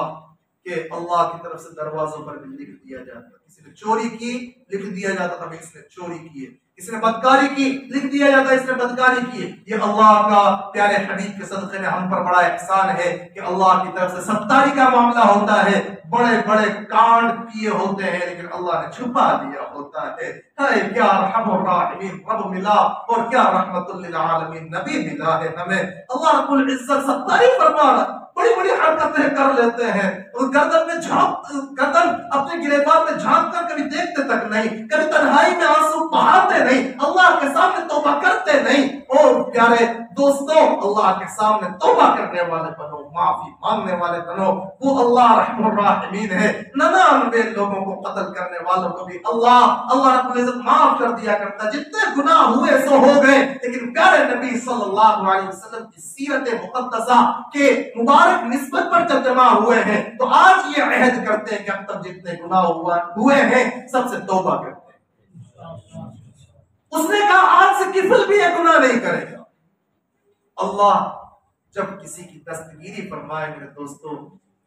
کہ اللہ کی طرف سے دروازوں پر بھی لکھ دیا جاتا، کسی نے چوری کی لکھ دیا جاتا تھا اس نے چوری کی ہے، اس نے بدکاری کی لکھ دیا جاتا ہے اس نے بدکاری کی ہے۔ یہ اللہ کا پیارے حبیب کے صدقے میں ہم پر بڑا احسان ہے کہ اللہ کی طرف سے ستاری کا معاملہ ہوتا ہے، بڑے بڑے کانڈ کیے ہوتے ہیں لیکن اللہ نے چھپا دیا ہوتا ہے۔ کیا ارحم الراحمین رب ملا اور کیا رحمت للعالمین نبی ملا ہے ہمیں۔ اللہ رب العزت ستاری فرما رہا، بڑی بڑی حرکتیں کر لیتے ہیں، گردن میں گردن اپنے گریبان میں جھانک کر کبھی دیکھتے تک نہیں، کبھی تنہائی میں آنسو بہاتے نہیں، اللہ کے سامنے توبہ کرتے نہیں۔ اور پیارے دوستوں، اللہ کے سامنے توبہ کرنے والے بنو، معافی مانگنے والے بنو، وہ اللہ رحم الراحمین ہے۔ 99 لوگوں کو قتل کرنے والوں کو بھی اللہ رب العزت معاف کر دیا کرتا، جتنے گناہ ہوئے سو ہو گئے، لیکن پیارے نبی صلی اللہ علیہ وسلم کی سیرت مقدسہ کے مبارک نسبت پر جب جمع ہوئے ہیں تو آج یہ عہد کرتے ہیں کہ اب تک جتنے گناہ ہوئے ہیں سب سے توبہ کرتے ہیں. اس نے کہا آج سے کفل بھی یہ گناہ نہیں کرے گا. اللہ جب کسی کی دستگیری فرمائے میرے دوستوں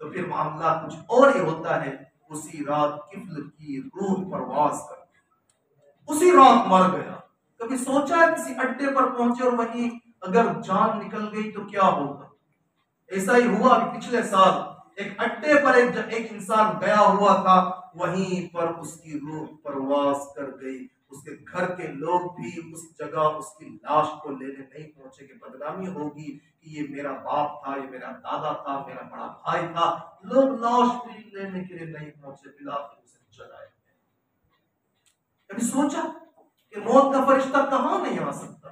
تو پھر معاملہ کچھ اور ہی ہوتا ہے. اسی رات کفل کی روح پرواز کر اسی رات مر گیا. کبھی سوچا ہے کسی اڈے پر پہنچے اور وہیں اگر جان نکل گئی تو کیا ہوگا؟ ایسا ہی ہوا کہ پچھلے سال ایک اڈے پر ایک انسان گیا ہوا تھا, وہیں پر اس کی روح پرواز کر گئی. اس کے گھر کے لوگ بھی اس جگہ اس کی لاش کو لینے نہیں پہنچے کہ بدنامی ہوگی کہ یہ میرا باپ تھا, یہ میرا دادا تھا, میرا بڑا بھائی تھا. لوگ لاش بھی لینے کے لیے نہیں پہنچے, بالآخر اسے جلائے. کبھی سوچا کہ موت کا فرشتہ کہاں نہیں آ سکتا,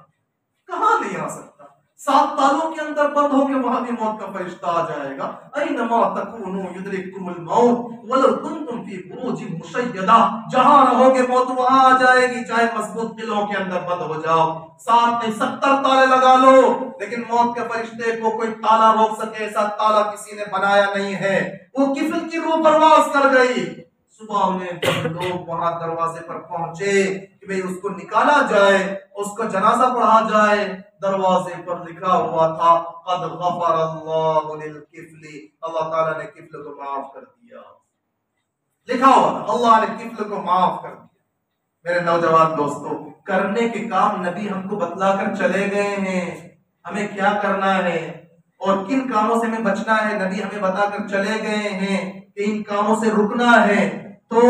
کہاں نہیں آ سکتا؟ 7 تالوں کے اندر بند ہو کے وہاں بھی موت کا فرشتہ آ جائے گا. اینما تکونوا یدرککم الموت ولو کنتم فی بروج مشیدہ. جہاں رہو گے موت وہاں آ جائے گی, چاہے مضبوط قلعوں کے اندر بند ہو جاؤ. 7 نہیں 70 تالے لگا لو, لیکن موت کے فرشتے کو کوئی تالا روک سکے ایسا تالا کسی نے بنایا نہیں ہے. وہ کفل کی روح پرواز کر گئی. صبح میں جب لوگ وہاں دروازے پر پہنچے کہ بھئی اس کو نکالا جائے, اس کا جنازہ پڑھا جائے, دروازے پر لکھا ہوا تھا قد غفر اللہ للکفل, اللہ تعالیٰ نے کفل کو معاف کر دیا. لکھا ہوا تھا اللہ نے کفل کو معاف کر دیا. میرے نوجوان دوستو, کرنے کے کام نبی ہم کو بتلا کر چلے گئے ہیں. ہمیں کیا کرنا ہے اور کن کاموں سے ہمیں بچنا ہے نبی ہمیں بتا کر چلے گئے ہیں کہ ان کاموں سے رکنا ہے. تو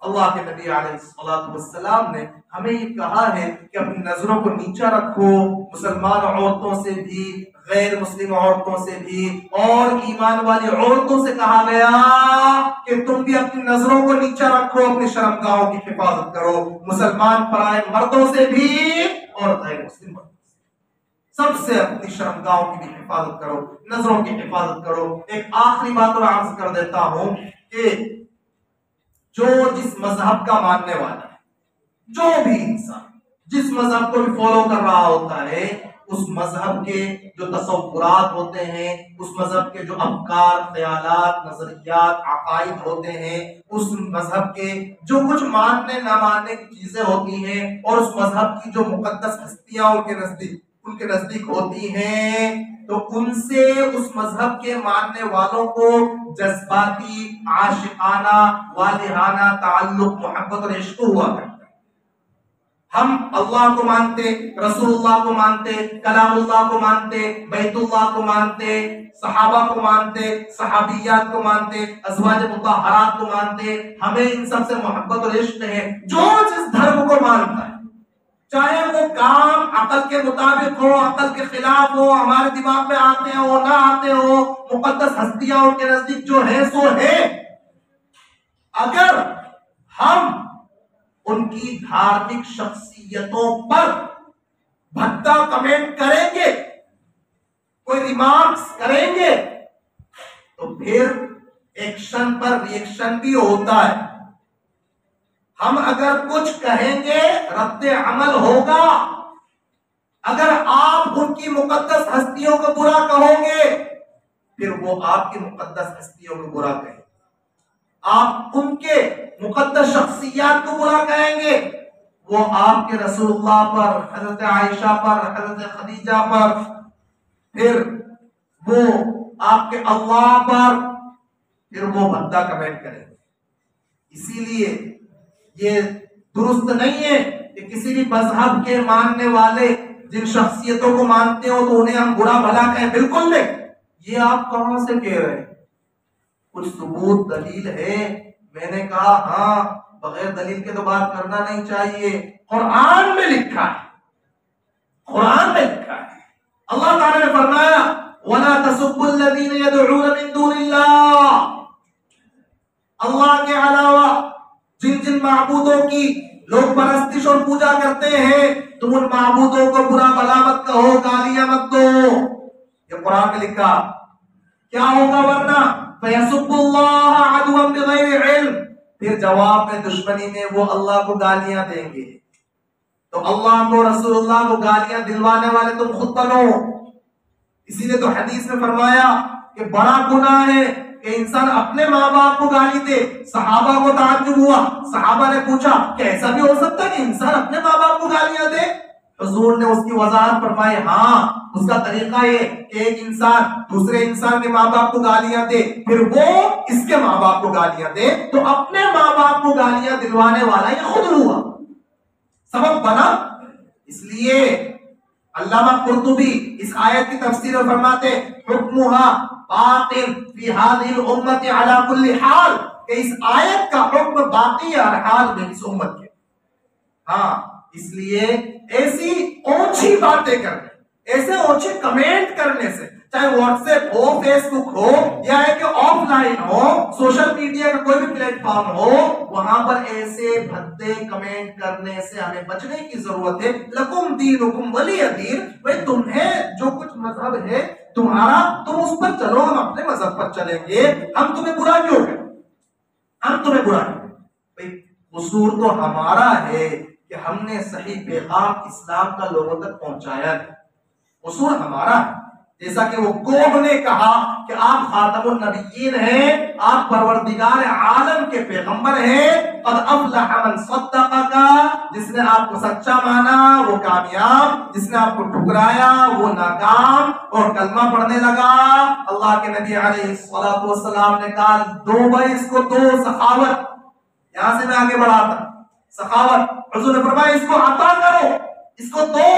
اللہ کے نبی علیہ الصلوۃ والسلام نے ہمیں یہ کہا ہے کہ اپنی نظروں کو نیچا رکھو, مسلمان عورتوں سے بھی, غیر مسلم عورتوں سے بھی, اور ایمان والی عورتوں سے کہا گیا کہ تم بھی اپنی نظروں کو نیچا رکھو, اپنی شرمگاہوں کی حفاظت کرو. مسلمان پرائے مردوں سے بھی اور غیر مسلم مردوں سے, سب سے اپنی شرمگاہوں کی بھی حفاظت کرو, نظروں کی حفاظت کرو. ایک آخری بات اور عرض کر دیتا ہوں کہ جو جس مذہب کا ماننے والا ہے, جو بھی انسان جس مذہب کو بھی فالو کر رہا ہوتا ہے, اس مذہب کے جو تصورات ہوتے ہیں, اس مذہب کے جو افکار, خیالات, نظریات, عقائد ہوتے ہیں, اس مذہب کے جو کچھ ماننے نہ ماننے کی چیزیں ہوتی ہیں, اور اس مذہب کی جو مقدس ہستیاں ان کے نزدیک ہوتی ہیں, تو ان سے اس مذہب کے ماننے والوں کو جذباتی, عاشقانہ, والہانہ تعلق, محبت اور عشق ہوا کرتا ہے. ہم اللہ کو مانتے, رسول اللہ کو مانتے, کلام اللہ کو مانتے, بیت اللہ کو مانتے, صحابہ کو مانتے, صحابیات کو مانتے, ازواج مطہرات کو مانتے. ہمیں ان سب سے محبت اور عشق ہے. جو جس دھرم کو مانتا ہے, چاہے وہ کام عقل کے مطابق ہو, عقل کے خلاف ہو, ہمارے دماغ میں آتے ہو نہ آتے ہو, مقدس ہستیاں ان کے نزدیک جو ہے سو ہے. اگر ہم ان کی دھارمک شخصیتوں پر بھدا کمنٹ کریں گے, کوئی ریمارکس کریں گے, تو پھر ایکشن پر ریئیکشن بھی ہوتا ہے. ہم اگر کچھ کہیں گے رد عمل ہوگا. اگر آپ ان کی مقدس ہستیوں کو برا کہو گے, پھر وہ آپ کی مقدس ہستیوں کو برا کہیں گے. آپ ان کے مقدس شخصیات کو برا کہیں گے, وہ آپ کے رسول اللہ پر, حضرت عائشہ پر, حضرت خدیجہ پر, پھر وہ آپ کے اللہ پر, پھر وہ بھدا کمنٹ کریں گے. اسی لیے یہ درست نہیں ہے کہ کسی بھی مذہب کے ماننے والے جن شخصیتوں کو مانتے ہو تو انہیں ہم برا بھلا کہیں. بالکل نہیں. یہ آپ کہاں سے کہہ رہے ہیں؟ کچھ ثبوت, دلیل ہے؟ میں نے کہا ہاں, بغیر دلیل کے تو بات کرنا نہیں چاہیے. قرآن میں لکھا ہے, قرآن میں لکھا ہے. اللہ تعالی نے فرمایا وَلَا تَسُبُّوا الَّذِينَ يَدْعُونَ مِن دُونِ اللَّهِ, اللہ کے علاوہ جن جن معبودوں کی لوگ پرستش اور پوجا کرتے ہیں, تم ان معبودوں کو برا بھلا مت کہو, گالیاں مت دو. یہ قرآن میں لکھا. کیا ہوگا ورنہ فَيَسُبُّ اللَّهَ عَدْوًا بِغَيْرِ عِلْمٍ, پھر جواب میں دشمنی میں وہ اللہ کو گالیاں دیں گے. تو اللہ کو, رسول اللہ کو گالیاں دلوانے والے تم خود بنو. اسی لیے تو حدیث میں فرمایا کہ بڑا گناہ ہے کہ انسان اپنے ماں باپ کو گالی دے. صحابہ کو تعجب ہوا, صحابہ نے پوچھا کہ ایسا بھی ہو سکتا ہے کہ انسان اپنے ماں باپ کو گالیاں دے؟ حضور نے اس کی وضاحت فرمائی, ہاں اس کا طریقہ یہ کہ ایک انسان دوسرے انسان کے ماں باپ کو گالیاں دے, پھر وہ اس کے ماں باپ کو گالیاں دے, تو اپنے ماں باپ کو گالیاں دلوانے والا یہ خود ہوا, سبب بنا. اس لیے علامہ قرطبی اس آیت کی تفسیر میں فرماتے حکمها باطل فی هذه الامه على كل حال, کہ اس آیت کا حکم باقی ہے ہر حال میں اس امت کے. ہاں اس لیے ایسی اونچی باتیں کرنے, ایسے اونچے کمنٹ کرنے سے, چاہے واٹس ایپ ہو, فیس بک ہو, یا کہ of line who, social media کا کوئی بھی پلیٹ فارم ہو, وہاں پر ایسے بھدے کمنٹ کرنے سے ہمیں بچنے کی ضرورت ہے. لکم دینکم ولی دین, بھائی تمہیں جو کچھ مذہب ہے تمہارا, تم اس پر چلو, ہم اپنے مذہب پر چلیں گے. ہم تمہیں برا کیوں کریں, ہم تمہیں برا کیوں کریں؟ بھائی قصور تو ہمارا ہے کہ ہم نے صحیح پیغام اسلام کا لوگوں تک پہنچایا ہے, قصور ہمارا ہے. جیسا کہ وہ گوہ نے کہا کہ آپ خاتم النبیین ہیں, آپ پروردگار عالم کے پیغمبر ہیں, قد افلح من صدقک, جس نے آپ کو سچا مانا وہ کامیاب, جس نے آپ کو ٹھکرایا وہ ناکام. اور کلمہ پڑھنے لگا. اللہ کے نبی علیہ الصلوۃ والسلام نے کہا دو بھائی اس کو دو, سخاوت, یہاں سے میں آگے بڑھاتا, سخاوت. حضور نے فرمایا اس کو عطا کرو, اس کو دو.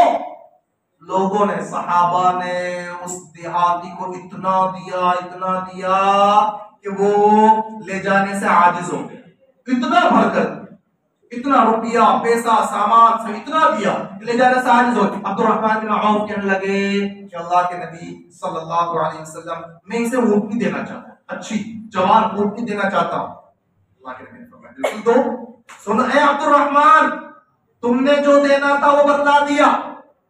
لوگوں نے, صحابہ نے اس دیہاتی کو اتنا دیا کہ وہ لے جانے سے عاجز ہو گئے. اتنا بھر کر, اتنا روپیہ پیسہ سامان سے اتنا دیا کہ لے جانے سے عاجز ہو گئے. عبد الرحمن بن عوف کہنے لگے کہ اللہ کے نبی صلی اللہ علیہ وسلم, میں اسے اونٹنی دینا چاہتا ہوں, اچھی جوان اونٹنی دینا چاہتا ہوں. اللہ کے نبی نے فرمایا بالکل دو. سن اے عبد الرحمن, تم نے جو دینا تھا وہ بتلا دیا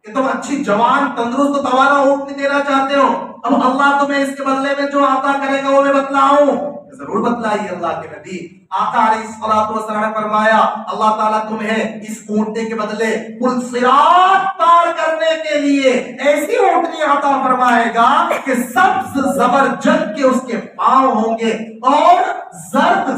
کہ تم اچھی جوان تندرست توانا اونٹنی دینا چاہتے ہو. اب اللہ تمہیں اس کے بدلے میں جو عطا کرے گا وہ میں بتلاؤں. ضرور بتلائیے اللہ کے نبی. آقا علیہ الصلوۃ والسلام نے فرمایا اللہ تعالیٰ تمہیں اس اونٹنے کے بدلے پل صراط پار کرنے کے لیے ایسی اونٹنی عطا فرمائے گا کہ سبز زبرجد کے اس کے پاؤں ہوں گے, اور زرد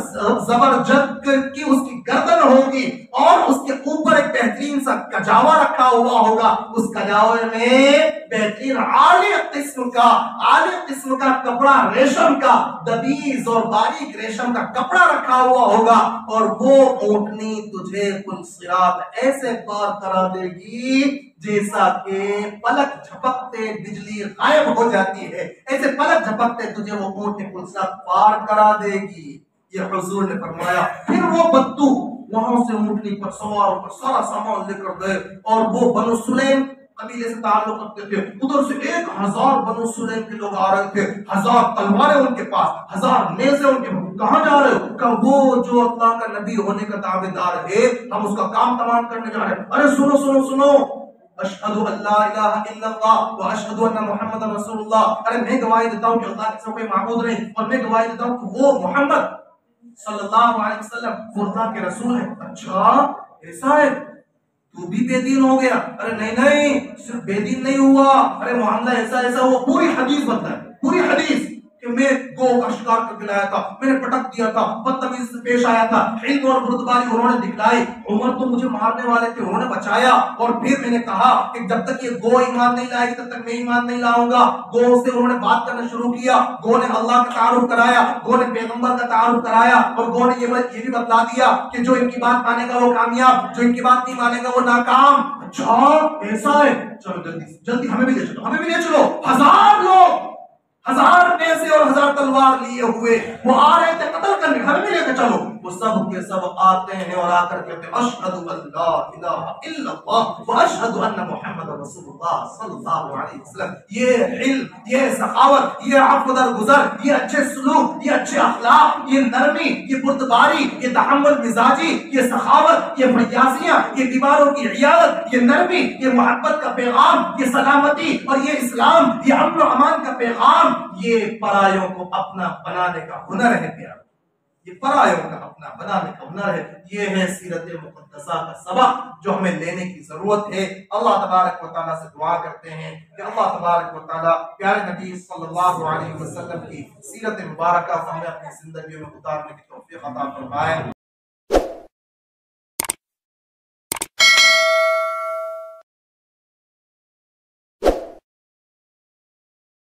زبرجد کی اس کی گردن ہوگی, اور اس کے اوپر ایک بہترین سا کجاوا رکھا ہوا ہوگا. اس کجاوے میں بہترین عالی قسم کا کپڑا, ریشم کا دبیز اور باریک ریشم کا کپڑا رکھا ہوا ہوگا, اور وہ اونٹنی تجھے پل صراط ایسے پار کرا دے گی جیسا کہ پلک جھپکتے بجلی غائب ہو جاتی ہے, ایسے پلک جھپکتے تجھے وہ اونٹنی پل صراط پار کرا دے گی. یہ حضور نے فرمایا. پھر وہ بدو وہاں سے اونٹنی پر سوار ہو کر سارا سامان لے کر گئے, اور وہ بنو سلیم قبیلے سے تعلق رکھتے تھے. ادھر سے 1000 بنو سلیم کے لوگ آ رہے تھے, 1000 تلواریں ان کے پاس, 1000 نیزے ان کے پاس. کہاں جا رہے ہو؟ کہ وہ جو اللہ کا نبی ہونے کا دعویدار ہے, ہم اس کا کام تمام کرنے جا رہے ہیں. ارے سنو سنو سنو, اشہد ان لا الہ الا اللہ واشہد ان محمد رسول اللہ. ارے میں گواہی دیتا ہوں کہ اللہ کے سوا کوئی معبود نہیں, اور میں گواہی دیتا ہوں کہ وہ محمد صلی اللہ علیہ وسلم وہ اللہ کے رسول ہے. اچھا ایسا ہے, تو بھی بے دین ہو گیا؟ ارے نہیں, صرف بے دین نہیں ہوا, ارے معاملہ ایسا ہوا. پوری حدیث بتائے, پوری حدیث کہ میں گو کا شکار کر کے لایا تھا, میں نے پٹک دیا تھا, بدتمیزی سے پیش آیا تھا, علم اور بردباری انہوں نے دکھلائی. عمر تو مجھے مارنے والے تھے, انہوں نے بچایا. اور پھر میں نے کہا کہ جب تک یہ گو ایمان نہیں لائے گی تب تک میں ایمان نہیں لاؤں گا. گو سے انہوں نے بات کرنا شروع کیا, گو نے اللہ کا تعارف کرایا, گو نے پیغمبر کا تعارف کرایا, اور گو نے یہ بھی بتلا دیا کہ جو ان کی بات مانے گا وہ کامیاب, جو ان کی بات نہیں مانے گا وہ ناکام. اچھا ایسا ہے, چلو جلدی ہمیں بھی لے چلو. 1000 لوگ, 1000 نیزے اور 1000 تلوار لیے ہوئے وہ آ رہے تھے قتل کرنے, ہمیں بھی لے کے چلو. وہ سب کے سب آتے ہیں اور آ کر کہتے ہیں اشہد ان لا الہ الا اللہ واشہد ان محمد رسول اللہ صلی اللہ علیہ وسلم. یہ علم, یہ سخاوت, یہ عفو درگزر, یہ اچھے سلوک, یہ اچھے اخلاق, یہ نرمی, یہ بردباری, یہ تحمل مزاجی, یہ سخاوت, یہ فیاضیاں, یہ بیماروں کی عیادت, یہ نرمی, یہ محبت کا پیغام, یہ سلامتی اور یہ اسلام, یہ امن و امان کا پیغام, یہ پرایوں کو اپنا بنانے کا ہنر ہے. پیار یہ پرایوں کا اپنا بنانے کا ہنر ہے. یہ ہے سیرت مقدسہ کا سبق جو ہمیں لینے کی ضرورت ہے. اللہ تبارک و تعالیٰ سے دعا کرتے ہیں کہ اللہ تبارک و تعالیٰ پیارے نبی صلی اللہ علیہ وسلم کی سیرت مبارکہ ہمیں اپنی زندگی میں اتارنے کی توفیق عطا فرمائے.